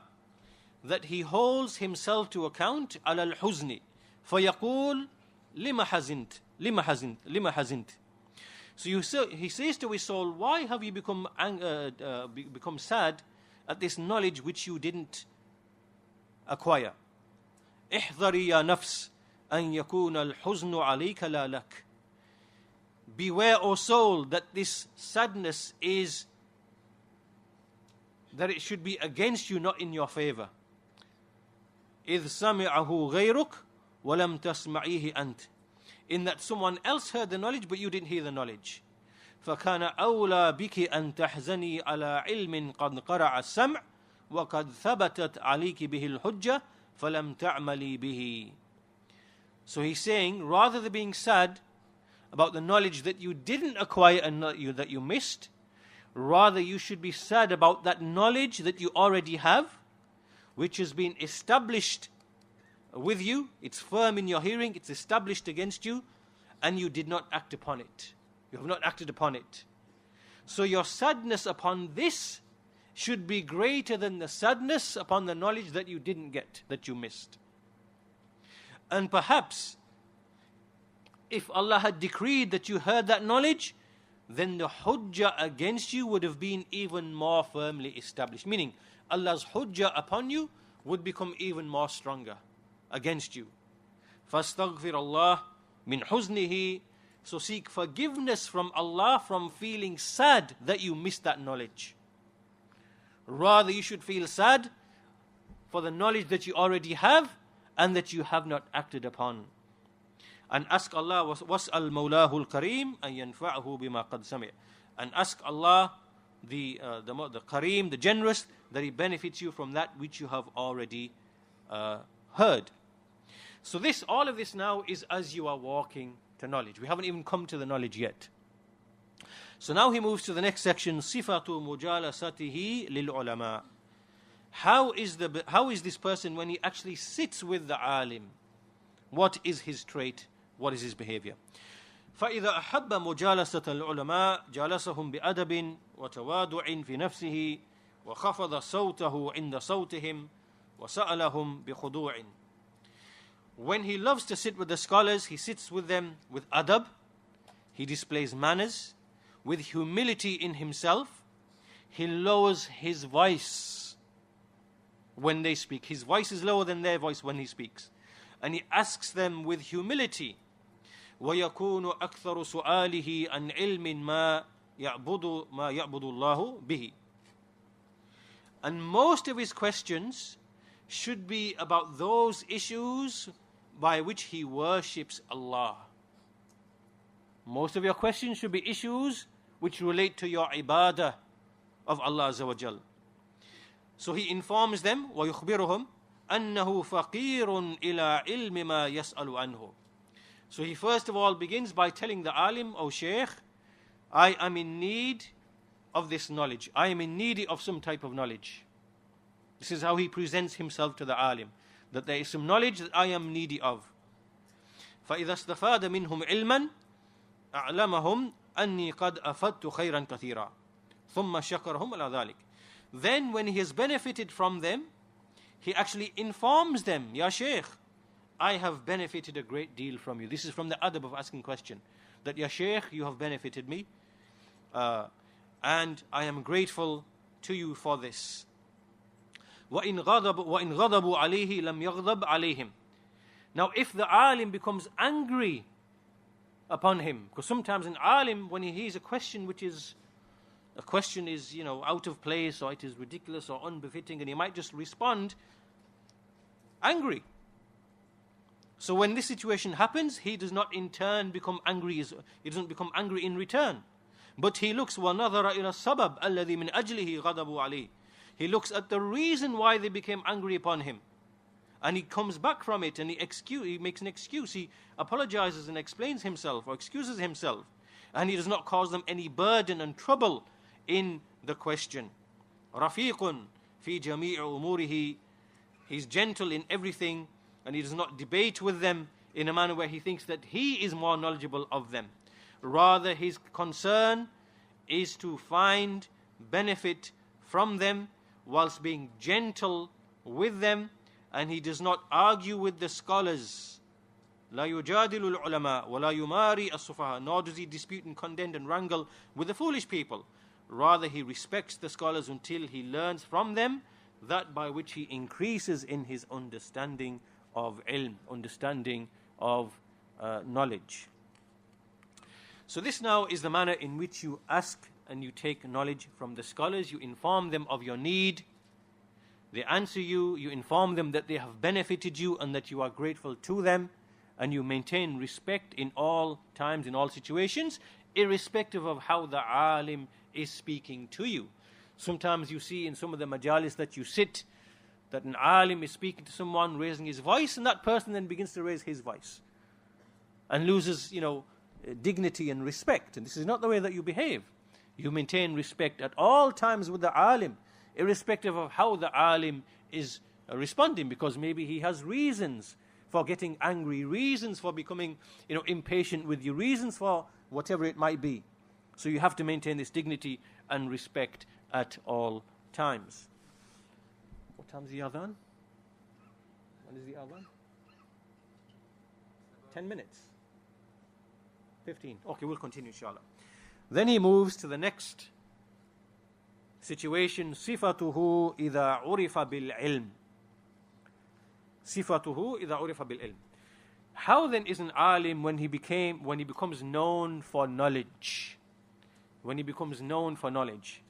Speaker 1: that he holds himself to account على الحزن فيقول لما حزنت. So he says to his soul, why have you become sad at this knowledge which you didn't acquire? احذري يا نفس أن يكون الحزن عليك لا لك. Beware, O soul, that this sadness that it should be against you, not in your favor. إذ سمعه غيرك ولم تسمعيه أنت. In that someone else heard the knowledge, but you didn't hear the knowledge. فكان أولى بك أن تحزني على علم قد قرع السمع وقد ثبتت عليك به الحجة فلم تعملي به. So he's saying, rather than being sad about the knowledge that you didn't acquire and that you missed, rather you should be sad about that knowledge that you already have, which has been established with you, it's firm in your hearing, it's established against you, and you did not act upon it. You have not acted upon it. So your sadness upon this should be greater than the sadness upon the knowledge that you didn't get, that you missed. And perhaps, if Allah had decreed that you heard that knowledge, then the hujjah against you would have been even more firmly established. Meaning, Allah's hujjah upon you would become even more stronger against you. فَاسْتَغْفِرَ اللَّهِ مِنْ حُزْنِهِ. So seek forgiveness from Allah from feeling sad that you missed that knowledge. Rather, you should feel sad for the knowledge that you already have and that you have not acted upon. And ask Allah, وَاسْأَلْ مَوْلَاهُ الْكَرِيمِ أَن يَنْفَعَهُ بِمَا قَدْ سَمِعَ. And ask Allah, the Kareem, the generous, that He benefits you from that which you have already heard. So all of this now is as you are walking to knowledge. We haven't even come to the knowledge yet. So now he moves to the next section, صِفَةُ مُجَالَسَتِهِ لِلْعُلَمَاءِ. How is this person when he actually sits with the alim? What is his trait? What is his behavior? فَإِذَا أَحَبَّ مُجَالَسَةَ الْعُلَمَاءِ جَالَسَهُمْ بِأَدَبٍ وَتَوَادُعٍ فِي نَفْسِهِ وَخَفَضَ صَوْتَهُ عِنْدَ صَوْتِهِمْ وَسَأَلَهُمْ بِخُضُوعٍ. When he loves to sit with the scholars, he sits with them with adab, he displays manners, with humility in himself, he lowers his voice when they speak. His voice is lower than their voice when he speaks. And he asks them with humility, وَيَكُونُ أَكْثَرُ سُؤَالِهِ عَنْ عِلْمٍ مَا يَعْبُدُ اللَّهُ بِهِ. And most of his questions should be about those issues by which he worships Allah. Most of your questions should be issues which relate to your ibadah of Allah Azza wa Jal. So he informs them, وَيُخْبِرُهُمْ أَنَّهُ فَقِيرٌ إِلَىٰ عِلْمِ مَا يَسْأَلُ عَنْهُ. So he first of all begins by telling the alim, O Shaykh, I am in need of this knowledge. I am in need of some type of knowledge. This is how he presents himself to the alim, that there is some knowledge that I am needy of. فَإِذَا اسْتَفَادَ مِنْهُمْ عِلْمًا أَعْلَمَهُمْ أَنِّي قَدْ أَفَدْتُ خَيْرًا كَثِيرًا ثُمَّ شَكَرَهُمْ عَلَى ذَلِكَ. Then when he has benefited from them, he actually informs them, Ya Shaykh, I have benefited a great deal from you. This is from the adab of asking question. That, Ya Shaykh, you have benefited me, and I am grateful to you for this. وَإِنْ غَضَبُوا عَلَيْهِ لَمْ يَغْضَبْ عَلَيْهِمْ. Now if the alim becomes angry upon him, because sometimes an alim, when he hears a question is out of place, or it is ridiculous or unbefitting, and he might just respond angry. So when this situation happens, he does not in turn become angry. He doesn't become angry in return, but he looks وَنَظَرَ إِلَى السَّبَبْ الَّذِي مِنْ أَجْلِهِ غَضَبُوا عَلَيْهِ. He looks at the reason why they became angry upon him, and he comes back from it, and he makes an excuse. He apologizes and explains himself or excuses himself, and he does not cause them any burden and trouble in the question. رَفِيقٌ فِي جَمِيعِ أُمُورِهِ. He's gentle in everything, and he does not debate with them in a manner where he thinks that he is more knowledgeable of them. Rather, his concern is to find benefit from them whilst being gentle with them, and he does not argue with the scholars. لا يجادل العلماء ولا يماري السفهاء. Nor does he dispute and contend and wrangle with the foolish people. Rather, he respects the scholars until he learns from them that by which he increases in his understanding of ilm, understanding of knowledge. So this now is the manner in which you ask and you take knowledge from the scholars. You inform them of your need. They answer you. You inform them that they have benefited you and that you are grateful to them. And you maintain respect in all times, in all situations, irrespective of how the alim is speaking to you. Sometimes you see in some of the majalis that you sit, that an alim is speaking to someone, raising his voice, and that person then begins to raise his voice and loses, dignity and respect. And this is not the way that you behave. You maintain respect at all times with the alim, irrespective of how the alim is responding, because maybe he has reasons for getting angry, reasons for becoming, impatient with you, reasons for whatever it might be. So you have to maintain this dignity and respect at all times. What time is the adhan? When is the adhan? 10 minutes. 15. Okay, we'll continue inshallah. Then he moves to the next situation. صِفَتُهُ إِذَا عُرِفَ بِالْعِلْمِ. صِفَتُهُ إِذَا عُرِفَ بِالْعِلْمِ. How then is an alim when he becomes known for knowledge? When he becomes known for knowledge.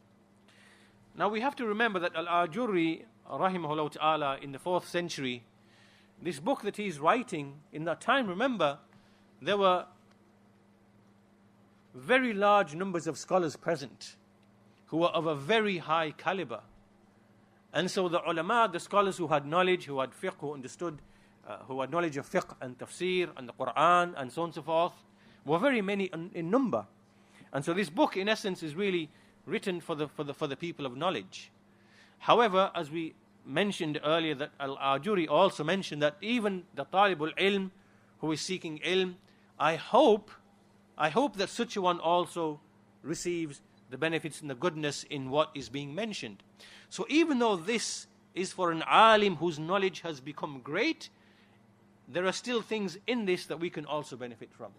Speaker 1: Now we have to remember that Al-Ajurri, rahimahullah ta'ala, in the 4th century, this book that he's writing, in that time, remember, there were very large numbers of scholars present who were of a very high caliber. And so the ulama, the scholars who had knowledge, who had fiqh, who understood, who had knowledge of fiqh and tafsir and the Quran and so on and so forth, were very many in number. And so this book, in essence, is really written for the people of knowledge. However, as we mentioned earlier, that Al-Ajurri also mentioned that even the talibul ilm who is seeking ilm, I hope that such a one also receives the benefits and the goodness in what is being mentioned. So even though this is for an alim whose knowledge has become great, there are still things in this that we can also benefit from.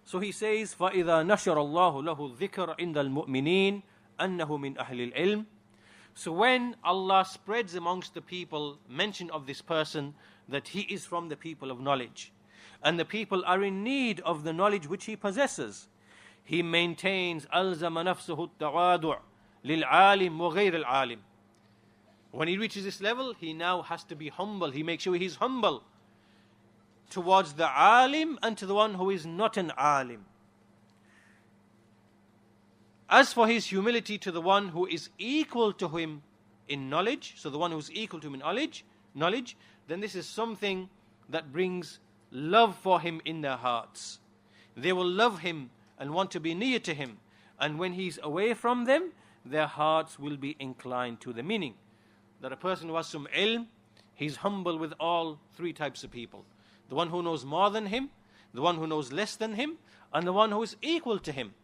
Speaker 1: So he says, فَإِذَا نَشَرَ اللَّهُ لَهُ الذِّكْرَ عِنْدَ الْمُؤْمِنِينَ أَنَّهُ مِنْ أَهْلِ الْعِلْمِ. So when Allah spreads amongst the people mention of this person that he is from the people of knowledge, and the people are in need of the knowledge which he possesses, he maintains أَلْزَمَ نَفْسُهُ التَّوَادُعِ لِلْعَالِمِ وَغَيْرِ الْعَالِمِ. When he reaches this level, he now has to be humble. He makes sure he's humble towards the alim and to the one who is not an alim. As for his humility to the one who is equal to him in knowledge, so the one who is equal to him in knowledge, then this is something that brings love for him in their hearts. They will love him and want to be near to him. And when he's away from them, their hearts will be inclined to the meaning. That a person who has some ilm, he's humble with all three types of people. The one who knows more than him, the one who knows less than him, and the one who is equal to him.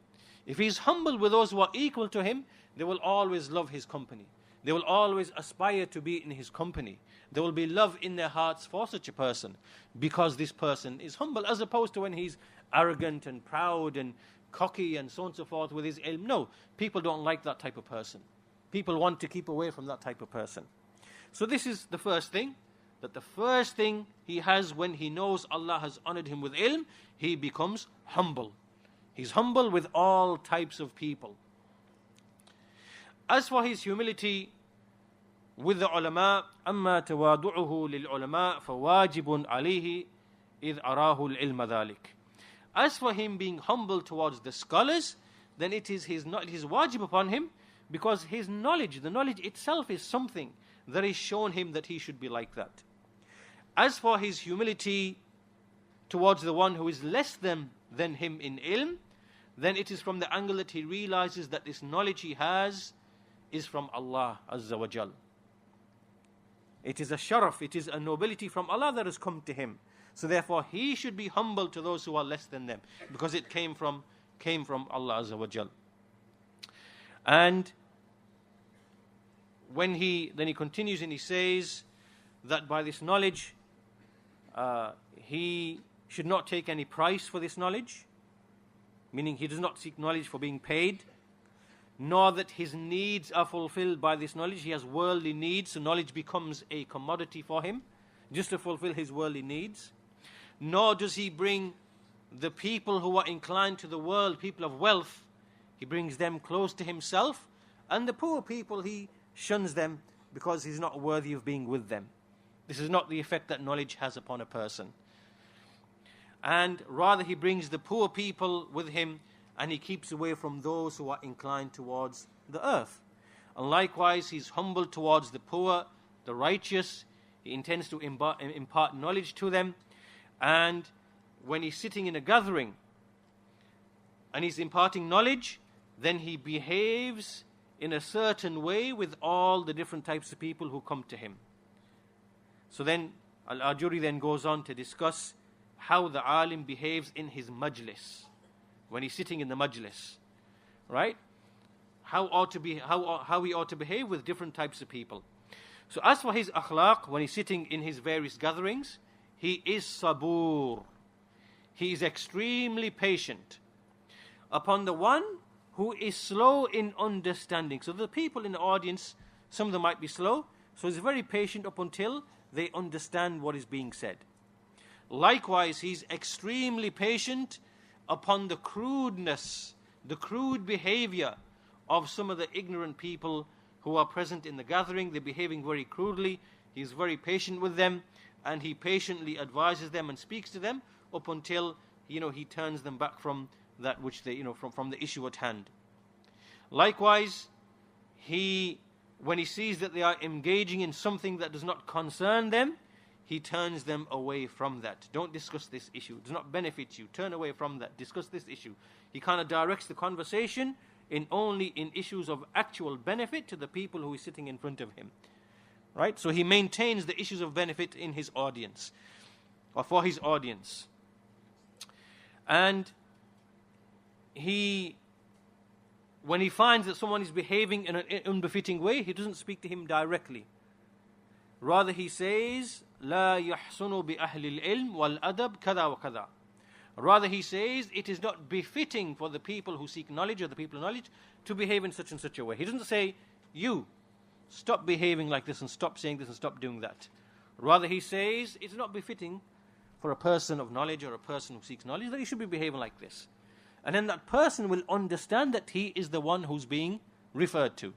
Speaker 1: If he's humble with those who are equal to him, they will always love his company. They will always aspire to be in his company. There will be love in their hearts for such a person, because this person is humble, as opposed to when he's arrogant and proud and cocky and so on and so forth with his ilm. No, people don't like that type of person. People want to keep away from that type of person. So this is the first thing, that the first thing he has when he knows Allah has honored him with ilm, he becomes humble. He's humble with all types of people. As for his humility with the ulama, أما تواضعه للعلماء فواجب عليه إذ أراه العلم ذلك. As for him being humble towards the scholars, then it is wajib upon him, because his knowledge, the knowledge itself is something that is shown him that he should be like that. As for his humility towards the one who is less than him in ilm, then it is from the angle that he realizes that this knowledge he has is from Allah Azza wa Jal. It is a sharaf, it is a nobility from Allah that has come to him. So therefore he should be humble to those who are less than them, because it came from Allah Azza wa Jal. And then he continues and he says that by this knowledge he should not take any price for this knowledge, meaning he does not seek knowledge for being paid, nor that his needs are fulfilled by this knowledge. He has worldly needs, so knowledge becomes a commodity for him, just to fulfill his worldly needs. Nor does he bring the people who are inclined to the world, people of wealth, he brings them close to himself, and the poor people he shuns them because he's not worthy of being with them. This is not the effect that knowledge has upon a person. And rather he brings the poor people with him, and he keeps away from those who are inclined towards the earth. And likewise he's humble towards the poor, the righteous. He intends to impart knowledge to them. And when he's sitting in a gathering and he's imparting knowledge, then he behaves in a certain way with all the different types of people who come to him. So then Al-Ajurri then goes on to discuss how the alim behaves in his majlis, when he's sitting in the majlis, right? How he ought to behave with different types of people. So as for his akhlaq, when he's sitting in his various gatherings, he is sabur. He is extremely patient upon the one who is slow in understanding. So the people in the audience, some of them might be slow, so he's very patient up until they understand what is being said. Likewise, he's extremely patient upon the crudeness, the crude behavior of some of the ignorant people who are present in the gathering. They're behaving very crudely. He's very patient with them. and he patiently advises them and speaks to them up until he turns them back from that which they from the issue at hand. Likewise, when he sees that they are engaging in something that does not concern them, he turns them away from that. Don't discuss this issue. It does not benefit you. Turn away from that. Discuss this issue. He kind of directs the conversation only in issues of actual benefit to the people who is sitting in front of him. Right? So he maintains the issues of benefit in his audience, or for his audience. And when he finds that someone is behaving in an unbefitting way, he doesn't speak to him directly. Rather, he says, لا يحسن بأهل العلم والأدب كذا وكذا. Rather, he says, it is not befitting for the people who seek knowledge, or the people of knowledge, to behave in such and such a way. He doesn't say, you, stop behaving like this and stop saying this and stop doing that. Rather, he says, it's not befitting for a person of knowledge or a person who seeks knowledge that he should be behaving like this. And then that person will understand that he is the one who's being referred to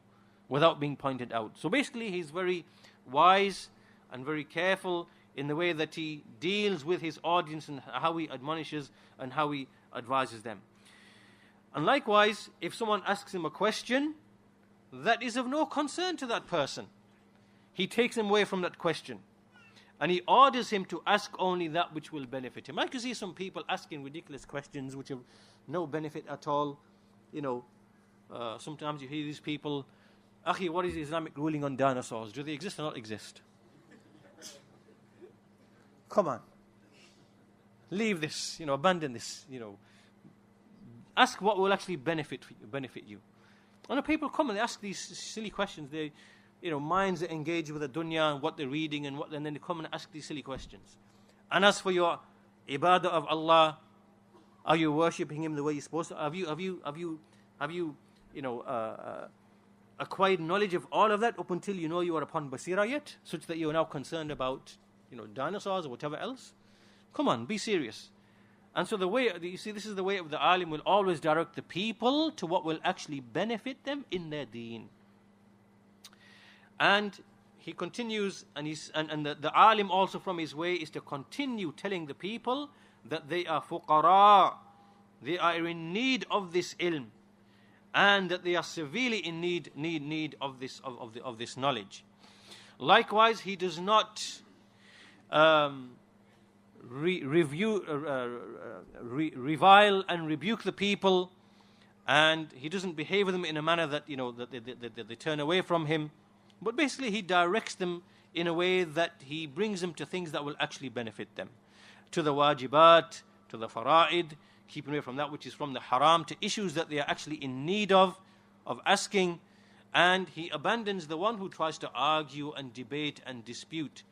Speaker 1: without being pointed out. So basically, he's very wise and very careful in the way that he deals with his audience and how he admonishes and how he advises them. And likewise, if someone asks him a question that is of no concern to that person, he takes him away from that question. And he orders him to ask only that which will benefit him. I can see some people asking ridiculous questions which have no benefit at all. Sometimes you hear these people, Akhi, what is the Islamic ruling on dinosaurs? Do they exist or not exist? Come on. Leave this, abandon this, Ask what will actually benefit you. And the people come and they ask these silly questions. They, minds are engaged with the dunya and what they're reading and then they come and ask these silly questions. And as for your ibadah of Allah, are you worshipping Him the way you're supposed to? Have you acquired knowledge of all of that up until you are upon basira yet, such that you are now concerned about dinosaurs or whatever else? Come on, be serious. And so this is the way of the alim, will always direct the people to what will actually benefit them in their deen. And he continues, and the alim also from his way is to continue telling the people that they are fuqara, they are in need of this ilm, and that they are severely in need of this knowledge. Likewise, he does not revile and rebuke the people, and he doesn't behave with them in a manner that that they turn away from him. But basically, he directs them in a way that he brings them to things that will actually benefit them, to the wajibat, to the fara'id, keeping away from that which is from the haram, to issues that they are actually in need of asking. And he abandons the one who tries to argue and debate and dispute.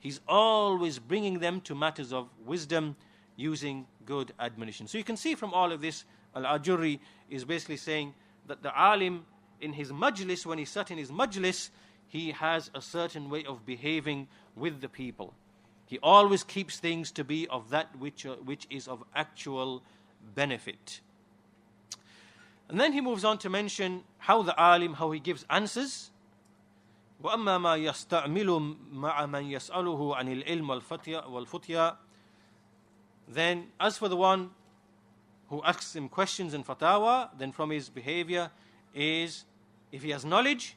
Speaker 1: He's always bringing them to matters of wisdom using good admonition. So you can see from all of this, Al-Ajurri is basically saying that the alim in his majlis, when he's sat in his majlis, he has a certain way of behaving with the people. He always keeps things to be of that which is of actual benefit. And then he moves on to mention how the alim, how he gives answers. وَأَمَّا مَا يَسْتَعْمِلُ مَعَ مَنْ يَسْأَلُهُ عَنِ الْعِلْمِ وَالْفُتْيَا. Then, as for the one who asks him questions and fatawa, then from his behavior is, if he has knowledge,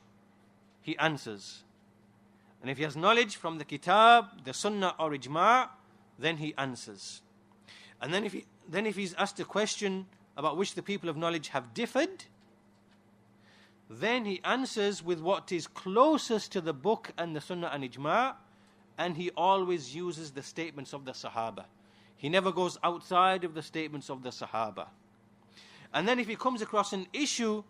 Speaker 1: he answers. And if he has knowledge from the kitab, the sunnah or ijma', then he answers. And then if he's asked a question about which the people of knowledge have differed, then he answers with what is closest to the book and the sunnah and ijma', and he always uses the statements of the sahaba. He never goes outside of the statements of the sahaba. And then if he comes across an issue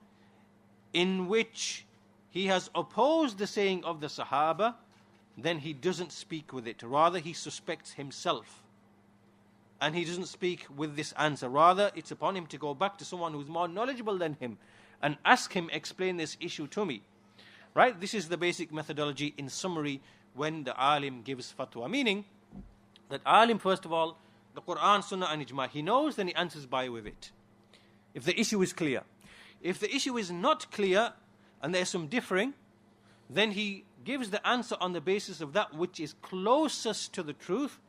Speaker 1: in which he has opposed the saying of the sahaba, then he doesn't speak with it. Rather, he suspects himself. And he doesn't speak with this answer. Rather, it's upon him to go back to someone who's more knowledgeable than him and ask him, explain this issue to me. Right? This is the basic methodology in summary when the alim gives fatwa. Meaning that alim, first of all, the Quran, Sunnah and Ijma, he knows, then he answers by with it. If the issue is clear. If the issue is not clear and there's some differing, then he gives the answer on the basis of that which is closest to the truth,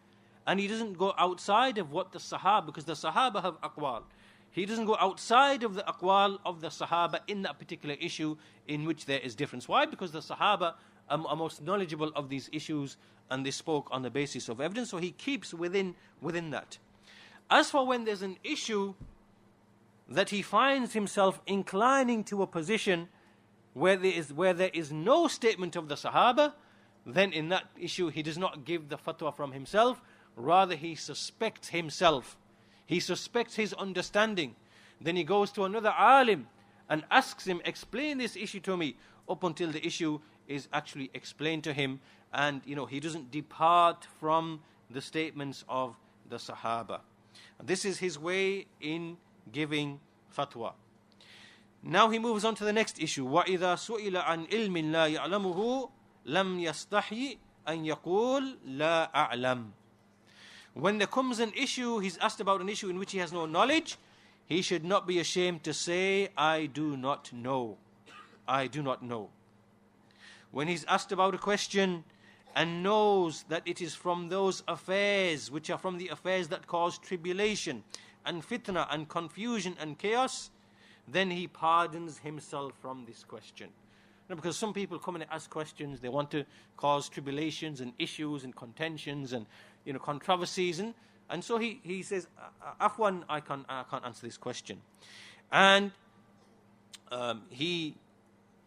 Speaker 1: and he doesn't go outside of what the Sahaba, because the Sahaba have aqwal. He doesn't go outside of the aqwal of the Sahaba in that particular issue in which there is difference. Why? Because the Sahaba are most knowledgeable of these issues, and they spoke on the basis of evidence, so he keeps within that. As for when there's an issue that he finds himself inclining to a position where there is no statement of the Sahaba, then in that issue he does not give the fatwa from himself, rather he suspects himself. He suspects his understanding. Then he goes to another alim and asks him, explain this issue to me, up until the issue is actually explained to him, and he doesn't depart from the statements of the Sahaba. And this is his way in giving fatwa. Now he moves on to the next issue. وَإِذَا سُئِلَ عَنْ عِلْمٍ لَا يَعْلَمُهُ لَمْ يَسْتَحْيِ أَنْ يَقُولْ لَا أَعْلَمُ. When there comes an issue, he's asked about an issue in which he has no knowledge, he should not be ashamed to say, I do not know. I do not know. When he's asked about a question and knows that it is from those affairs which are from the affairs that cause tribulation and fitna and confusion and chaos, then he pardons himself from this question. Because some people come and ask questions, they want to cause tribulations and issues and contentions and controversies, and so he says, Afwan, I can't answer this question. And he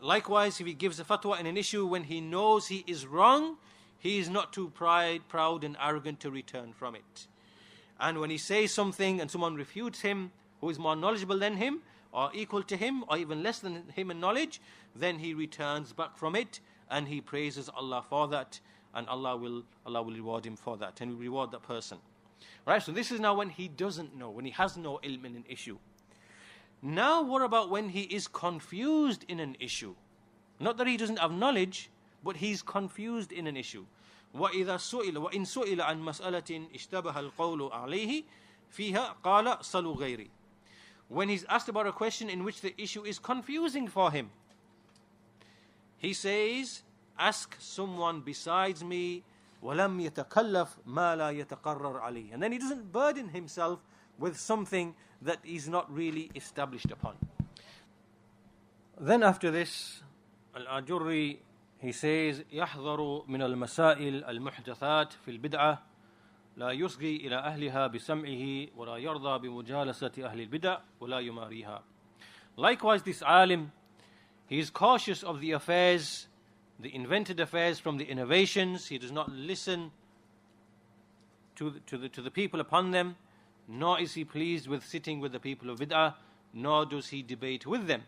Speaker 1: likewise, if he gives a fatwa in an issue when he knows he is wrong, he is not too proud and arrogant to return from it. And when he says something and someone refutes him who is more knowledgeable than him, or equal to him, or even less than him in knowledge, then he returns back from it and he praises Allah for that, and Allah will reward him for that, and will reward that person. Right, so this is now when he doesn't know, when he has no ilm in an issue. Now what about when he is confused in an issue? Not that he doesn't have knowledge, but he's confused in an issue. وَإِذَا سُئِلَ وَإِن سُئِلَ عَن مَسْأَلَةٍ اشْتَبَهَ الْقَوْلُ عَلَيْهِ فِيهَا قَالَ صَلُوا غَيْرِي. When he's asked about a question in which the issue is confusing for him, he says, ask someone besides me, وَلَمْ يَتَكَلَّفْ مَا لَا يَتَقَرَّرْ عَلَيْهِ. And then he doesn't burden himself with something that is not really established upon. Then after this, Al-Ajurri, he says, يَحْضَرُ مِنَ الْمَسَائِلِ الْمُحْدَثَاتِ فِي الْبِدْعَةِ لا يصغي إلى أهلها بسمعه ولا يرضى بمجالسة أهل البدع ولا يماريها. Likewise, this alim, he is cautious of the affairs, the invented affairs from the innovations. He does not listen to the people upon them, nor is he pleased with sitting with the people of bid'ah, nor does he debate with them.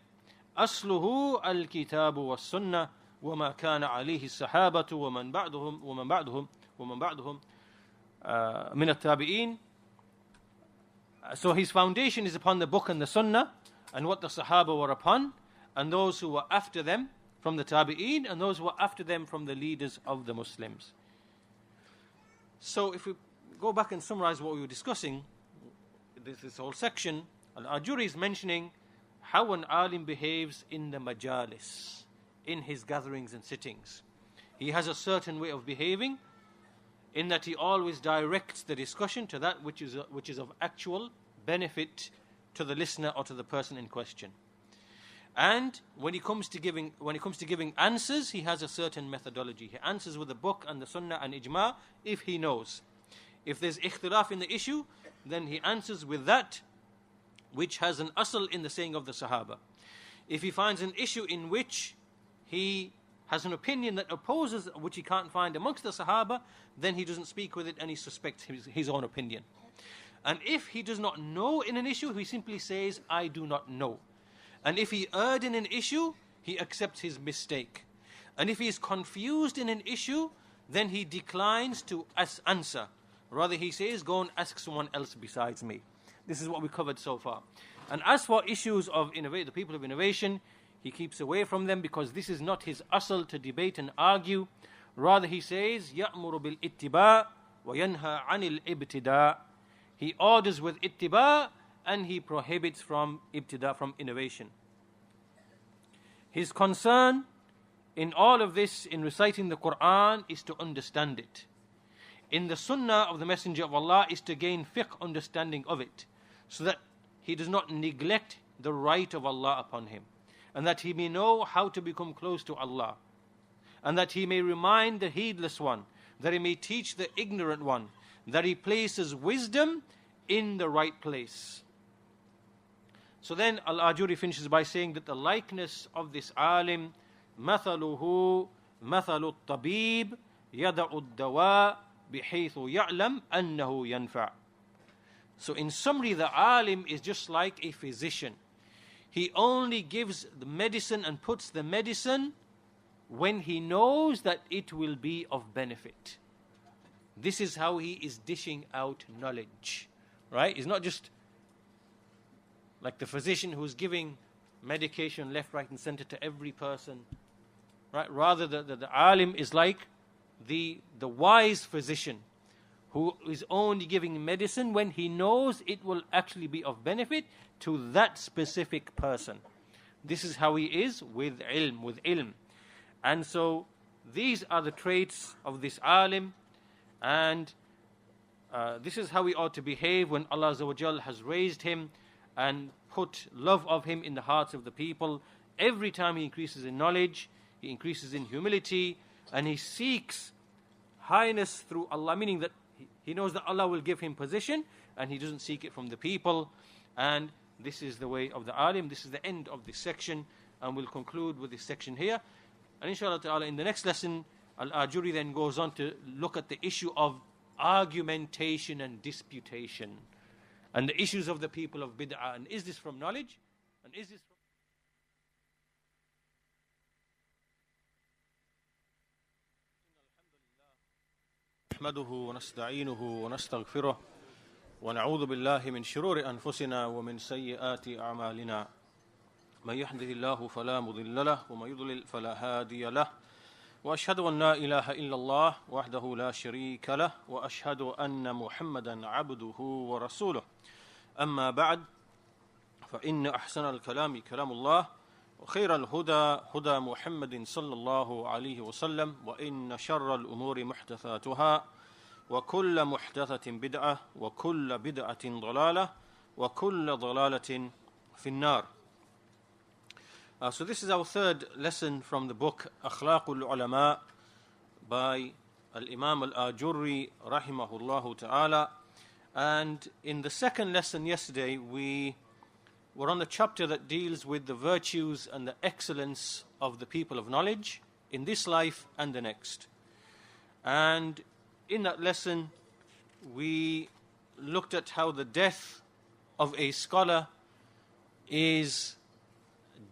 Speaker 1: أصله الكتاب والسنة وما كان عليه الصحابة ومن بعدهم من التابعين. So his foundation is upon the book and the sunnah, and what the Sahaba were upon, and those who were after them from the tabi'een, and those who were after them from the leaders of the Muslims. So if we go back and summarize what we were discussing, this whole section, Al-Ajurri is mentioning how an alim behaves in the majalis, in his gatherings and sittings. He has a certain way of behaving, in that he always directs the discussion to that which is of actual benefit to the listener or to the person in question. And when he comes to giving answers, he has a certain methodology. He answers with the book and the sunnah and ijma if he knows. If there's ikhtilaf in the issue, then he answers with that which has an asl in the saying of the Sahaba. If he finds an issue in which he has an opinion that opposes, which he can't find amongst the Sahaba, then he doesn't speak with it and he suspects his own opinion. And if he does not know in an issue, he simply says, I do not know. And if he erred in an issue, he accepts his mistake. And if he is confused in an issue, then he declines to answer. Rather he says, go and ask someone else besides me. This is what we covered so far. And as for issues of the people of innovation, he keeps away from them because this is not his asl to debate and argue. Rather he says, يَأْمُرُ بِالْإِتِّبَاءِ وَيَنْهَى عَنِ الْإِبْتِدَاءِ. He orders with ittiba and he prohibits from ibtida, from innovation. His concern in all of this, in reciting the Quran, is to understand it. In the Sunnah of the Messenger of Allah is to gain fiqh understanding of it, so that he does not neglect the right of Allah upon him, and that he may know how to become close to Allah, and that he may remind the heedless one, that he may teach the ignorant one, that he places wisdom in the right place. So then Al-Ajurri finishes by saying that the likeness of this alim, مثله مثل الطبيب يدع الدواء بحيث يعلم أنه ينفع. So in summary, the alim is just like a physician. He only gives the medicine and puts the medicine when he knows that it will be of benefit. This is how he is dishing out knowledge, right? He's not just like the physician who's giving medication left, right, and center to every person, right? Rather, the alim is like the wise physician who is only giving medicine when he knows it will actually be of benefit to that specific person. This is how he is with ilm. And so these are the traits of this alim, and this is how he ought to behave when Allah Azza wa Jal has raised him and put love of him in the hearts of the people. Every time he increases in knowledge, he increases in humility, and he seeks highness through Allah, meaning that he knows that Allah will give him position, and he doesn't seek it from the people. And this is the way of the alim. This is the end of this section, and we'll conclude with this section here. And inshallah ta'ala, in the next lesson, Al-Ajurri then goes on to look at the issue of argumentation and disputation, and the issues of the people of bid'ah. And is this from knowledge? And is this from... نحمده ونستعينه ونستغفره ونعوذ بالله من شرور أنفسنا ومن سيئات أعمالنا من يهده الله فلا مضل له ومن يضلل فلا هادي له وأشهد أن لا إله إلا الله وحده لا شريك له وأشهد أن محمدا عبده ورسوله أما بعد فإن أحسن الكلام كلام الله وخير الهدى هدى محمد صلى الله عليه وسلم وإن شر الأمور محدثاتها وكل محدثة بدعة وكل بدعة ضلالة وكل ضلالة في النار. So this is our third lesson from the book Akhlaaq al-Ulama by Imam Al-Ajurri rahimahullah ta'ala. And in the second lesson yesterday, we were on the chapter that deals with the virtues and the excellence of the people of knowledge in this life and the next. And in that lesson, we looked at how the death of a scholar is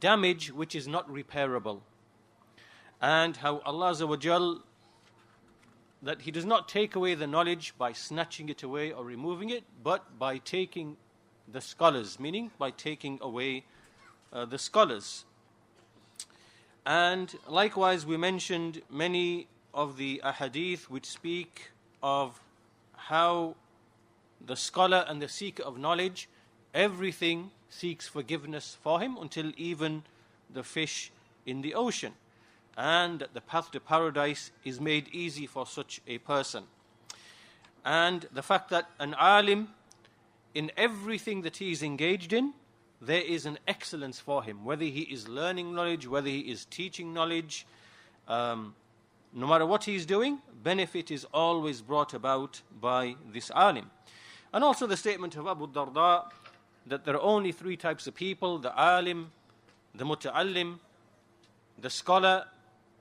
Speaker 1: damage which is not repairable, and how Allah Azza wa Jal, that He does not take away the knowledge by snatching it away or removing it, but by taking the scholars, meaning by taking away the scholars. And likewise, we mentioned many of the ahadith which speak of how the scholar and the seeker of knowledge, everything seeks forgiveness for him, until even the fish in the ocean, and that the path to paradise is made easy for such a person. And the fact that an alim, in everything that he is engaged in, there is an excellence for him, whether he is learning knowledge, whether he is teaching knowledge, no matter what he is doing, benefit is always brought about by this alim. And also the statement of Abu Darda, that there are only three types of people: the alim, the muta'allim, the scholar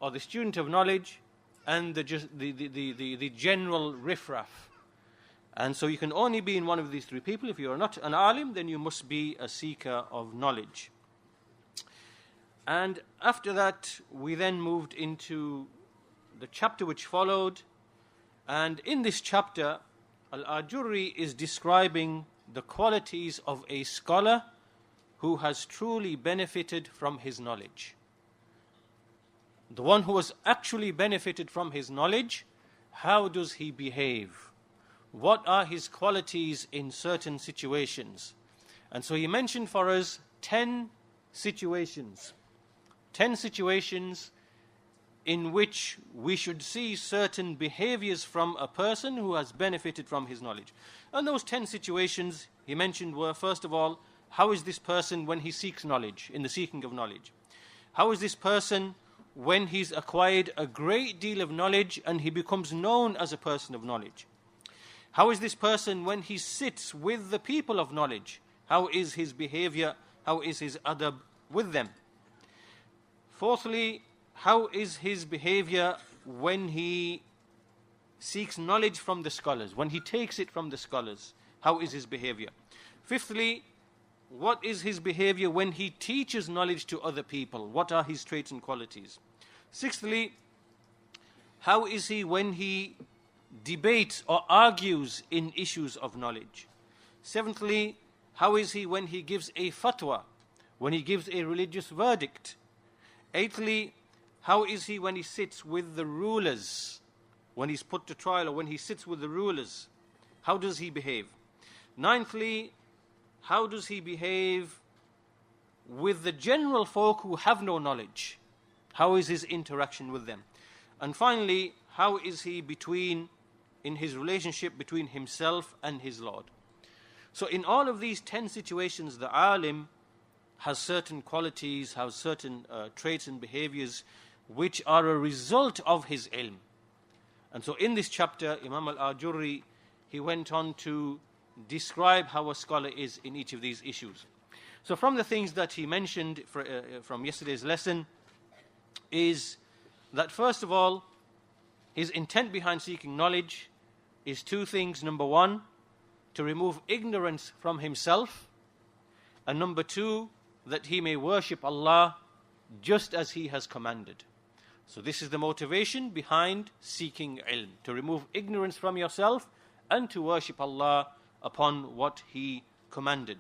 Speaker 1: or the student of knowledge, and the general riffraff. And so you can only be in one of these three people. If you are not an alim, then you must be a seeker of knowledge. And after that, we then moved into the chapter which followed. And in this chapter, Al-Ajurri is describing the qualities of a scholar who has truly benefited from his knowledge. The one who has actually benefited from his knowledge, how does he behave? What are his qualities in certain situations? And so he mentioned for us 10 situations. 10 situations in which we should see certain behaviors from a person who has benefited from his knowledge. And those 10 situations he mentioned were, first of all, how is this person when he seeks knowledge, in the seeking of knowledge? How is this person when he's acquired a great deal of knowledge and he becomes known as a person of knowledge? How is this person when he sits with the people of knowledge? How is his behavior? How is his adab with them? Fourthly, how is his behavior when he seeks knowledge from the scholars, when he takes it from the scholars? How is his behavior? Fifthly, what is his behavior when he teaches knowledge to other people? What are his traits and qualities? Sixthly, how is he when he debates or argues in issues of knowledge? Seventhly, how is he when he gives a fatwa, when he gives a religious verdict? Eighthly, how is he when he sits with the rulers, when he's put to trial, or when he sits with the rulers? How does he behave? Ninthly, how does he behave with the general folk who have no knowledge? How is his interaction with them? And finally, how is he in his relationship between himself and his Lord? So in all of these 10 situations, the alim has certain qualities, has certain traits and behaviors which are a result of his ilm. And so in this chapter, Imam Al-Ajurri, he went on to describe how a scholar is in each of these issues. So from the things that he mentioned from yesterday's lesson is that, first of all, his intent behind seeking knowledge is 2 things. Number 1, to remove ignorance from himself, and number 2, that he may worship Allah just as he has commanded. So this is the motivation behind seeking ilm, to remove ignorance from yourself and to worship Allah upon what he commanded.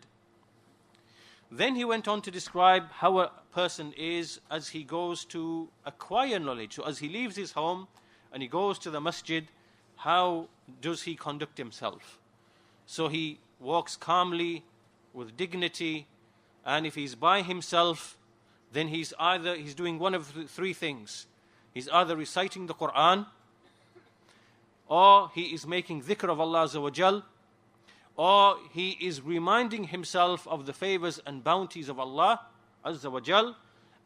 Speaker 1: Then he went on to describe how a person is as he goes to acquire knowledge. So as he leaves his home and he goes to the masjid, how does he conduct himself? So he walks calmly, with dignity, and if he's by himself, then he's doing one of 3 things. He's either reciting the Quran, or he is making dhikr of Allah Azza wa Jal, or he is reminding himself of the favors and bounties of Allah Azza wa Jal,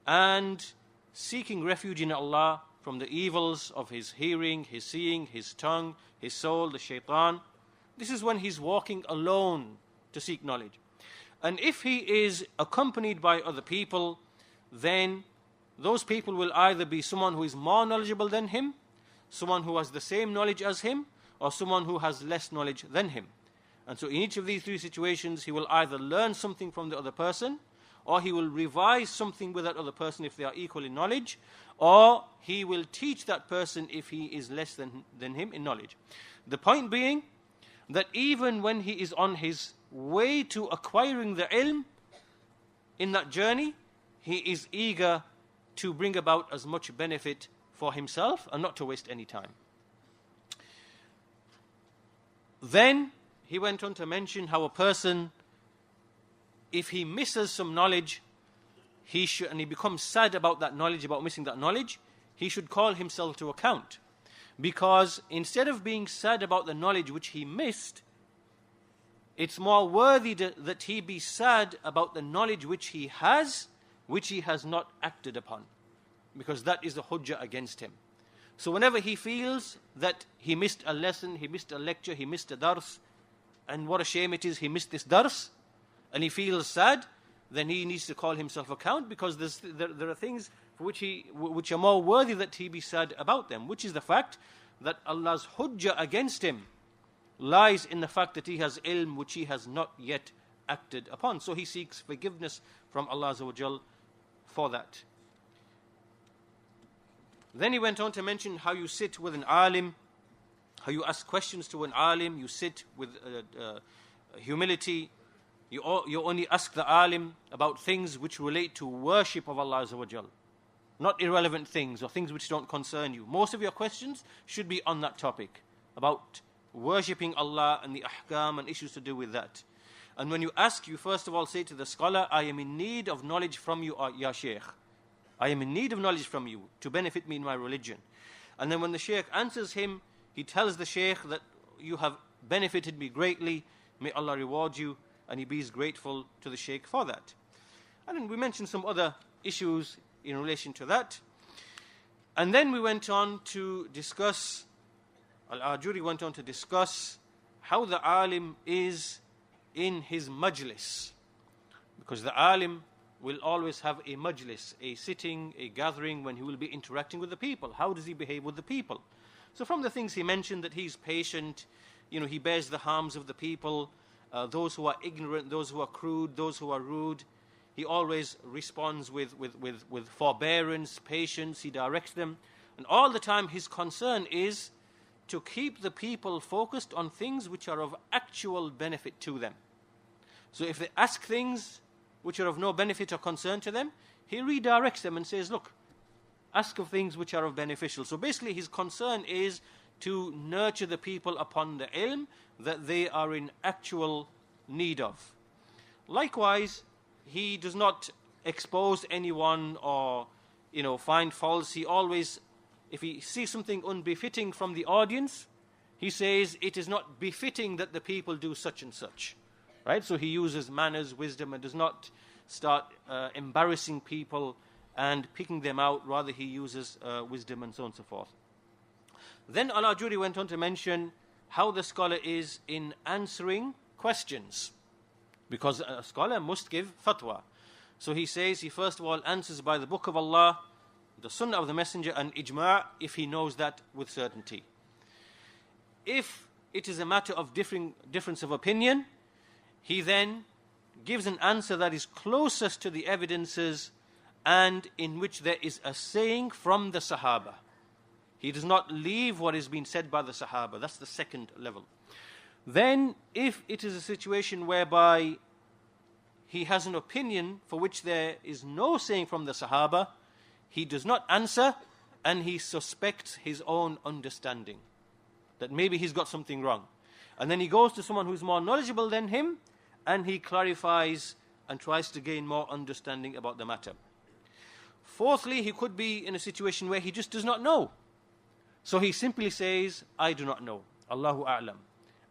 Speaker 1: and seeking refuge in Allah from the evils of his hearing, his seeing, his tongue, his soul, the shaitan. This is when he's walking alone to seek knowledge. And if he is accompanied by other people, then those people will either be someone who is more knowledgeable than him, someone who has the same knowledge as him, or someone who has less knowledge than him. And so in each of these 3 situations, he will either learn something from the other person, or he will revise something with that other person if they are equal in knowledge, or he will teach that person if he is less than him in knowledge. The point being that even when he is on his way to acquiring the ilm, in that journey, he is eager to bring about as much benefit for himself and not to waste any time. Then he went on to mention how a person, if he misses some knowledge, and he becomes sad about that knowledge, about missing that knowledge, he should call himself to account. Because instead of being sad about the knowledge which he missed, it's more worthy that he be sad about the knowledge which he has not acted upon. Because that is the hujjah against him. So whenever he feels that he missed a lesson, he missed a lecture, he missed a dars, and what a shame it is he missed this dars, and he feels sad, then he needs to call himself account, because there are things for which are more worthy that he be sad about them, which is the fact that Allah's hujjah against him lies in the fact that he has ilm which he has not yet acted upon. So he seeks forgiveness from Allah Azza wa Jal for that. Then he went on to mention how you sit with an alim, how you ask questions to an alim, you sit with humility. You only ask the alim about things which relate to worship of Allah Azza wa Jal, not irrelevant things or things which don't concern you. Most of your questions should be on that topic, about worshipping Allah and the ahkam and issues to do with that. And when you ask, you first of all say to the scholar, I am in need of knowledge from you, Ya Shaykh. I am in need of knowledge from you to benefit me in my religion. And then when the Shaykh answers him, he tells the Shaykh that you have benefited me greatly, may Allah reward you, and he is grateful to the Shaykh for that. And then we mentioned some other issues in relation to that. And then we went on to discuss, Al-Ajurri went on to discuss how the alim is in his majlis. Because the alim will always have a majlis, a sitting, a gathering when he will be interacting with the people. How does he behave with the people? So from the things he mentioned, that he's patient, he bears the harms of the people, those who are ignorant, those who are crude, those who are rude. He always responds with forbearance, patience, he directs them. And all the time his concern is to keep the people focused on things which are of actual benefit to them. So if they ask things which are of no benefit or concern to them, he redirects them and says, look, ask of things which are of beneficial. So basically his concern is to nurture the people upon the ilm that they are in actual need of. Likewise, he does not expose anyone or find faults. He always, if he sees something unbefitting from the audience, he says it is not befitting that the people do such and such. Right? So he uses manners, wisdom, and does not start embarrassing people and picking them out. Rather, he uses wisdom and so on and so forth. Then Al-Ajurri went on to mention how the scholar is in answering questions, because a scholar must give fatwa. So he says he first of all answers by the Book of Allah, the Sunnah of the Messenger, and ijma' if he knows that with certainty. If it is a matter of difference of opinion, he then gives an answer that is closest to the evidences and in which there is a saying from the Sahaba. He does not leave what has been said by the Sahaba. That's the second level. Then, if it is a situation whereby he has an opinion for which there is no saying from the Sahaba, he does not answer and he suspects his own understanding, that maybe he's got something wrong. And then he goes to someone who's more knowledgeable than him and he clarifies and tries to gain more understanding about the matter. Fourthly, he could be in a situation where he just does not know. So he simply says, I do not know. Allahu A'lam.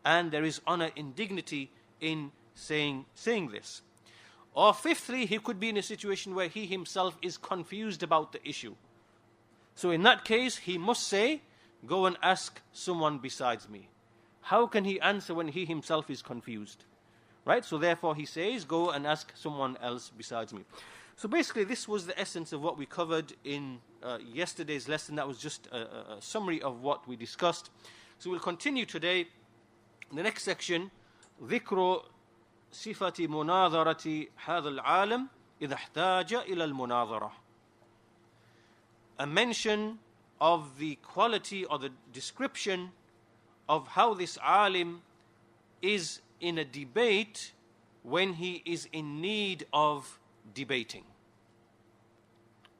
Speaker 1: And there is honor and dignity in saying this. Or fifthly, he could be in a situation where he himself is confused about the issue. So in that case, he must say, go and ask someone besides me. How can he answer when he himself is confused? Right? So therefore he says, go and ask someone else besides me. So basically this was the essence of what we covered in yesterday's lesson. That was just a summary of what we discussed. So we'll continue today. In the next section, ذكر صفة مناظرة هذا العالم إذا احتاج إلى المناظرة. A mention of the quality or the description of how this alim is in a debate when he is in need of debating.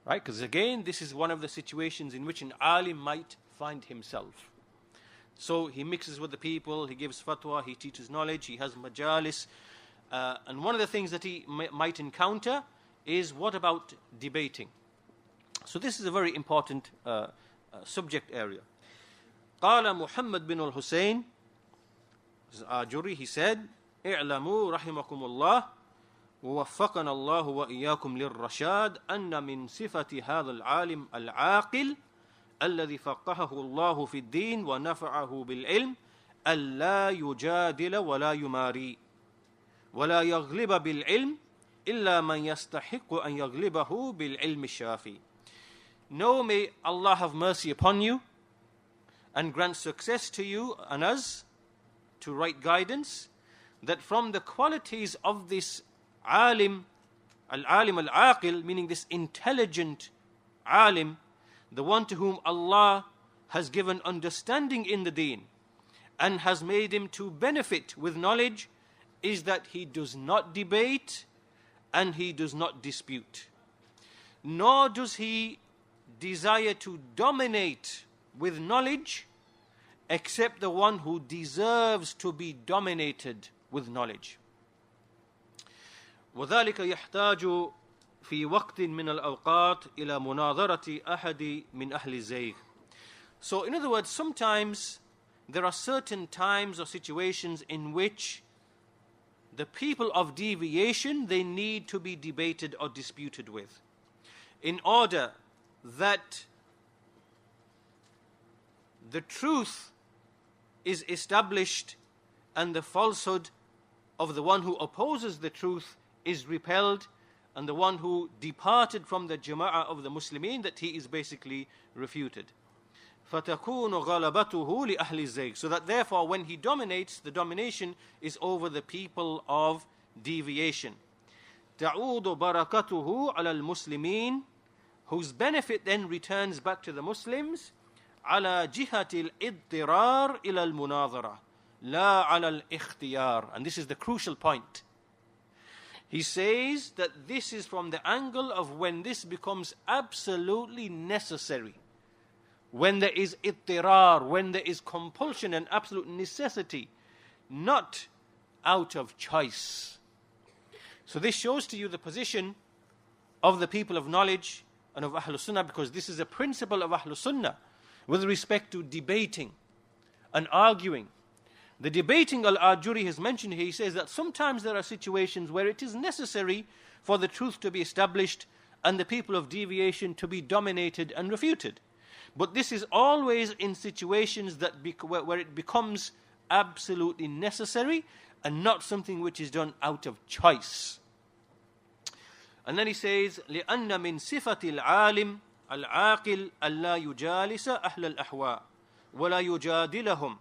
Speaker 1: Right? Because again, this is one of the situations in which an alim might find himself. So he mixes with the people, he gives fatwa, he teaches knowledge, he has majalis. And one of the things that he might encounter is, what about debating? So this is a very important subject area. قال محمد بن الحسين Al-Ajurri, he said, اعلموا رحمكم الله ووفقنا الله وإياكم للرشاد أن من صفة هذا العالم العاقل الذي فقهه الله في الدين ونفعه بالعلم ألا يجادل ولا يماري ولا يغلب بالعلم إلا من يستحق أن يغلبه بالعلم الشافي. Know, may Allah have mercy upon you and grant success to you and us to right guidance, that from the qualities of this alim, al-alim al-aqil, meaning this intelligent alim, the one to whom Allah has given understanding in the deen and has made him to benefit with knowledge, is that he does not debate and he does not dispute, nor does he desire to dominate with knowledge except the one who deserves to be dominated with knowledge. وذلك يحتاج في وقت من الأوقات إلى مناظرة أحد من أهل الزيغ. So in other words, sometimes there are certain times or situations in which the people of deviation, they need to be debated or disputed with, in order that the truth is established and the falsehood of the one who opposes the truth is repelled, and the one who departed from the jama'ah of the Muslimin, that he is basically refuted. فَتَكُونُ غَلَبَتُهُ لِأَهْلِ الزَّيْغِ. So that therefore when he dominates, the domination is over the people of deviation. تَعُودُ بَرَكَتُهُ عَلَى الْمُسْلِمِينَ, whose benefit then returns back to the Muslims, على جهة الإضطرار إلى المناظرة لا على الاختيار. And this is the crucial point. He says that this is from the angle of when this becomes absolutely necessary, when there is ittirar, when there is compulsion and absolute necessity, not out of choice. So this shows to you the position of the people of knowledge and of Ahlul Sunnah, because this is a principle of Ahlul Sunnah with respect to debating and arguing. The debating Al-Ajurri has mentioned here, he says that sometimes there are situations where it is necessary for the truth to be established and the people of deviation to be dominated and refuted. But this is always in situations that where it becomes absolutely necessary and not something which is done out of choice. And then he says, لِأَنَّ مِن صِفَةِ الْعَالِمِ الْعَاقِلِ أَلَّا يُجَالِسَ أَهْلَ الْأَحْوَاءِ وَلَا يُجَادِلَهُمْ.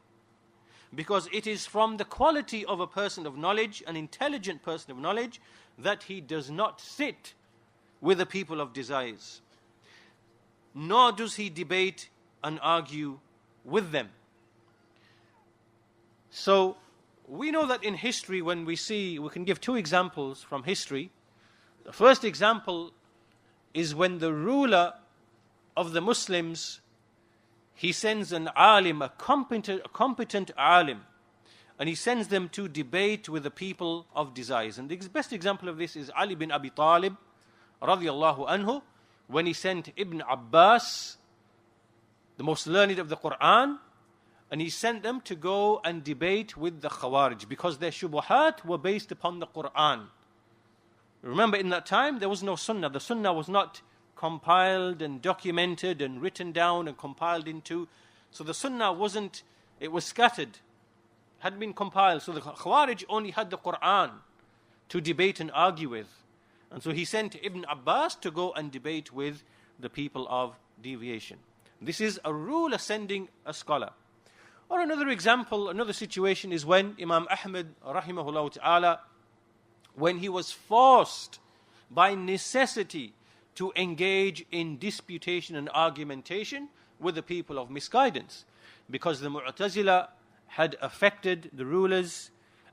Speaker 1: Because it is from the quality of a person of knowledge, an intelligent person of knowledge, that he does not sit with the people of desires, nor does he debate and argue with them. So we know that in history, when we can give two examples from history. The first example is when the ruler of the Muslims, he sends an alim, a competent alim, and he sends them to debate with the people of desires. And the best example of this is Ali bin Abi Talib, radiyallahu anhu, when he sent Ibn Abbas, the most learned of the Quran, and he sent them to go and debate with the Khawarij, because their shubuhat were based upon the Quran. Remember, in that time, there was no Sunnah. The Sunnah was not compiled and documented and written down and compiled into. So the Sunnah wasn't, it was scattered, hadn't been compiled. So the Khawarij only had the Quran to debate and argue with. And so he sent Ibn Abbas to go and debate with the people of deviation. This is a ruler sending a scholar. Or another example, another situation is when Imam Ahmad, rahimahullah ta'ala, when he was forced by necessity to engage in disputation and argumentation with the people of misguidance, because the Mu'tazila had affected the rulers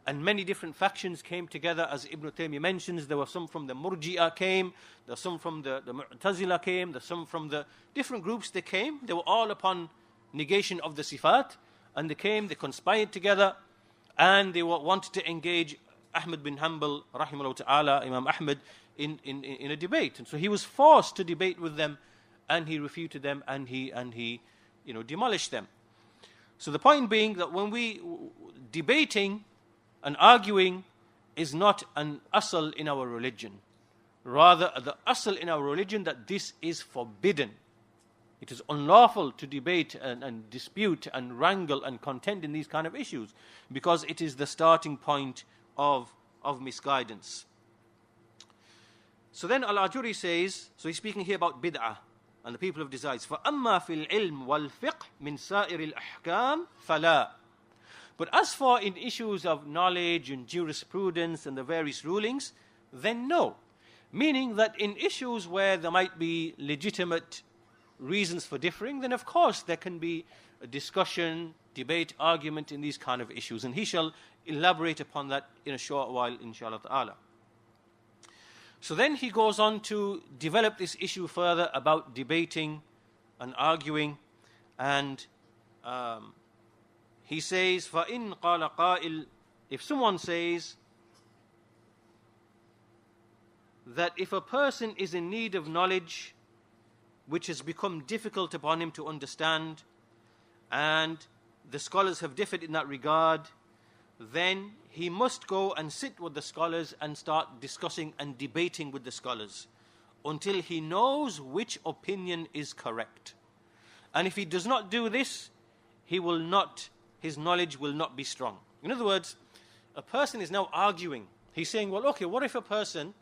Speaker 1: and many different factions came together. As Ibn Taymiyyah mentions, there were some from the Murji'ah came, there were some from the Mu'tazila came, there were some from the different groups that came. They were all upon negation of the sifat, and they conspired together, and they wanted to engage Ahmad bin Hanbal, rahimahullah ta'ala, Imam Ahmad, in a debate. And so he was forced to debate with them, and he refuted them, and he demolished them. So the point being that when we debating and arguing is not an asl in our religion. Rather, the asl in our religion that this is forbidden. It is unlawful to debate and dispute and wrangle and contend in these kind of issues, because it is the starting point of misguidance. So then Al-Ajurri says, so he's speaking here about bid'ah and the people of desires. فَأَمَّا فِي الْعِلْمِ وَالْفِقْهِ مِنْ سَائِرِ الْأَحْكَامِ فَلَا. But as for in issues of knowledge and jurisprudence and the various rulings, then no. Meaning that in issues where there might be legitimate reasons for differing, then of course there can be a discussion, debate, argument in these kind of issues. And he shall elaborate upon that in a short while, inshallah ta'ala. So then he goes on to develop this issue further about debating and arguing, and he says, فَإِنْ قَالَ قَائِلٍ, if someone says, that if a person is in need of knowledge which has become difficult upon him to understand, and the scholars have differed in that regard, then he must go and sit with the scholars and start discussing and debating with the scholars until he knows which opinion is correct. And if he does not do this, his knowledge will not be strong. In other words, a person is now arguing. He's saying, well, okay, what if a person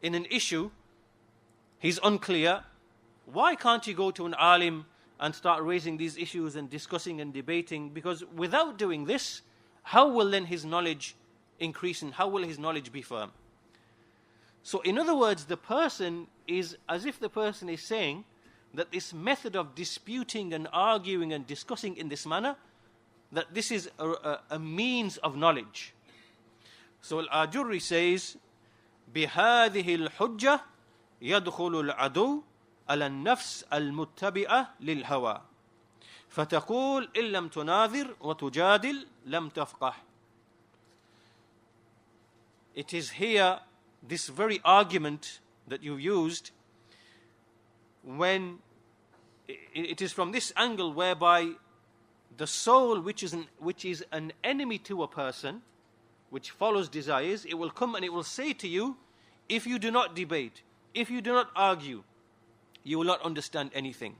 Speaker 1: in an issue, he's unclear, why can't he go to an alim and start raising these issues and discussing and debating? Because without doing this, how will then his knowledge increase and how will his knowledge be firm? So in other words, the person is as if the person is saying that this method of disputing and arguing and discussing in this manner, that this is a means of knowledge. So Al-Ajurri says, بِهَذِهِ الْحُجَّةِ يَدْخُلُ الْعَدُوُّ على النفس المتبعة للهوى فتقول إن لم تناظر وتجادل لم تفقه. It is here, this very argument that you used, when it is from this angle whereby the soul which is an enemy to a person, which follows desires, it will come and it will say to you, if you do not debate, if you do not argue, you will not understand anything.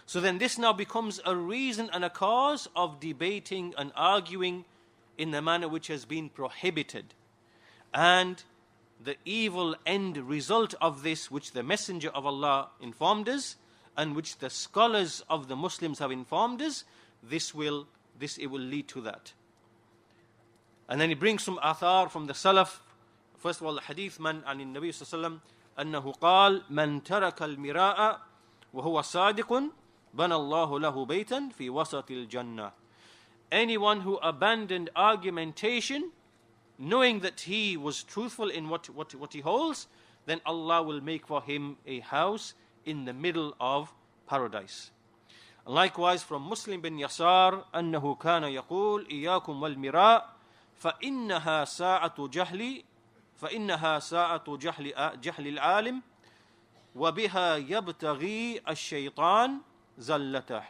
Speaker 1: So then this now becomes a reason and a cause of debating and arguing in the manner which has been prohibited. And the evil end result of this, which the Messenger of Allah informed us, and which the scholars of the Muslims have informed us, it will lead to that. And then he brings some athar from the Salaf. First of all, the hadith man an Nabi sallallahu alaihi wasallam أنه قال من ترك المراء وهو صادق بنى الله له بيتا في وسط الجنة. Anyone who abandoned argumentation, knowing that he was truthful in what he holds, then Allah will make for him a house in the middle of paradise. And likewise from Muslim bin Yasar أنه كان يقول إياكم والمراء فإنها ساعة جهل العالم وبها يبتغي الشيطان زلته.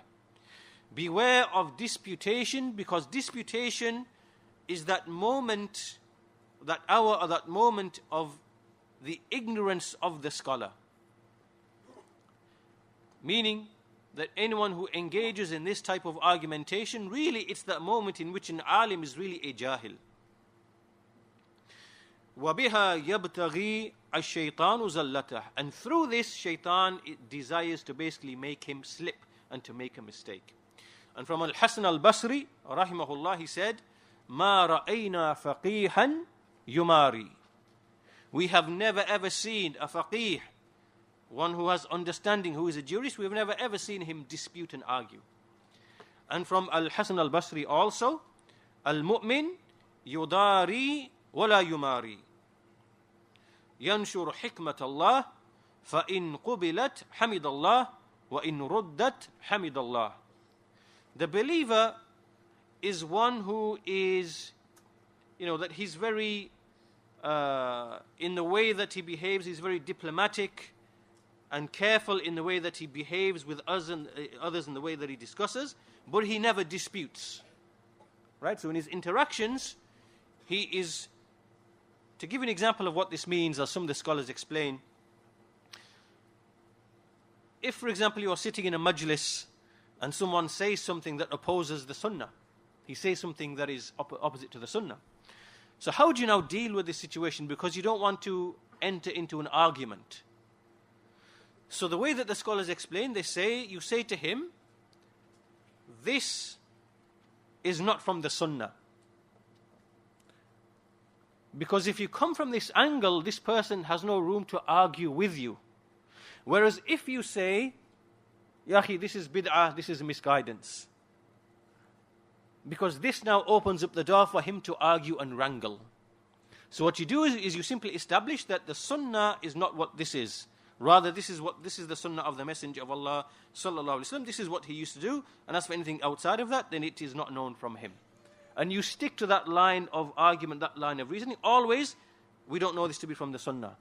Speaker 1: Beware of disputation, because disputation is that moment, that hour or that moment of the ignorance of the scholar. Meaning that anyone who engages in this type of argumentation, really it's that moment in which an alim is really a jahil. وَبِهَا يَبْتَغِي الشَّيْطَانُ زَلَّتَهُ. And through this, shaitan desires to basically make him slip and to make a mistake. And from Al-Hasan al-Basri, rahimahullah, he said, مَا رَأَيْنَا فَقِيهًا يُمَارِي. We have never ever seen a faqih, one who has understanding, who is a jurist, we have never ever seen him dispute and argue. And from Al-Hasan al-Basri also, Al-Mu'min يُدَارِي وَلَا يُمَارِي ينشر حكمة الله فإن قبلت حمد الله وإن ردت حمد الله. The believer is one who is, that he's very, in the way that he behaves, he's very diplomatic and careful in the way that he behaves with us and others in the way that he discusses, but he never disputes. Right? So in his interactions, he is. To give an example of what this means, as some of the scholars explain, if, for example, you are sitting in a majlis and someone says something that opposes the sunnah, he says something that is opposite to the sunnah. So how do you now deal with this situation? Because you don't want to enter into an argument. So the way that the scholars explain, you say to him, this is not from the sunnah. Because if you come from this angle, this person has no room to argue with you. Whereas if you say, Ya akhi, this is bid'ah, this is misguidance. Because this now opens up the door for him to argue and wrangle. So what you do is you simply establish that the sunnah is not what this is. Rather, this is the sunnah of the Messenger of Allah sallallahu alaihi wasallam. This is what he used to do. And as for anything outside of that, then it is not known from him. And you stick to that line of argument, that line of reasoning. Always, we don't know this to be from the sunnah.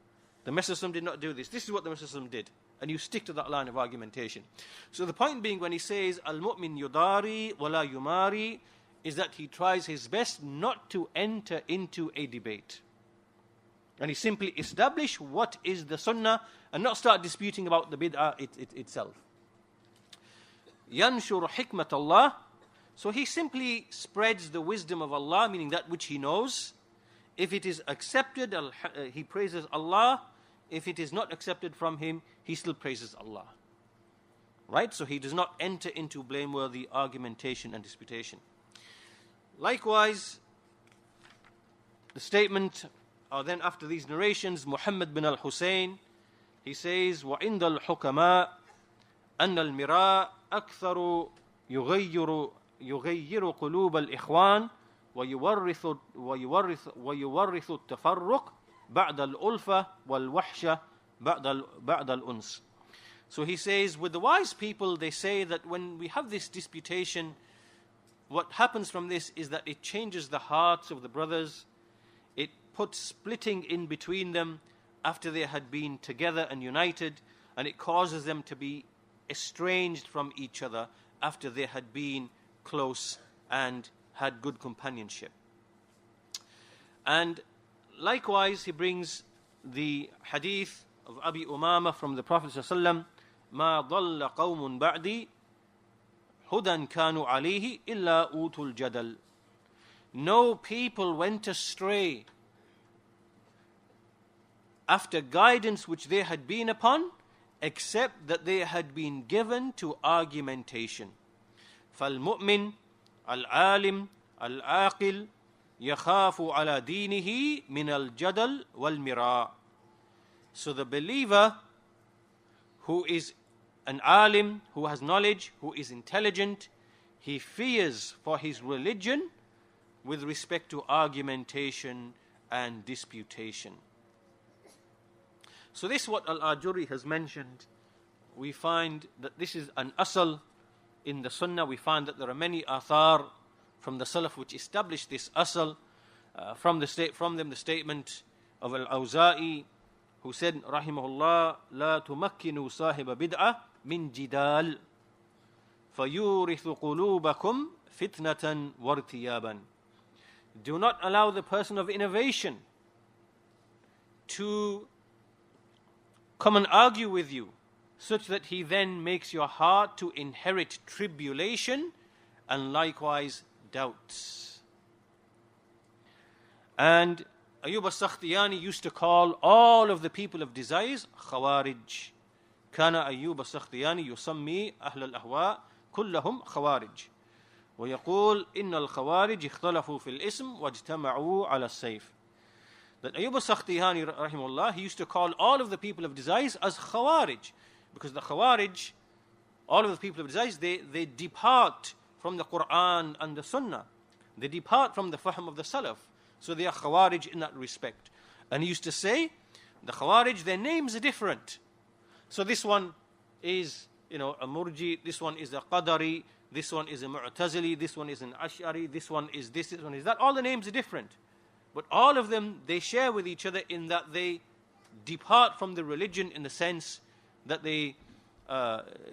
Speaker 1: The Messenger did not do this. This is what the Messenger did. And you stick to that line of argumentation. So the point being, when he says, Al-Mu'min yudari wala yumari, is that he tries his best not to enter into a debate. And he simply establish what is the sunnah and not start disputing about the bid'ah itself. Yanshur hikmat Allah. So he simply spreads the wisdom of Allah, meaning that which he knows. If it is accepted, he praises Allah. If it is not accepted from him, he still praises Allah. Right? So he does not enter into blameworthy argumentation and disputation. Likewise, the statement, or then after these narrations, Muhammad bin al-Husayn, he says, وَعِنْدَ الْحُكَمَاءِ أَنَّ الْمِرَاءَ أَكْثَرُ يُغَيِّرُ قُلُوبَ الْإِخْوَانِ ويورث التفرق بعد الألفة والوحشة بعد الأنس. So he says, with the wise people, they say that when we have this disputation, what happens from this is that it changes the hearts of the brothers. It puts splitting in between them after they had been together and united, and it causes them to be estranged from each other after they had been close and had good companionship. And likewise, he brings the hadith of Abi Umama from the Prophet ﷺ, مَا ضَلَّ قَوْمٌ بَعْدِي هُدًى كَانُوا عَلَيْهِ إِلَّا أُوتُوا الْجَدَلِ. No people went astray after guidance which they had been upon, except that they had been given to argumentation. فَالْمُؤْمِنُ الْعَالِمُ الْعَاقِلُ يَخَافُ عَلَى دِينِهِ مِنَ الْجَدَلِ وَالْمِرَاءِ. So the believer who is an alim, who has knowledge, who is intelligent, he fears for his religion with respect to argumentation and disputation. So this is what Al-Ajurri has mentioned. We find that this is an asal in the sunnah. We find that there are many athar from the salaf which establish this asal. From them the statement of Al-Awza'i, who said, rahimahullah, لا تمكنوا صاحب بدعة من جدال فيورث قلوبكم فتنة وارتيابا. Do not allow the person of innovation to come and argue with you, such that he then makes your heart to inherit tribulation and likewise doubts. And Ayyub al-Sakhtiyani used to call all of the people of desires Khawarij. كان أيوب السختياني يسمي أهل الأهواء كلهم خوارج ويقول إن الخوارج اختلفوا في الاسم واجتمعوا على السيف. That Ayyub al-Sakhtiyani rahimahullah, he used to call all of the people of desires as Khawarij, because the Khawarij, all of the people of desires, they depart from the Quran and the Sunnah. They depart from the fahm of the Salaf. So they are Khawarij in that respect. And he used to say, the Khawarij, their names are different. So this one is, a Murji, this one is a Qadari, this one is a Mu'tazili, this one is an Ash'ari, this one is this one is that. All the names are different. But all of them, they share with each other in that they depart from the religion in the sense that they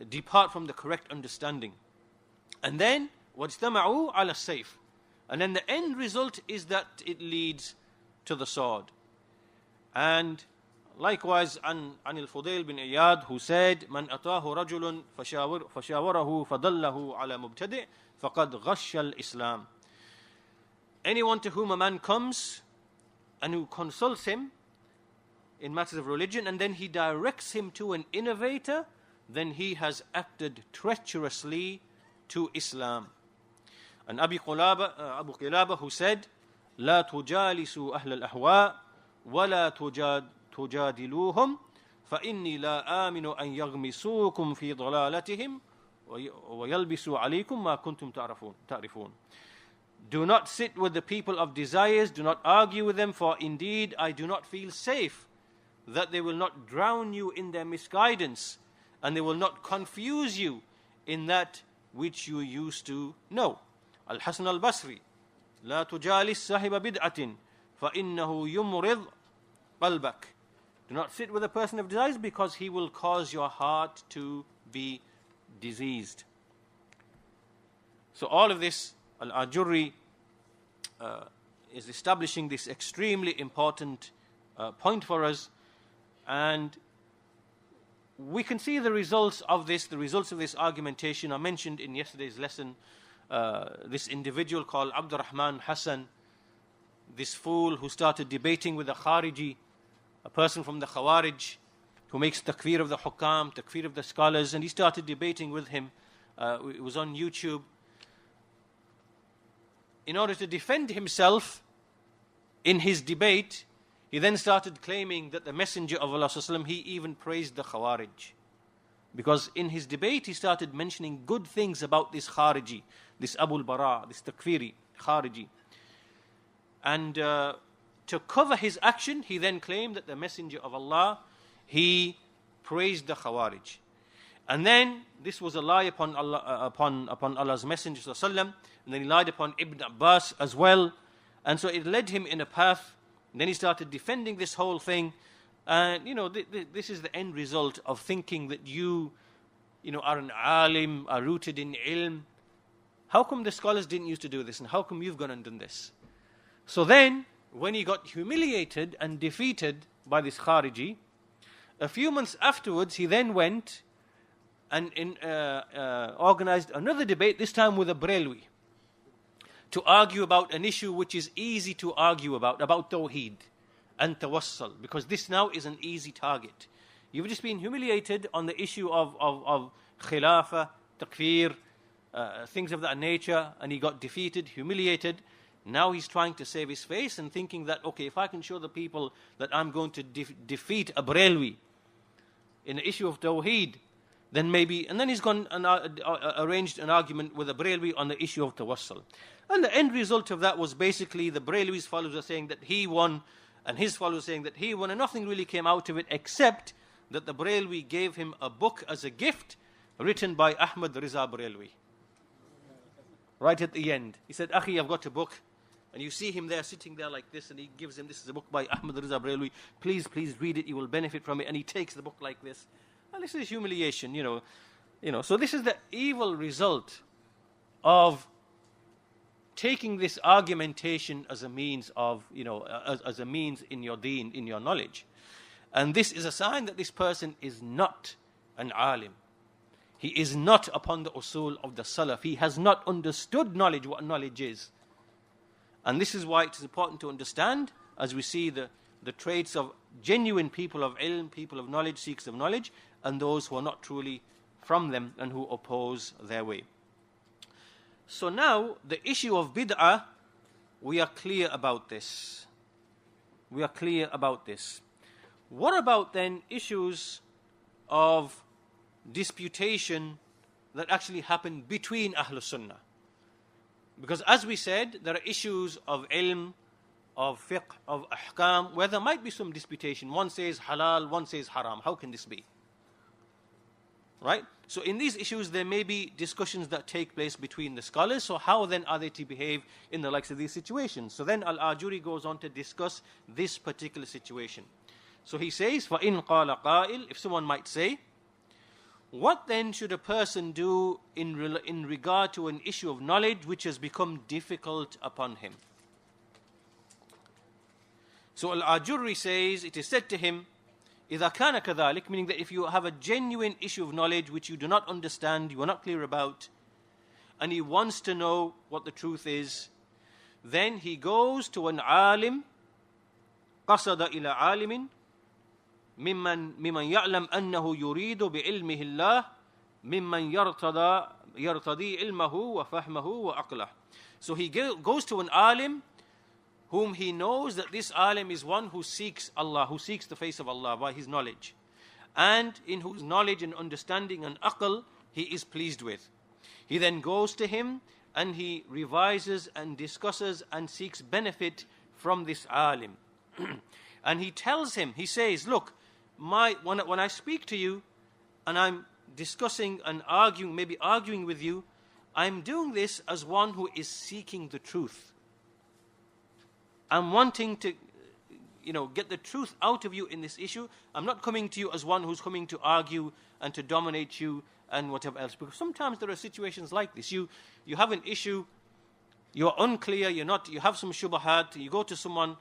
Speaker 1: depart from the correct understanding. And then, وَاجْتَمَعُوا عَلَى السَّيْفِ. And then the end result is that it leads to the sword. And likewise, عن الفضيل بن إياد, who said, من أتاه رجل فشاوره فضله على مبتدئ فقد غش الإسلام. Anyone to whom a man comes and who consults him in matters of religion, and then he directs him to an innovator, then he has acted treacherously to Islam. And Abu Qilaba, who said, لا تجالسوا أهل الأهواء ولا تجادلوهم فإني لا آمن أن يغمسوكم في ضلالتهم ويلبسوا عليكم ما كنتم تعرفون. Do not sit with the people of desires, do not argue with them, for indeed I do not feel safe that they will not drown you in their misguidance, and they will not confuse you in that which you used to know. Al-Hasan al-Basri, لا تجالس صاحب بدعة فإنه يمرض قلبك Do not sit with a person of desires, because he will cause your heart to be diseased. So all of this, Al-Ajurri is establishing this extremely important point for us, and we can see the results of this. The results of this argumentation are mentioned in yesterday's lesson. This individual called Abdurrahman Hassan, this fool who started debating with a Khariji, a person from the Khawarij, who makes takfir of the hukam, takfir of the scholars, and he started debating with him. It was on YouTube. In order to defend himself in his debate, he then started claiming that the Messenger of Allah ﷺ, he even praised the Khawarij. Because in his debate, he started mentioning good things about this Khariji, this Abu al-Bara, this Takfiri Khariji. And to cover his action, he then claimed that the Messenger of Allah, he praised the Khawarij. And then this was a lie upon Allah, upon Allah's Messenger ﷺ, and then he lied upon Ibn Abbas as well. And so it led him in a path. And then he started defending this whole thing. And, this is the end result of thinking that you are an alim, are rooted in ilm. How come the scholars didn't used to do this? And how come you've gone and done this? So then, when he got humiliated and defeated by this Khariji, a few months afterwards, he then went and organized another debate, this time with a Brelwi, to argue about an issue which is easy to argue about Tawheed and Tawassal, because this now is an easy target. You've just been humiliated on the issue of Khilafah, Takfir, things of that nature, and he got defeated, humiliated. Now he's trying to save his face and thinking that, okay, if I can show the people that I'm going to defeat a Brelwi in the issue of Tawheed, then maybe, and then he's gone and arranged an argument with a Brelwi on the issue of Tawassal. And the end result of that was basically the Brelwi's followers are saying that he won, and his followers saying that he won, and nothing really came out of it except that the Brelwi gave him a book as a gift written by Ahmad Riza Brelwi. Right at the end, he said, Akhi, I've got a book. And you see him there, sitting there like this, and he gives him, this is a book by Ahmad Riza Brelwi. Please read it, you will benefit from it. And he takes the book like this. And this is humiliation, So this is the evil result of taking this argumentation as a means of, as a means in your deen, in your knowledge. And this is a sign that this person is not an alim. He is not upon the usul of the Salaf. He has not understood knowledge, what knowledge is. And this is why it is important to understand, as we see the traits of genuine people of ilm, people of knowledge, seekers of knowledge, and those who are not truly from them and who oppose their way. So now, the issue of bid'ah, we are clear about this. We are clear about this. What about then issues of disputation that actually happen between Ahlus Sunnah? Because as we said, there are issues of ilm, of fiqh, of ahkam, where there might be some disputation. One says halal, one says haram. How can this be? Right? So in these issues, there may be discussions that take place between the scholars. So how then are they to behave in the likes of these situations? So then Al-Ajurri goes on to discuss this particular situation. So he says, فَإِنْ قَالَ قَائِلٍ, if someone might say, what then should a person do in regard to an issue of knowledge which has become difficult upon him? So Al-Ajurri says, it is said to him, إِذَا كَانَ كَذَلِكَ, meaning that if you have a genuine issue of knowledge which you do not understand, you are not clear about, and he wants to know what the truth is, then he goes to an alim, قَصَدَ إِلَى عَالِمٍ ممن يعلم أنه يريد بعلمه الله ممن يرتضي علمه وفهمه وعقله. So he goes to an alim whom he knows that this alim is one who seeks Allah, who seeks the face of Allah by his knowledge, and in whose knowledge and understanding and aql he is pleased with. He then goes to him and he revises and discusses and seeks benefit from this alim. And he tells him, he says, look, when I speak to you and I'm discussing and arguing, maybe arguing with you, I'm doing this as one who is seeking the truth. I'm wanting to get the truth out of you in this issue. I'm not coming to you as one who's coming to argue and to dominate you and whatever else. Because sometimes there are situations like this. You have an issue, you're unclear, you have some shubahat, you go to someone,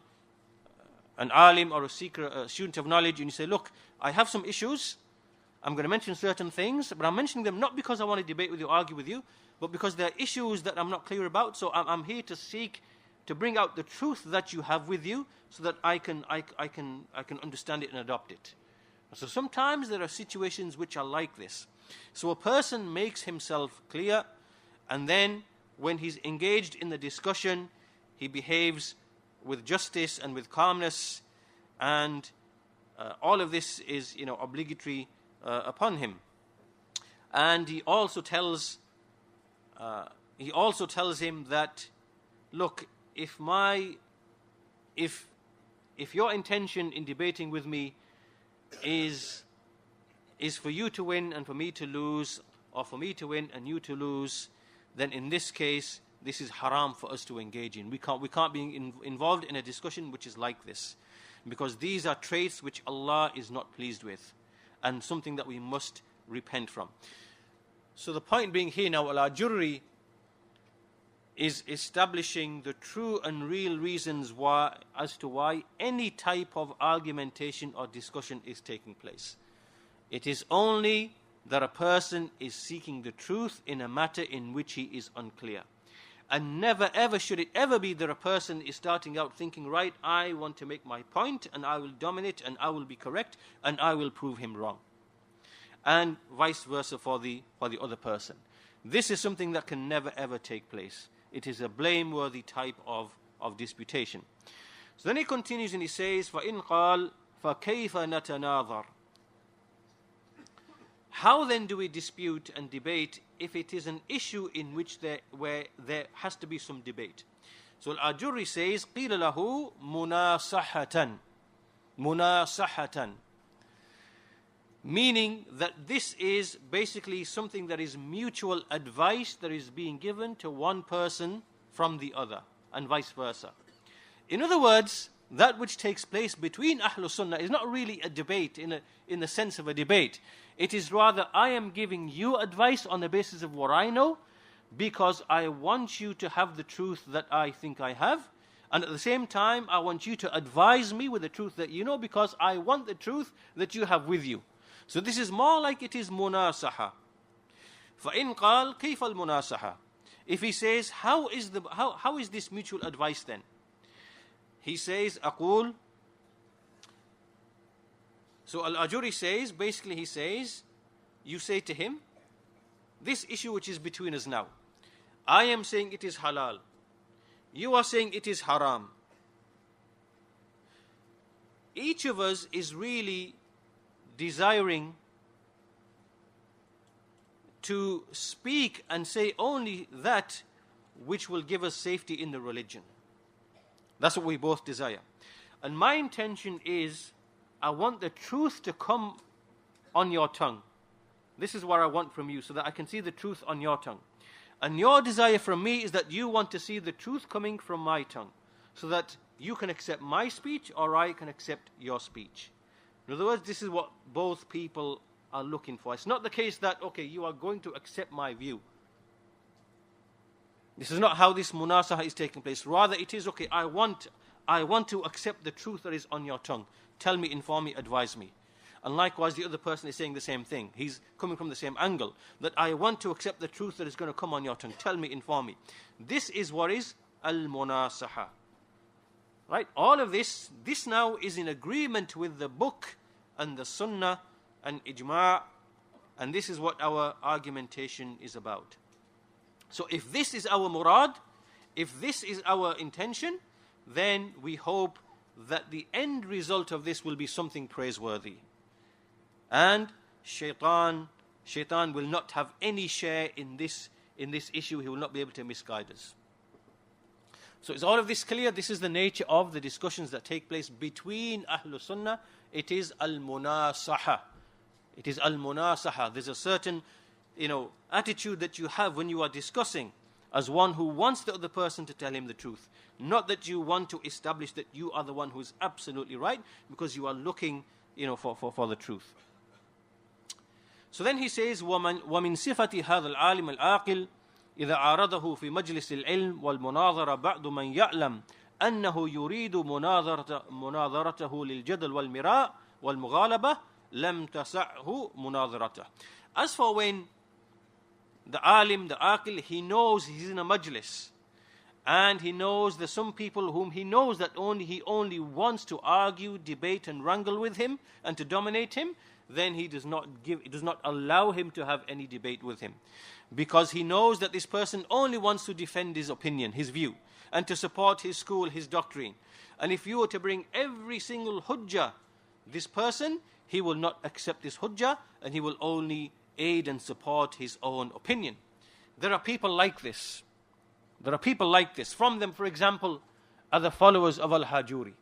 Speaker 1: an alim or a seeker, a student of knowledge, and you say, look, I have some issues, I'm going to mention certain things, but I'm mentioning them not because I want to debate with you, argue with you, but because there are issues that I'm not clear about, so I'm here to seek to bring out the truth that you have with you so that I can understand it and adopt it. So sometimes there are situations which are like this. So a person makes himself clear, and then when he's engaged in the discussion, he behaves with justice and with calmness, and all of this is obligatory upon him. And he also tells him that, look, if your intention in debating with me is for you to win and for me to lose, or for me to win and you to lose, then in this case, this is haram for us to engage in. We can't be involved in a discussion which is like this, because these are traits which Allah is not pleased with, and something that we must repent from. So the point being here now, Al-Ajurri is establishing the true and real reasons as to why any type of argumentation or discussion is taking place. It is only that a person is seeking the truth in a matter in which he is unclear. And never ever should it ever be that a person is starting out thinking, right, I want to make my point and I will dominate and I will be correct and I will prove him wrong. And vice versa for the other person. This is something that can never ever take place. It is a blameworthy type of disputation. So then he continues and he says, فَإِنْ قَالْ فَكَيْفَ نَتَنَاظَرْ. How then do we dispute and debate if it is an issue in which where there has to be some debate? So Al-Ajurri says, قِيلَ لَهُ مُنَاصَحَةً. Meaning that this is basically something that is mutual advice that is being given to one person from the other, and vice versa. In other words, that which takes place between Ahlul Sunnah is not really a debate in the sense of a debate. It is rather, I am giving you advice on the basis of what I know, because I want you to have the truth that I think I have, and at the same time I want you to advise me with the truth that you know, because I want the truth that you have with you. So this is more like it is munasaha. فَإِنْ قَالْ كَيْفَ الْمُنَاصَحَةِ. If he says, how is this mutual advice then? He says, أقول. So Al-Ajurri says, basically he says, you say to him, this issue which is between us now, I am saying it is halal. You are saying it is haram. Each of us is really desiring to speak and say only that which will give us safety in the religion. That's what we both desire. And my intention is, I want the truth to come on your tongue. This is what I want from you, so that I can see the truth on your tongue. And your desire from me is that you want to see the truth coming from my tongue, so that you can accept my speech or I can accept your speech. In other words, this is what both people are looking for. It's not the case that, okay, you are going to accept my view. This is not how this munasaha is taking place. Rather, it is, okay, I want to accept the truth that is on your tongue. Tell me, inform me, advise me. And likewise, the other person is saying the same thing. He's coming from the same angle. That I want to accept the truth that is going to come on your tongue. Tell me, inform me. This is what is al-munasaha. Right? All of this now is in agreement with the book and the sunnah and ijma'. And this is what our argumentation is about. So if this is our murad, if this is our intention, then we hope that the end result of this will be something praiseworthy. And shaitan will not have any share in this issue. He will not be able to misguide us. So is all of this clear? This is the nature of the discussions that take place between Ahlul Sunnah. It is al-munasaha. It is al-munasaha. There's a certain attitude that you have when you are discussing. as one who wants the other person to tell him the truth. Not that you want to establish that you are the one who is absolutely right, because you are looking, for the truth. So then he says, وَمِن صِفَةِ هَذَا الْعَالِمِ الْعَاقِلِ إِذَا عَارَضَهُ فِي مَجْلِسِ الْعِلْمِ وَالْمُنَاظَرَةِ بَعْضُ مَنْ يَعْلَمْ أَنَّهُ يُرِيدُ مناظرته للجدل والمراء والمغالبة لم تسعه مناظرته. As for when the alim, the aqil, he knows he's in a majlis, and he knows there's some people whom he knows that he only wants to argue, debate and wrangle with him and to dominate him, then he does not allow him to have any debate with him, because he knows that this person only wants to defend his opinion, his view, and to support his school, his doctrine. And if you were to bring every single hujjah, this person, he will not accept this hujjah, and he will only aid and support his own opinion. There are people like this. From them, for example, are the followers of Al-Ajurri.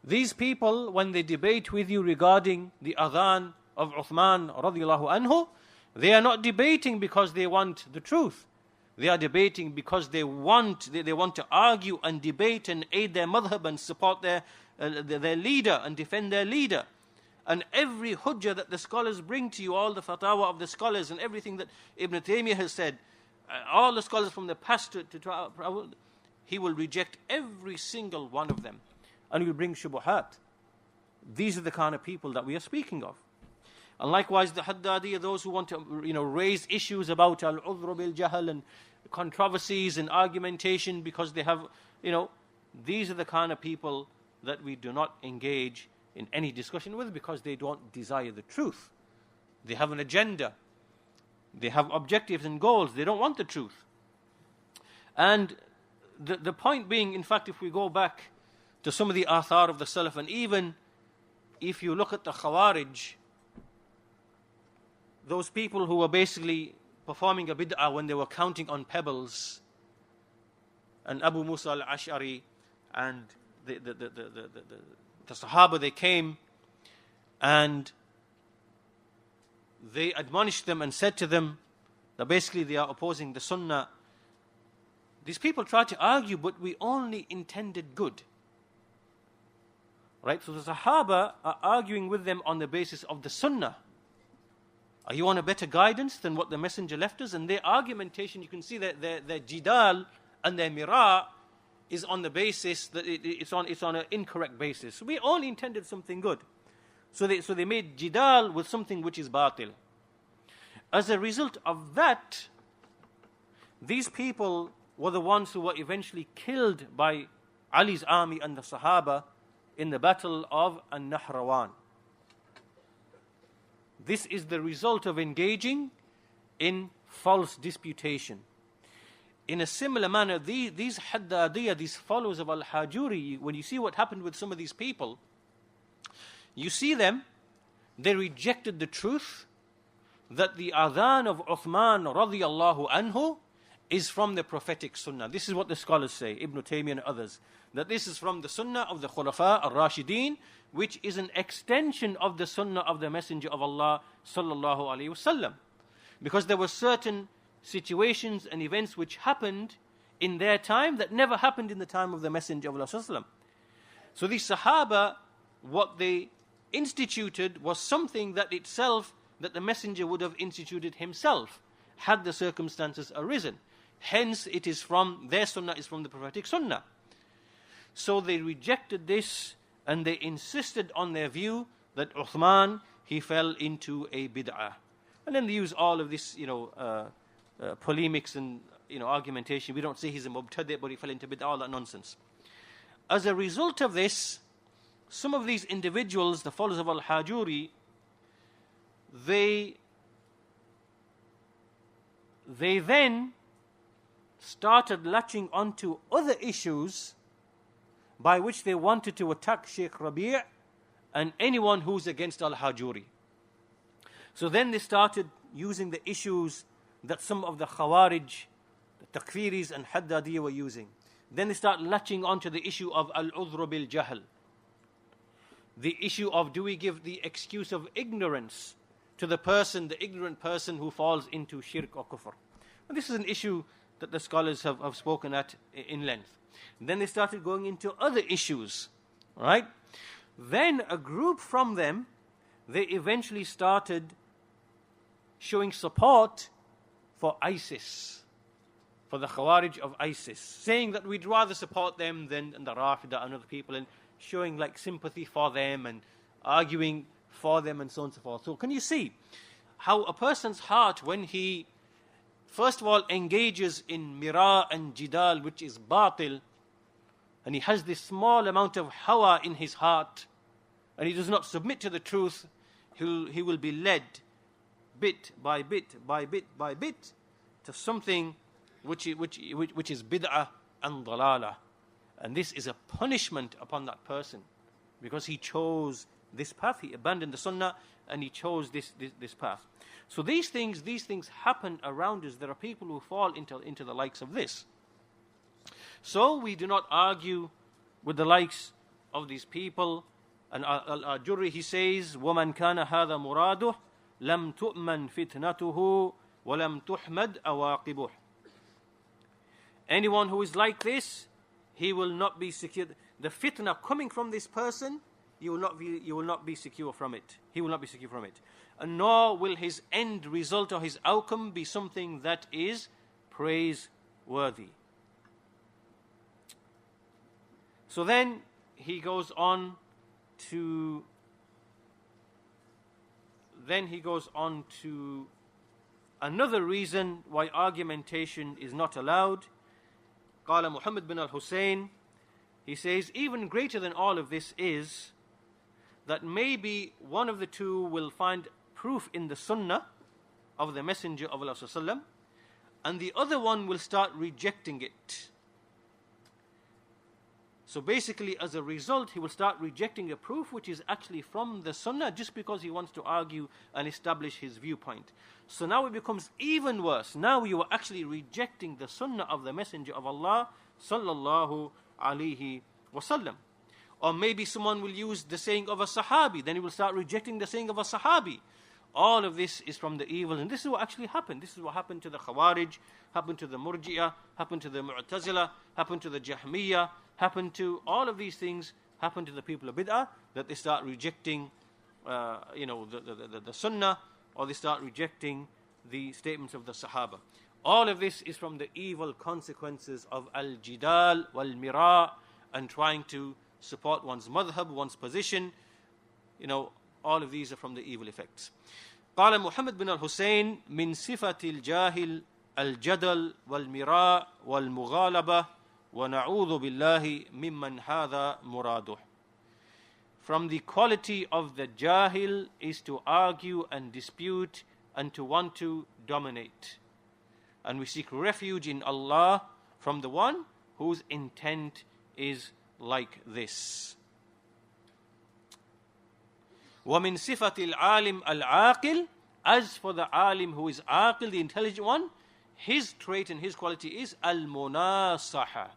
Speaker 1: These people, when they debate with you regarding the adhan of Uthman radiallahu anhu, they are not debating because they want the truth. They are debating because they want to argue and debate and aid their madhab and support their leader and defend their leader. And every hujjah that the scholars bring to you, all the fatwa of the scholars and everything that Ibn Taymiyyah has said, all the scholars from the past he will reject every single one of them, and he will bring shubuhat. These are the kind of people that we are speaking of. And likewise the Haddadiyya, those who want to raise issues about al-udhr bil-jahl and controversies and argumentation, because they have, these are the kind of people that we do not engage in any discussion with, because they don't desire the truth. They have an agenda. They have objectives and goals. They don't want the truth. And the point being, in fact, if we go back to some of the athar of the Salaf, and even if you look at the Khawarij, those people who were basically performing a bid'ah when they were counting on pebbles, and Abu Musa al-Ash'ari and the Sahaba, they came and they admonished them and said to them that basically they are opposing the Sunnah. These people tried to argue, but we only intended good. Right? So the Sahaba are arguing with them on the basis of the Sunnah. Are you on a better guidance than what the Messenger left us? And their argumentation, you can see that their jidal and their mira is on the basis that it's on an incorrect basis. So we only intended something good. So they made jidal with something which is batil. As a result of that, these people were the ones who were eventually killed by Ali's army and the Sahaba in the battle of An-Nahrawan. This is the result of engaging in false disputation. In a similar manner, these Haddadiyya, these followers of Al-Ajurri, when you see what happened with some of these people, you see them, they rejected the truth that the adhan of Uthman radiyallahu anhu is from the prophetic sunnah. This is what the scholars say, Ibn Taymiyyah and others, that this is from the sunnah of the Khulafa al-Rashideen, which is an extension of the sunnah of the Messenger of Allah sallallahu alaihi wasallam. Because there were certain situations and events which happened in their time that never happened in the time of the Messenger of Allah sallallahu alaihi wasallam. So these Sahaba, what they instituted was something that the Messenger would have instituted himself had the circumstances arisen. Hence it is from their sunnah, is from the prophetic sunnah. So they rejected this and they insisted on their view that Uthman, he fell into a bid'ah. And then they use all of this, polemics and argumentation. We don't say he's a mubtadi', but he fell into bid'ah, all that nonsense. As a result of this, some of these individuals, the followers of Al-Ajurri, they then started latching onto other issues by which they wanted to attack Shaykh Rabi' and anyone who's against Al-Ajurri. So then they started using the issues that some of the Khawarij, the Takfiris and Haddadiyya were using. Then they start latching onto the issue of al-udhr bil-jahl. The issue of, do we give the excuse of ignorance to the ignorant person who falls into shirk or kufr? And this is an issue that the scholars have spoken at in length. And then they started going into other issues, right? Then a group from them, they eventually started showing support for ISIS, for the Khawarij of ISIS, saying that we'd rather support them than the Rafida and other people, and showing like sympathy for them and arguing for them and so on and so forth. So can you see how a person's heart, when he first of all engages in mira and jidal, which is batil, and he has this small amount of hawa in his heart, and he does not submit to the truth, he will be led bit by bit by bit by bit to something which is bid'ah and dalalah. And this is a punishment upon that person, because he chose this path. He abandoned the sunnah and he chose this path. So these things happen around us. There are people who fall into the likes of this. So we do not argue with the likes of these people. And Al-Ajurri, he says, وَمَنْ كَانَ هَذَا مُرَادُهُ لَمْ تُؤْمَنْ فِتْنَتُهُ وَلَمْ تُحْمَدْ أَوَاقِبُهُ. Anyone who is like this, he will not be secure. The fitna coming from this person, you will not be secure from it. He will not be secure from it. And nor will his end result or his outcome be something that is praiseworthy. So then he goes on to another reason why argumentation is not allowed. قال Muhammad bin al-Hussein, he says, even greater than all of this is that maybe one of the two will find proof in the sunnah of the Messenger of Allah sallallahu alaihi wasallam, and the other one will start rejecting it. So basically, as a result, he will start rejecting a proof which is actually from the sunnah, just because he wants to argue and establish his viewpoint. So now it becomes even worse. Now you are actually rejecting the sunnah of the Messenger of Allah sallallahu alaihi wasallam. Or maybe someone will use the saying of a Sahabi, then he will start rejecting the saying of a Sahabi. All of this is from the evil, and this is what actually happened. This is what happened to the Khawarij, happened to the Murji'ah, happened to the Mu'tazila, happened to the Jahmiyyah, happened to all of these things, happened to the people of Bid'ah, that they start rejecting the Sunnah, or they start rejecting the statements of the Sahaba. All of this is from the evil consequences of al-jidal wal-mira, and trying to support one's madhab, one's position. All of these are from the evil effects. قال محمد بن الحسين من صفة الجاهل الجدل والمراء والمغالبة ونعوذ بالله ممن هذا مراده. From the quality of the jahil is to argue and dispute and to want to dominate. And we seek refuge in Allah from the one whose intent is like this. وَمِن صِفَةِ الْعَالِمِ الْعَاقِلِ. As for the alim who is aqil, the intelligent one, his trait and his quality is al-munasaha.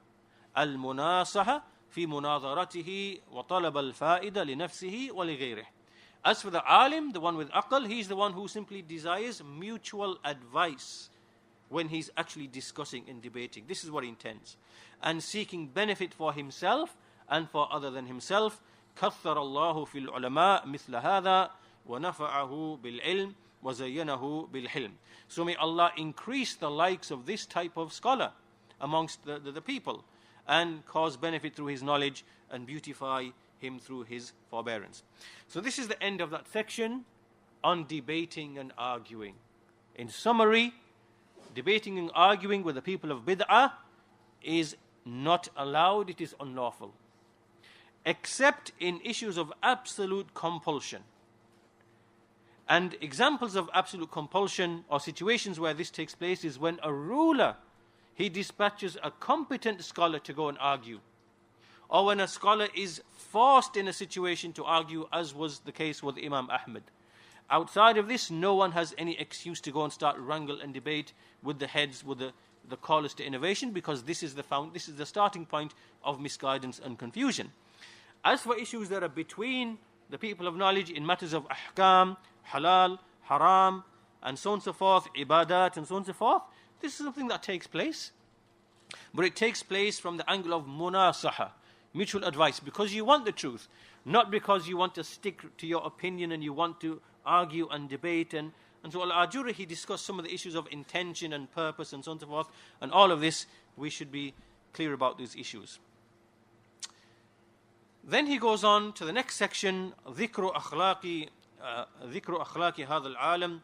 Speaker 1: Al-munasaha fi munadharatihi wa talab al-fa'ida li nafsihi wa li ghayrih. As for the alim, the one with aql, he is the one who simply desires mutual advice when he's actually discussing and debating. This is what he intends. And seeking benefit for himself and for other than himself. كثر الله في العلماء مثل هذا ونفعه بالعلم وزينه بالحلم. So may Allah increase the likes of this type of scholar amongst the people, and cause benefit through his knowledge, and beautify him through his forbearance. So this is the end of that section on debating and arguing. In summary, debating and arguing with the people of bid'ah is not allowed, it is unlawful, except in issues of absolute compulsion. And examples of absolute compulsion, or situations where this takes place, is when a ruler, he dispatches a competent scholar to go and argue, or when a scholar is forced in a situation to argue, as was the case with Imam Ahmad. Outside of this, no one has any excuse to go and start wrangle and debate with the heads, with the callers to innovation, because this is the starting point of misguidance and confusion. As for issues that are between the people of knowledge in matters of ahkam, halal, haram, and so on and so forth, ibadat, and so on and so forth, This is something that takes place. But it takes place from the angle of munasaha, mutual advice, because you want the truth, not because you want to stick to your opinion and you want to argue and debate. And so Al-Ajurri, he discussed some of the issues of intention and purpose and so on and so forth. And all of this, we should be clear about these issues. Then he goes on to the next section, ذكر أخلاق هذا العالم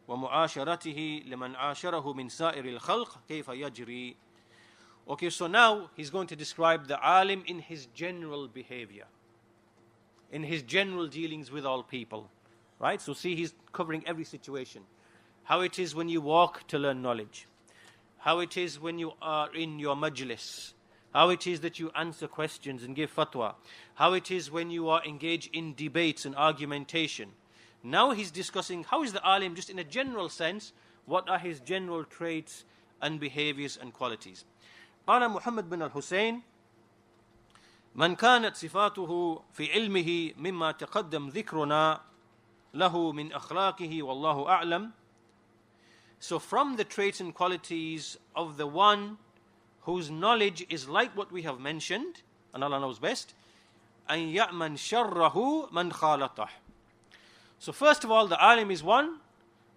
Speaker 1: ومعاشرته لمن عاشره من سائر الخلق كيف يجري. Okay, so now he's going to describe the alim in his general behavior, in his general dealings with all people. Right? So see, he's covering every situation. How it is when you walk to learn knowledge. How it is when you are in your majlis. How it is that you answer questions and give fatwa. How it is when you are engaged in debates and argumentation. Now he's discussing how is the alim, just in a general sense, what are his general traits and behaviors and qualities. قال محمد بن الحسين من كانت صفاته في علمه مما تقدم ذكرنا له من أخلاقه والله أعلم. So from the traits and qualities of the one whose knowledge is like what we have mentioned, and Allah knows best, أن يأمن شره من خالطه. So first of all, the alim is one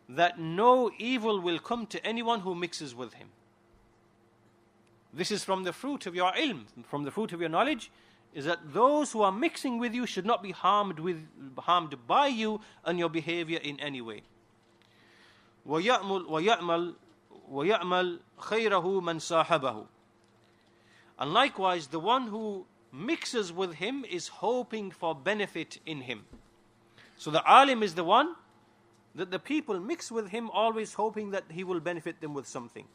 Speaker 1: that no evil will come to anyone who mixes with him. This is from the fruit of your ilm, from the fruit of your knowledge, is that those who are mixing with you should not be harmed by you and your behavior in any way. وَيَعْمَلْ خَيْرَهُ مَنْ صَاحَبَهُ. And likewise, the one who mixes with him is hoping for benefit in him. So the alim is the one that the people mix with him, always hoping that he will benefit them with something.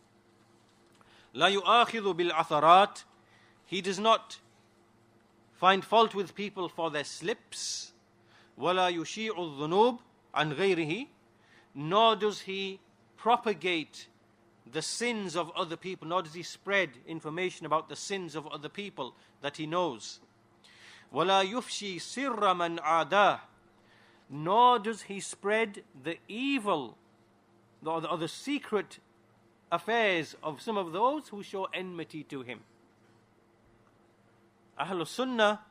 Speaker 1: لا يؤاخذ بالعثرات. He does not find fault with people for their slips. ولا يشيع الذنوب عن غيره. Nor does he propagate the sins of other people, nor does he spread information about the sins of other people that he knows. ولا يفشي سر من عاداه. Nor does he spread the evil or the secret affairs of some of those who show enmity to him. Ahlul Sunnah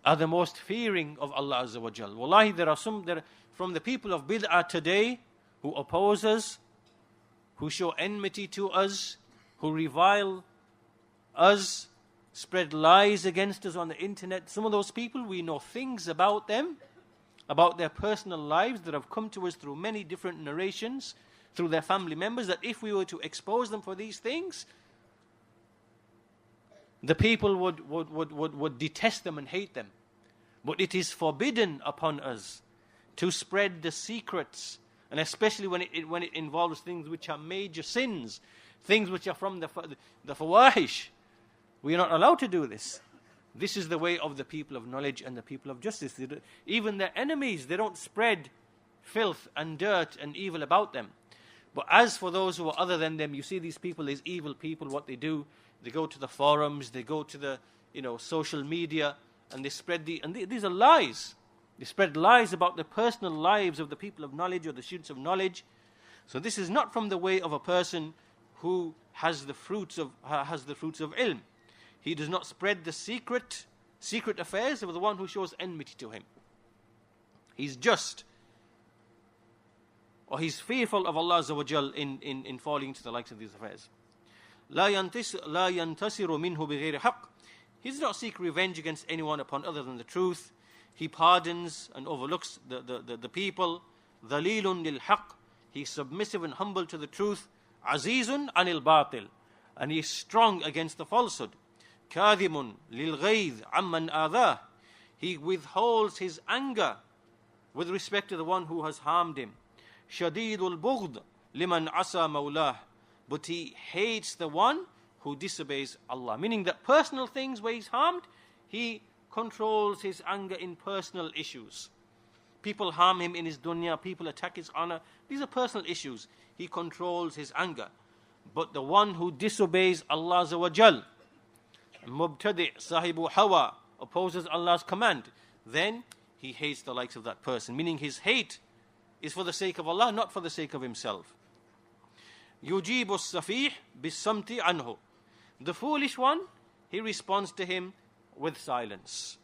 Speaker 1: are the most fearing of Allah Azza wa Jal. Wallahi, there are from the people of bid'ah today who oppose us, who show enmity to us, who revile us, spread lies against us on the internet. Some of those people, we know things about them, about their personal lives that have come to us through many different narrations, through their family members, that if we were to expose them for these things, the people would detest them and hate them. But it is forbidden upon us to spread the secrets, and especially when it involves things which are major sins, things which are from the fawahish. We are not allowed to do this. This is the way of the people of knowledge and the people of justice. Even their enemies, they don't spread filth and dirt and evil about them. But as for those who are other than them, you see these people, these evil people, what they do, they go to the forums, they go to the social media, and they spread these are lies. They spread lies about the personal lives of the people of knowledge or the students of knowledge. So this is not from the way of a person who has the fruits of ilm. He does not spread the secret affairs of the one who shows enmity to him. He's just, or he's fearful of Allah Azza wa Jal in falling into the likes of these affairs. لا ينتصر منه بغير حق. He does not seek revenge against anyone upon other than the truth. He pardons and overlooks the people. ذليل للحق. He's submissive and humble to the truth. عزيز عن الباطل. And he is strong against the falsehood. كاذم للغيظ عمن آذاه. He withholds his anger with respect to the one who has harmed him. شديد البغض لمن عصى مولاه. But he hates the one who disobeys Allah. Meaning that personal things where he's harmed, he controls his anger in personal issues. People harm him in his dunya, people attack his honor. These are personal issues. He controls his anger. But the one who disobeys Allah Azza wa Jal, mubtadi' sahibu hawa, opposes Allah's command, then he hates the likes of that person. Meaning his hate is for the sake of Allah, not for the sake of himself. يُجِيبُ السَّفِيحِ بِالسَّمْتِ عَنْهُ. The foolish one, he responds to him with silence.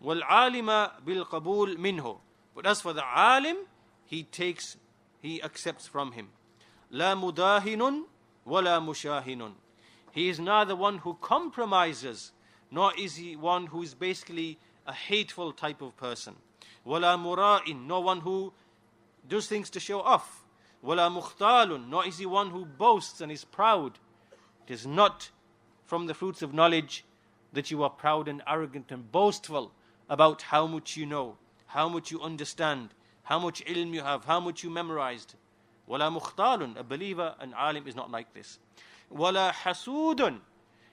Speaker 1: وَالْعَالِمَ بِالْقَبُولِ مِنْهُ. But as for the alim, he accepts from him. لَا مُدَاهِنٌ وَلَا مُشَاهِنٌ. He is neither one who compromises, nor is he one who is basically a hateful type of person. وَلَا مُرَائٍ. Nor one who does things to show off. وَلَا مُخْتَالٌ. Nor is he one who boasts and is proud. It is not from the fruits of knowledge that you are proud and arrogant and boastful about how much you know, how much you understand, how much ilm you have, how much you memorized. وَلَا مُخْتَالٌ. A believer, an alim, is not like this. وَلَا حَسُودٌ.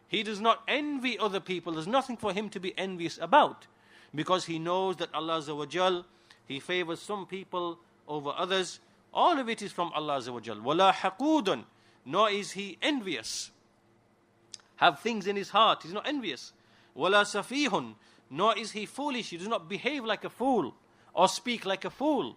Speaker 1: He does not envy other people. There's nothing for him to be envious about, because he knows that Allah Azza wa Jal, he favors some people over others. All of it is from Allah Azza wa Jal. وَلَا حَقُودٌ. Nor is he envious. Have things in his heart. He's not envious. وَلَا سَفِيهٌ. Nor is he foolish. He does not behave like a fool or speak like a fool,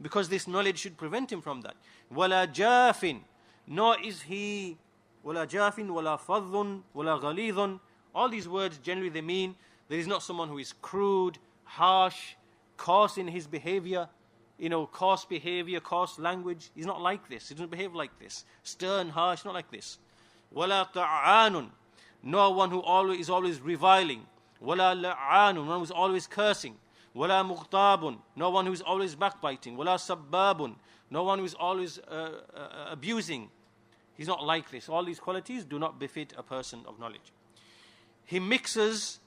Speaker 1: because this knowledge should prevent him from that. وَلَا جَافٍ. Nor is he وَلَا جَافٍ وَلَا فَضٌّ وَلَا غَلِيظٌ. All these words generally they mean there is not someone who is crude, harsh, coarse in his behavior, coarse behavior, coarse language. He's not like this. He doesn't behave like this. Stern, harsh, not like this. وَلَا طَعَانٌ. Nor one who is always reviling. وَلَا لَعَانٌ. One who is always cursing. وَلَا مُغْتَابٌ. No one who is always backbiting. وَلَا سَبَّابٌ. No one who is always abusing. He's not like this. All these qualities do not befit a person of knowledge. He mixes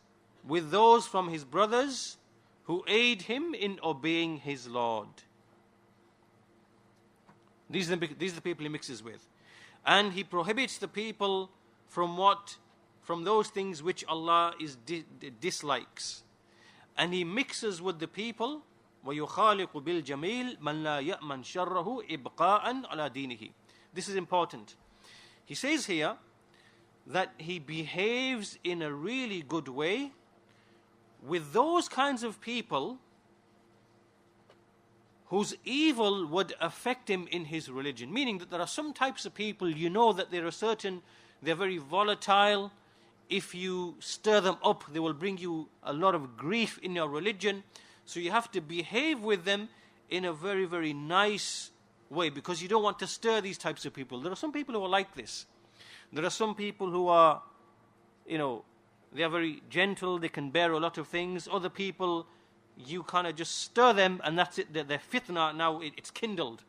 Speaker 1: with those from his brothers who aid him in obeying his Lord. These are the people he mixes with. And he prohibits the people from those things which Allah dislikes. And he mixes with the people, وَيُخَالِقُ بِالْجَمِيلِ مَنْ لَا يَأْمَنْ شَرَّهُ إِبْقَاءً عَلَى دِينِهِ. This is important. He says here that he behaves in a really good way with those kinds of people whose evil would affect him in his religion. Meaning that there are some types of people, that they're very volatile. If you stir them up, they will bring you a lot of grief in your religion. So you have to behave with them in a very, very nice way, because you don't want to stir these types of people. There are some people who are like this. There are some people who are, they are very gentle, they can bear a lot of things. Other people, you kind of just stir them and that's it. Their fitna, now it's kindled.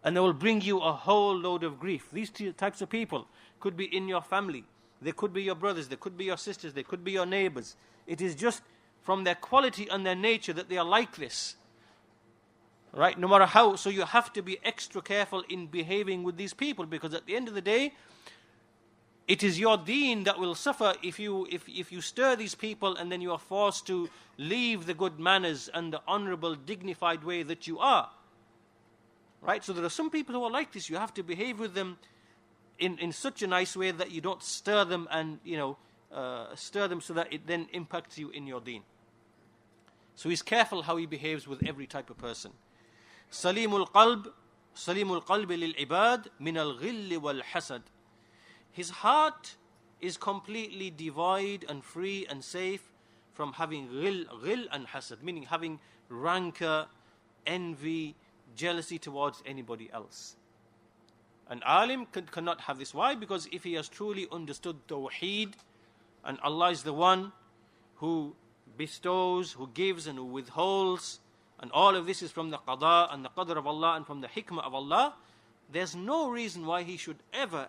Speaker 1: And they will bring you a whole load of grief. These two types of people could be in your family. They could be your brothers, they could be your sisters, they could be your neighbors. It is just from their quality and their nature that they are like this. Right? No matter how. So you have to be extra careful in behaving with these people, because at the end of the day, it is your deen that will suffer if you stir these people and then you are forced to leave the good manners and the honorable, dignified way that you are. Right? So there are some people who are like this. You have to behave with them in such a nice way that you don't stir them and, stir them so that it then impacts you in your deen. So he's careful how he behaves with every type of person. سليم القلب للعباد من الغل والحسد. His heart is completely devoid and free and safe from having ghil and hasad, meaning having rancor, envy, jealousy towards anybody else. An alim cannot have this. Why? Because if he has truly understood Tawheed, and Allah is the one who bestows, who gives and who withholds, and all of this is from the qada and the qadr of Allah and from the hikmah of Allah, there's no reason why he should ever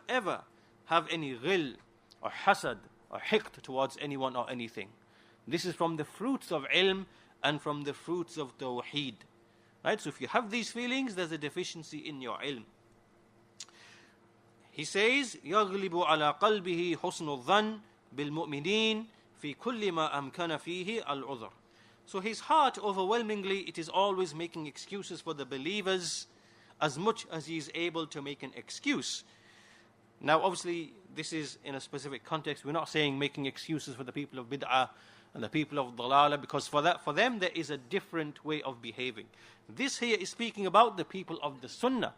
Speaker 1: have any ghil or hasad or hiqt towards anyone or anything. This is from the fruits of ilm and from the fruits of Tawheed. Right? So if you have these feelings, there's a deficiency in your ilm. He says, يَغْلِبُ عَلَى قَلْبِهِ حُسْنُ الظَّنِّ بِالْمُؤْمِنِينَ فِي كُلِّ مَا أَمْكَنَ فِيهِ الْعُذْرِ. So his heart, overwhelmingly, it is always making excuses for the believers as much as he is able to make an excuse. Now, obviously, this is in a specific context. We're not saying making excuses for the people of bid'ah and the people of dalala, because for them there is a different way of behaving. This here is speaking about the people of the sunnah.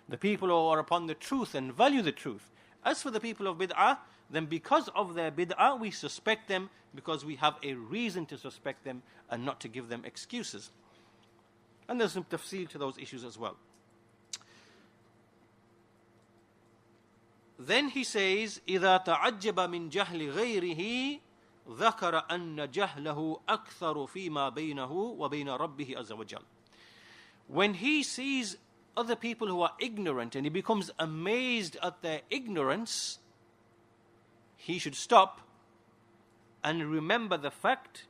Speaker 1: the people who are upon the truth and value the truth. As for the people of bid'ah, then because of their bid'ah, we suspect them because we have a reason to suspect them and not to give them excuses. And there's some tafseel to those issues as well. Then he says, إِذَا تَعَجَّبَ مِنْ جَهْلِ غَيْرِهِ ذَكَرَ أَنَّ جَهْلَهُ أَكْثَرُ فِي مَا بَيْنَهُ وَبَيْنَ رَبِّهِ عَزَّ وَجَلَّ. When he sees other people who are ignorant and he becomes amazed at their ignorance, he should stop and remember the fact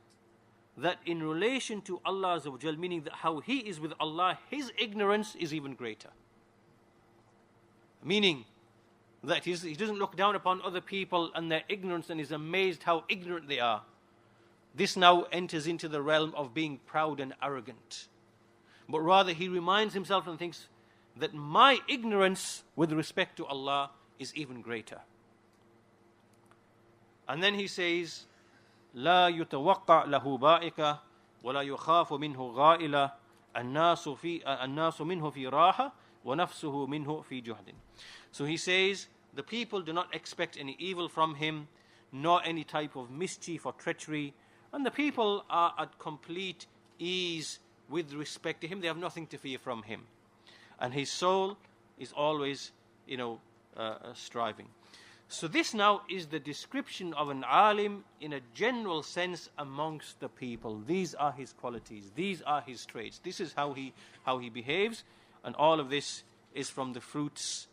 Speaker 1: that in relation to Allah Azza wa Jal, meaning that how he is with Allah, his ignorance is even greater. Meaning that he doesn't look down upon other people and their ignorance and is amazed how ignorant they are. This now enters into the realm of being proud and arrogant. But rather he reminds himself and thinks that my ignorance with respect to Allah is even greater. And then he says, لا يتوقع له بائكة ولا يخاف منه غائلة الناس منه في راحة ونفسه منه في جهد. So he says, the people do not expect any evil from him, nor any type of mischief or treachery, and the people are at complete ease with respect to him. They have nothing to fear from him, and his soul is always, striving. So this now is the description of an alim in a general sense amongst the people. These are his qualities. These are his traits. This is how he behaves, and all of this is from the fruits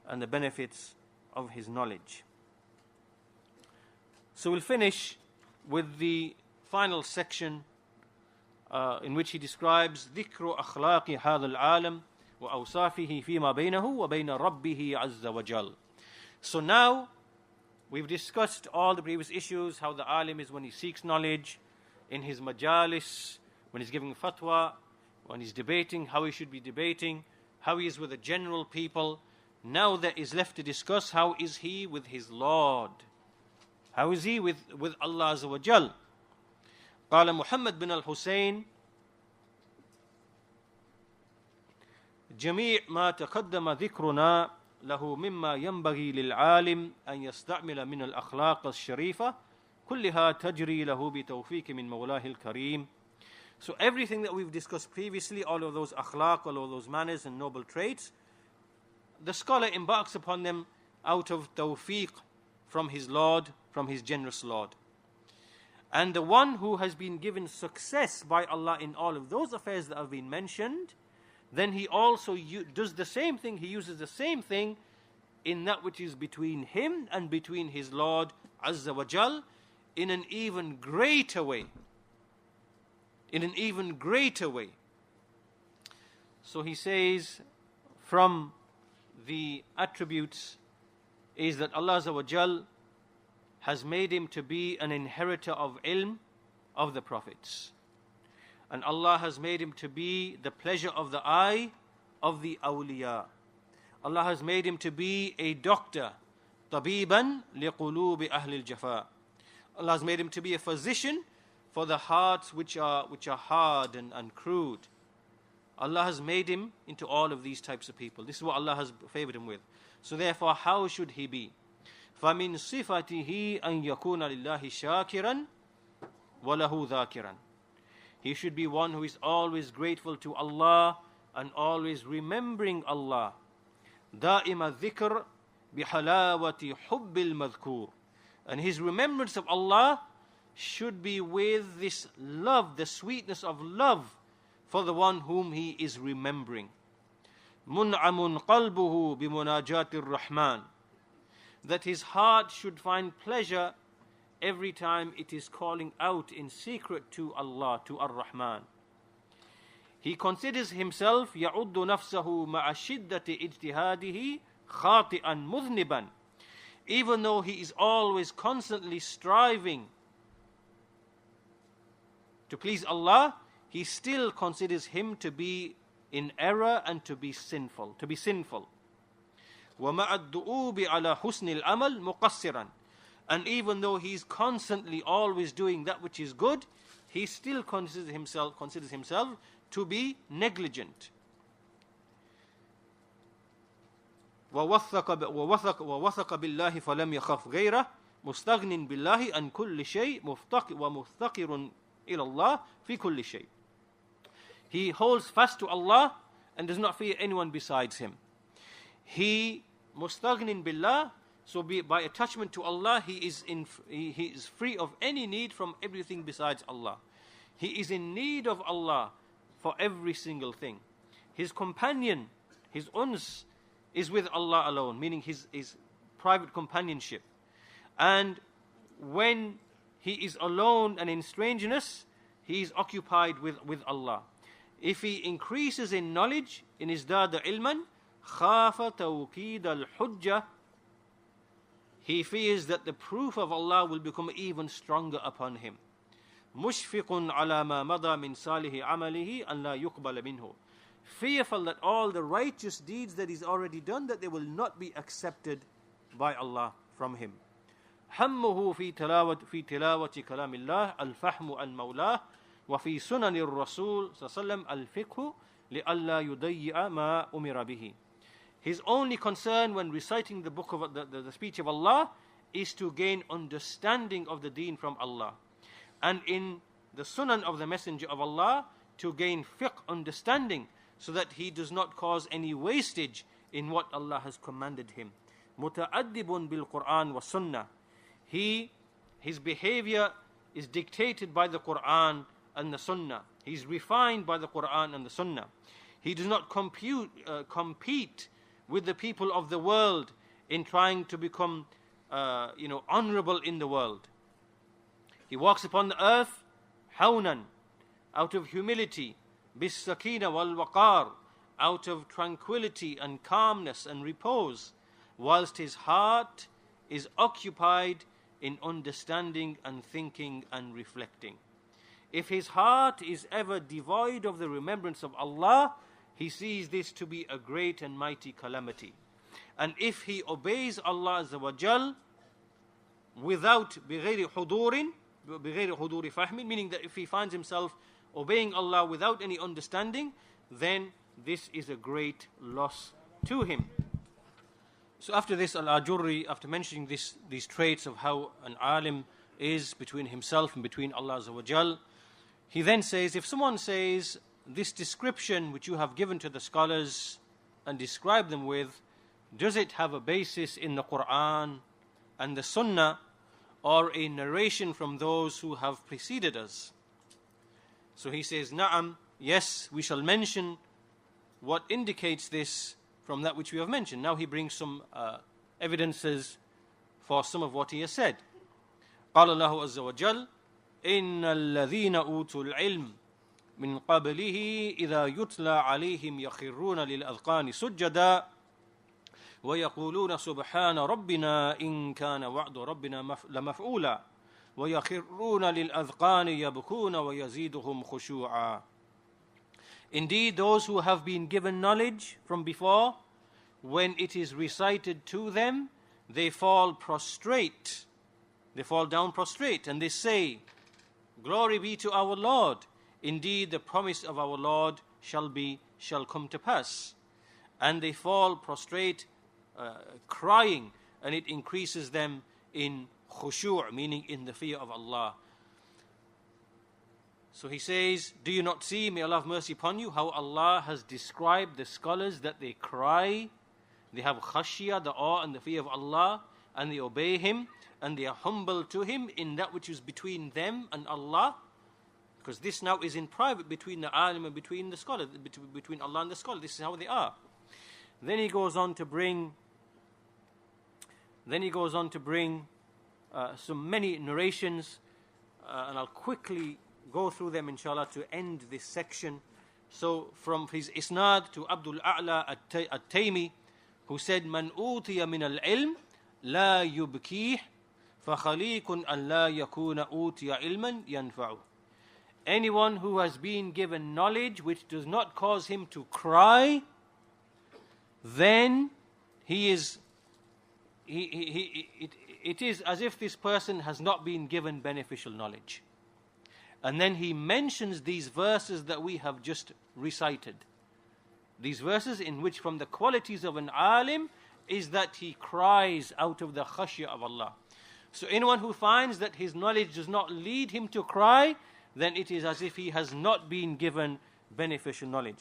Speaker 1: and the benefits of his knowledge. So we'll finish with the final section in which he describes ذكر أخلاق هذا العالم وأوصافه فيما بينه وبين ربه عز وجل. So now we've discussed all the previous issues, how the alim is when he seeks knowledge, in his majalis, when he's giving fatwa, when he's debating, how he should be debating, how he is with the general people. Now there is left to discuss how is he with his Lord. How is he with Allah Azza wa Jal. قال محمد بن الحسين جميع ما تقدم ذكرنا له مما ينبغي للعالم أن يستعمل من الأخلاق الشريفة كلها تجري له بتوفيق من مولاه الكريم. So everything that we've discussed previously, all of those akhlaq, all of those manners and noble traits, the scholar embarks upon them out of tawfiq from his Lord, from his generous Lord. And the one who has been given success by Allah in all of those affairs that have been mentioned, then he also does the same thing, he uses the same thing in that which is between him and between his Lord Azza wa Jal in an even greater way. In an even greater way. So he says, from the attributes is that Allah Azza wa Jal has made him to be an inheritor of ilm of the prophets. And Allah has made him to be the pleasure of the eye of the awliya. Allah has made him to be a doctor, tabiban liqulubi ahli al-jafa. Allah has made him to be a physician for the hearts which are hard and crude. Allah has made him into all of these types of people. This is what Allah has favored him with. So therefore, how should he be? فَمِن صِفَتِهِ أَن يَكُونَ لِلَّهِ شَاكِرًا وَلَهُ ذَاكِرًا. He should be one who is always grateful to Allah and always remembering Allah. دَائِمَ الذِّكْرِ بِحَلَاوَةِ حُبِّ الْمَذْكُورِ. And his remembrance of Allah should be with this love, the sweetness of love for the one whom he is remembering. مُنْعَمٌ قَلْبُهُ بِمُنَاجَاتِ الرَّحْمَنِ. That his heart should find pleasure every time it is calling out in secret to Allah, to Ar-Rahman. He considers himself يَعُدُّ نَفْسَهُ مَعَ شِدَّةِ اجْتِهَادِهِ خَاطِئًا مُذْنِبًا. Even though he is always constantly striving to please Allah, he still considers him to be in error and to be sinful. وَمَعَ الدُّؤُوبِ عَلَى حُسْنِ الْأَمَلِ مُقَصِّرًا. And even though he's constantly always doing that which is good, he still considers himself to be negligent. ووثق بالله فلم يخف غيره مستغن بالله عن كل شيء ومفتقر إلى الله في كل شيء. He holds fast to Allah and does not fear anyone besides him. He mustaghnin billah, so by attachment to Allah, he is free of any need from everything besides Allah. He is in need of Allah for every single thing. His companion, his uns, is with Allah alone, meaning his private companionship. And when he is alone and in strangeness, he is occupied with Allah. If he increases in knowledge, in izdada ilman, khafa tawqid al-hujjah, he fears that the proof of Allah will become even stronger upon him. Mushfiqun ala ma mada min salihi amalihi an la yuqbal minhu. Fearful that all the righteous deeds that he's already done, that they will not be accepted by Allah from him. همه في تلاوة كلام الله الفهم عن مولاه وفي سنن الرسول صلى الله عليه وسلم الفقه لئلا يضيع ما أمر به. His only concern when reciting the book of the speech of Allah is to gain understanding of the deen from Allah, and in the sunan of the messenger of Allah to gain fiqh, understanding, so that he does not cause any wastage in what Allah has commanded him. متأدب بالقرآن والسنة. His behavior is dictated by the Quran and the Sunnah. He's refined by the Quran and the Sunnah. He does not compete with the people of the world in trying to become honorable in the world. He walks upon the earth hawnan, out of humility, bis sakina wal waqar, out of tranquility and calmness and repose, whilst his heart is occupied in understanding and thinking and reflecting. If his heart is ever devoid of the remembrance of Allah, he sees this to be a great and mighty calamity. And if he obeys Allah Azza wa Jal without بغير حضور فهم, meaning that if he finds himself obeying Allah without any understanding, then this is a great loss to him. So after this, Al-Ajurri, after mentioning these traits of how an alim is between himself and between Allah Azza wa Jal, he then says, if someone says, this description which you have given to the scholars and describe them with, does it have a basis in the Quran and the Sunnah, or a narration from those who have preceded us? So he says, Na'am, yes, we shall mention what indicates this from that which we have mentioned. Now he brings some evidences for some of what he has said. قال الله عز وجل إن الذين أوتوا العلم من قبله إذا يتلى عليهم يخرون للأذقان سجدا ويقولون سبحان ربنا إن كان وعد ربنا لمفعولا ويخرون للأذقان يبكون ويزيدهم خشوعا. Indeed, those who have been given knowledge from before, when it is recited to them, they fall prostrate. They fall down prostrate, and they say, Glory be to our Lord. Indeed, the promise of our Lord shall come to pass. And they fall prostrate, crying, and it increases them in khushu', meaning in the fear of Allah. So he says, do you not see, may Allah have mercy upon you, how Allah has described the scholars that they cry, they have khashiyah, the awe and the fear of Allah, and they obey Him, and they are humble to Him in that which is between them and Allah, because this now is in private between the alim and between the scholar, between Allah and the scholar. This is how they are. Then he goes on to bring some many narrations, and I'll quickly go through them inshallah to end this section. So from his isnad to Abdul A'la at-Taymi, who said, Man utiya min al-ilm la yubkih fa khaliqun an la yakuna utiya ilman yanfa'u. Anyone who has been given knowledge which does not cause him to cry, then it is as if this person has not been given beneficial knowledge. And then he mentions these verses that we have just recited. These verses in which from the qualities of an alim is that he cries out of the khashya of Allah. So anyone who finds that his knowledge does not lead him to cry, then it is as if he has not been given beneficial knowledge.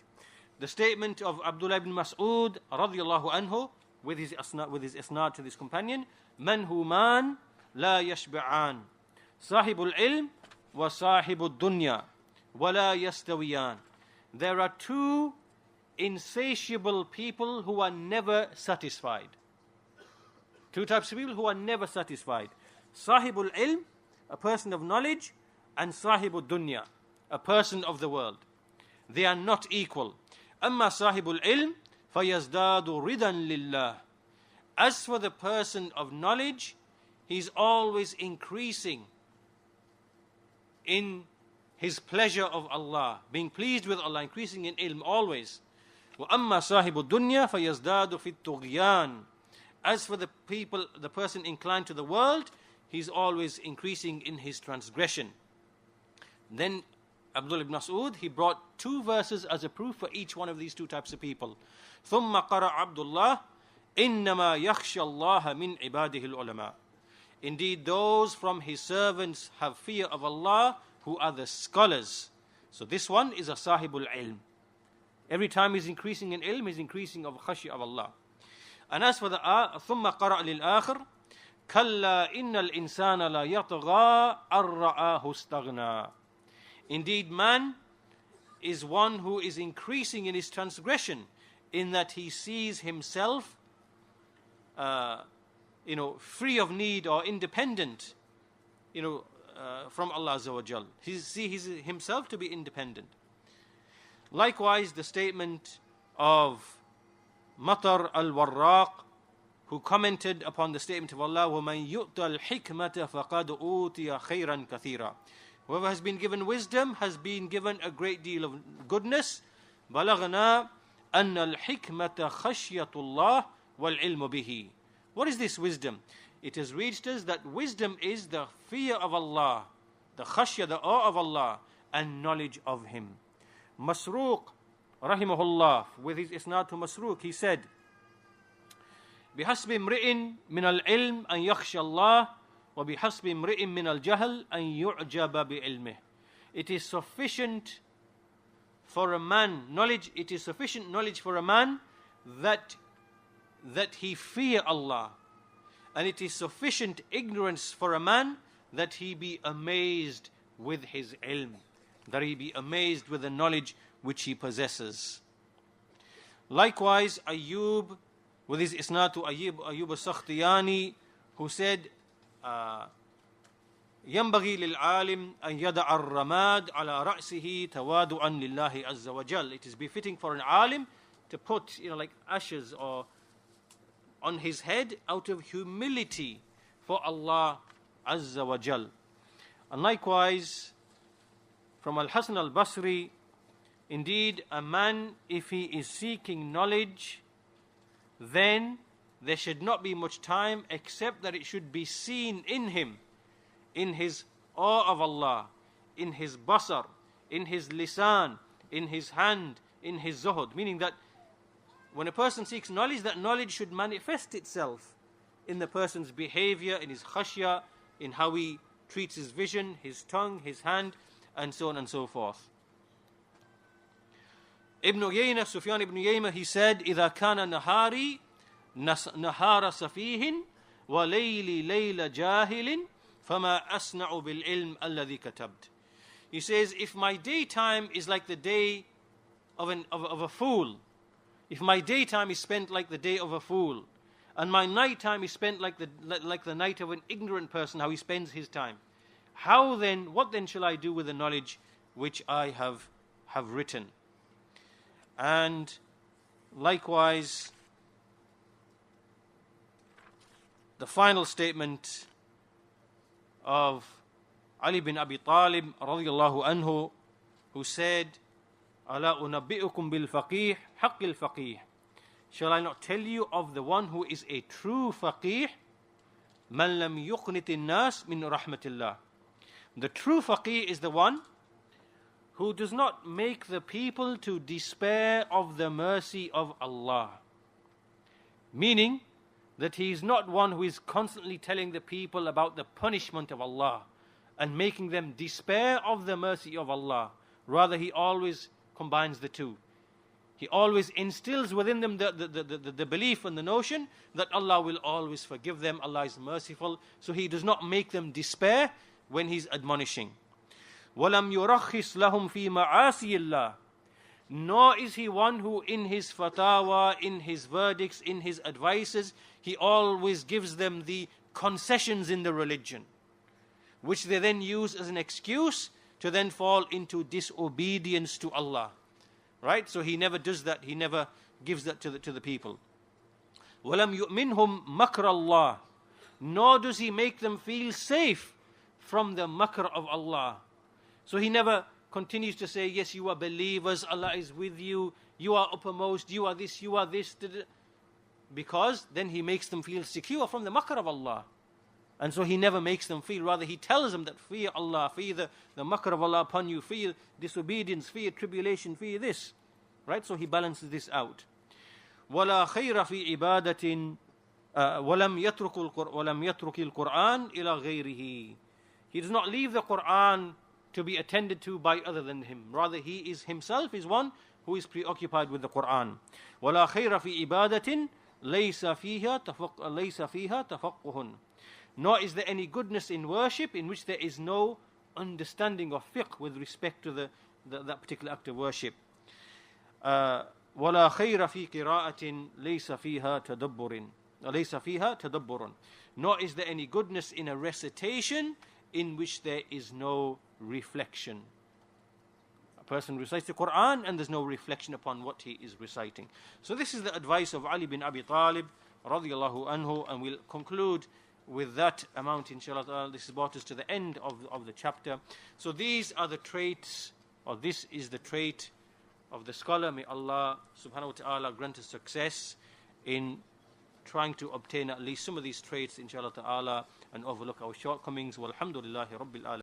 Speaker 1: The statement of Abdullah ibn Mas'ud radiyallahu anhu with his isnad to this companion, man human la yashba'an, sahibul ilm wa sahibul dunya wa la yastawiyan. There are two insatiable people who are never satisfied. Two types of people who are never satisfied. Sahibul ilm, a person of knowledge, and sahibul dunya, a person of the world. They are not equal. Amma sahibul ilm fayazdadu ridan lillah. As for the person of knowledge, he's always increasing in his pleasure of Allah, being pleased with Allah, increasing in ilm always. Wa amma sahibul dunya fayazdadu fit tughyan. As for the person inclined to the world, he's always increasing in his transgression. Then Abdullah ibn Mas'ud, he brought two verses as a proof for each one of these two types of people. ثُمَّ قَرَأَ عَبْدُ اللَّهِ إِنَّمَا يَخْشَى اللَّهَ مِنْ عِبَادِهِ الْعُلَمَاءِ. Indeed, those from his servants have fear of Allah, who are the scholars. So this one is a sahibul ilm. Every time he's increasing in ilm, he's increasing of khashya of Allah. And as for the ثُمَّ قَرَأَ لِلْآخِرِ كَلَّا إِنَّ الْإِنسَانَ لَا يَطْغَى أَرَّآهُ اسْتَغْنَى. Indeed, man is one who is increasing in his transgression, in that he sees himself free of need or independent from Allah Azza wa Jal. He sees himself to be independent. Likewise, the statement of Matar al-Warraq, who commented upon the statement of Allah, وَمَنْ يُؤْتَ الْحِكْمَةَ فَقَدْ أُوتِيَ خَيْرًا كَثِيرًا. Whoever has been given wisdom has been given a great deal of goodness. بَلَغْنَا أَنَّ الْحِكْمَةَ خَشْيَةُ اللَّهِ وَالْعِلْمُ بِهِ. What is this wisdom? It has reached us that wisdom is the fear of Allah, the khashya, the awe of Allah, and knowledge of Him. Masruq, rahimahullah, with his isnad to Masruq, he said, بِحَسْبِ امْرِئٍ مِنَ الْعِلْمِ أَنْ يَخْشَى اللَّهِ وَبِحَسْبِ امْرِئٍ مِنَ الْجَهْلِ أَنْ يُعْجَبَ بِعِلْمِهِ. It is sufficient for a man, knowledge, it is sufficient knowledge for a man that he fear Allah. And it is sufficient ignorance for a man that he be amazed with his ilm, that he be amazed with the knowledge which he possesses. Likewise, Ayyub, with his isnad to Ayyub al-Sakhtiyani, who said, ينبغي للعالم أن يدع الرماد على رأسه تواضعا لله عز وجل. It is befitting for an alim to put, like ashes or on his head out of humility for Allah Azza wa Jal. And likewise, from Al-Hasan al-Basri, indeed, a man, if he is seeking knowledge, then there should not be much time except that it should be seen in him, in his awe of Allah, in his basar, in his lisan, in his hand, in his zuhud. Meaning that when a person seeks knowledge, that knowledge should manifest itself in the person's behavior, in his khashya, in how he treats his vision, his tongue, his hand, and so on and so forth. Ibn Uyayna, Sufyan ibn Uyayna, he said, إِذَا كَانَ نَهَارِي نَهَارَ سَفِيهٍ وَلَيْلِ لَيْلَ جَاهِلٍ فَمَا أَصْنَعُ بِالْعِلْمِ الَّذِي كَتَبْتُ. He says, if my daytime is like the day of a fool, if my daytime is spent like the day of a fool, and my nighttime is spent like the night of an ignorant person, how he spends his time, what then shall I do with the knowledge which I have written? And likewise, the final statement of Ali bin Abi Talib radiyallahu anhu, who said, أَلَا أُنَبِّئُكُمْ بِالْفَقِيهِ حَقِّ الْفَقِيهِ. Shall I not tell you of the one who is a true faqih? مَنْ لَمْ يُقْنِتِ النَّاسِ مِنْ رَحْمَةِ اللَّهِ. The true faqih is the one who does not make the people to despair of the mercy of Allah. Meaning, that he is not one who is constantly telling the people about the punishment of Allah and making them despair of the mercy of Allah. Rather, he always combines the two. He always instills within them the belief and the notion that Allah will always forgive them, Allah is merciful. So he does not make them despair when he's admonishing. وَلَمْ يُرَخِّصْ لَهُمْ فِي مَعَاصِيِ اللَّهِ. Nor is he one who in his fatwa, in his verdicts, in his advices, he always gives them the concessions in the religion, which they then use as an excuse to then fall into disobedience to Allah. Right? So he never does that. He never gives that to the people. وَلَمْ يُؤْمِنْهُمْ مَكْرَ اللَّهِ. Nor does he make them feel safe from the makr of Allah. So he never continues to say, yes, you are believers, Allah is with you, you are uppermost, you are this, because then he makes them feel secure from the makr of Allah. And so he never makes them feel, rather he tells them that fear Allah, fear the makr of Allah upon you, fear disobedience, fear tribulation, fear this. Right? So he balances this out. وَلَا خَيْرَ فِي عِبَادَةٍ وَلَمْ يَتْرُكِ الْقُرْآنِ إِلَى غَيْرِهِ. He does not leave the Qur'an to be attended to by other than him. Rather, he is himself is one who is preoccupied with the Qur'an. وَلَا خَيْرَ فِي عِبَادَةٍ لَيْسَ فِيهَا تَفَقُّهٌ. Nor is there any goodness in worship in which there is no understanding of fiqh with respect to that particular act of worship. وَلَا خَيْرَ فِي قِرَاءَةٍ لَيْسَ فِيهَا تَدَبُّرٌ. Nor is there any goodness in a recitation in which there is no reflection. A person recites the Qur'an and there's no reflection upon what he is reciting. So this is the advice of Ali bin Abi Talib radiyallahu anhu, and we'll conclude with that amount, inshallah. This has brought us to the end of the chapter. So these are the traits, or this is the trait of the scholar. May Allah subhanahu wa ta'ala grant us success in trying to obtain at least some of these traits, inshallah ta'ala, and overlook our shortcomings. Walhamdulillahi Rabbil Alamin.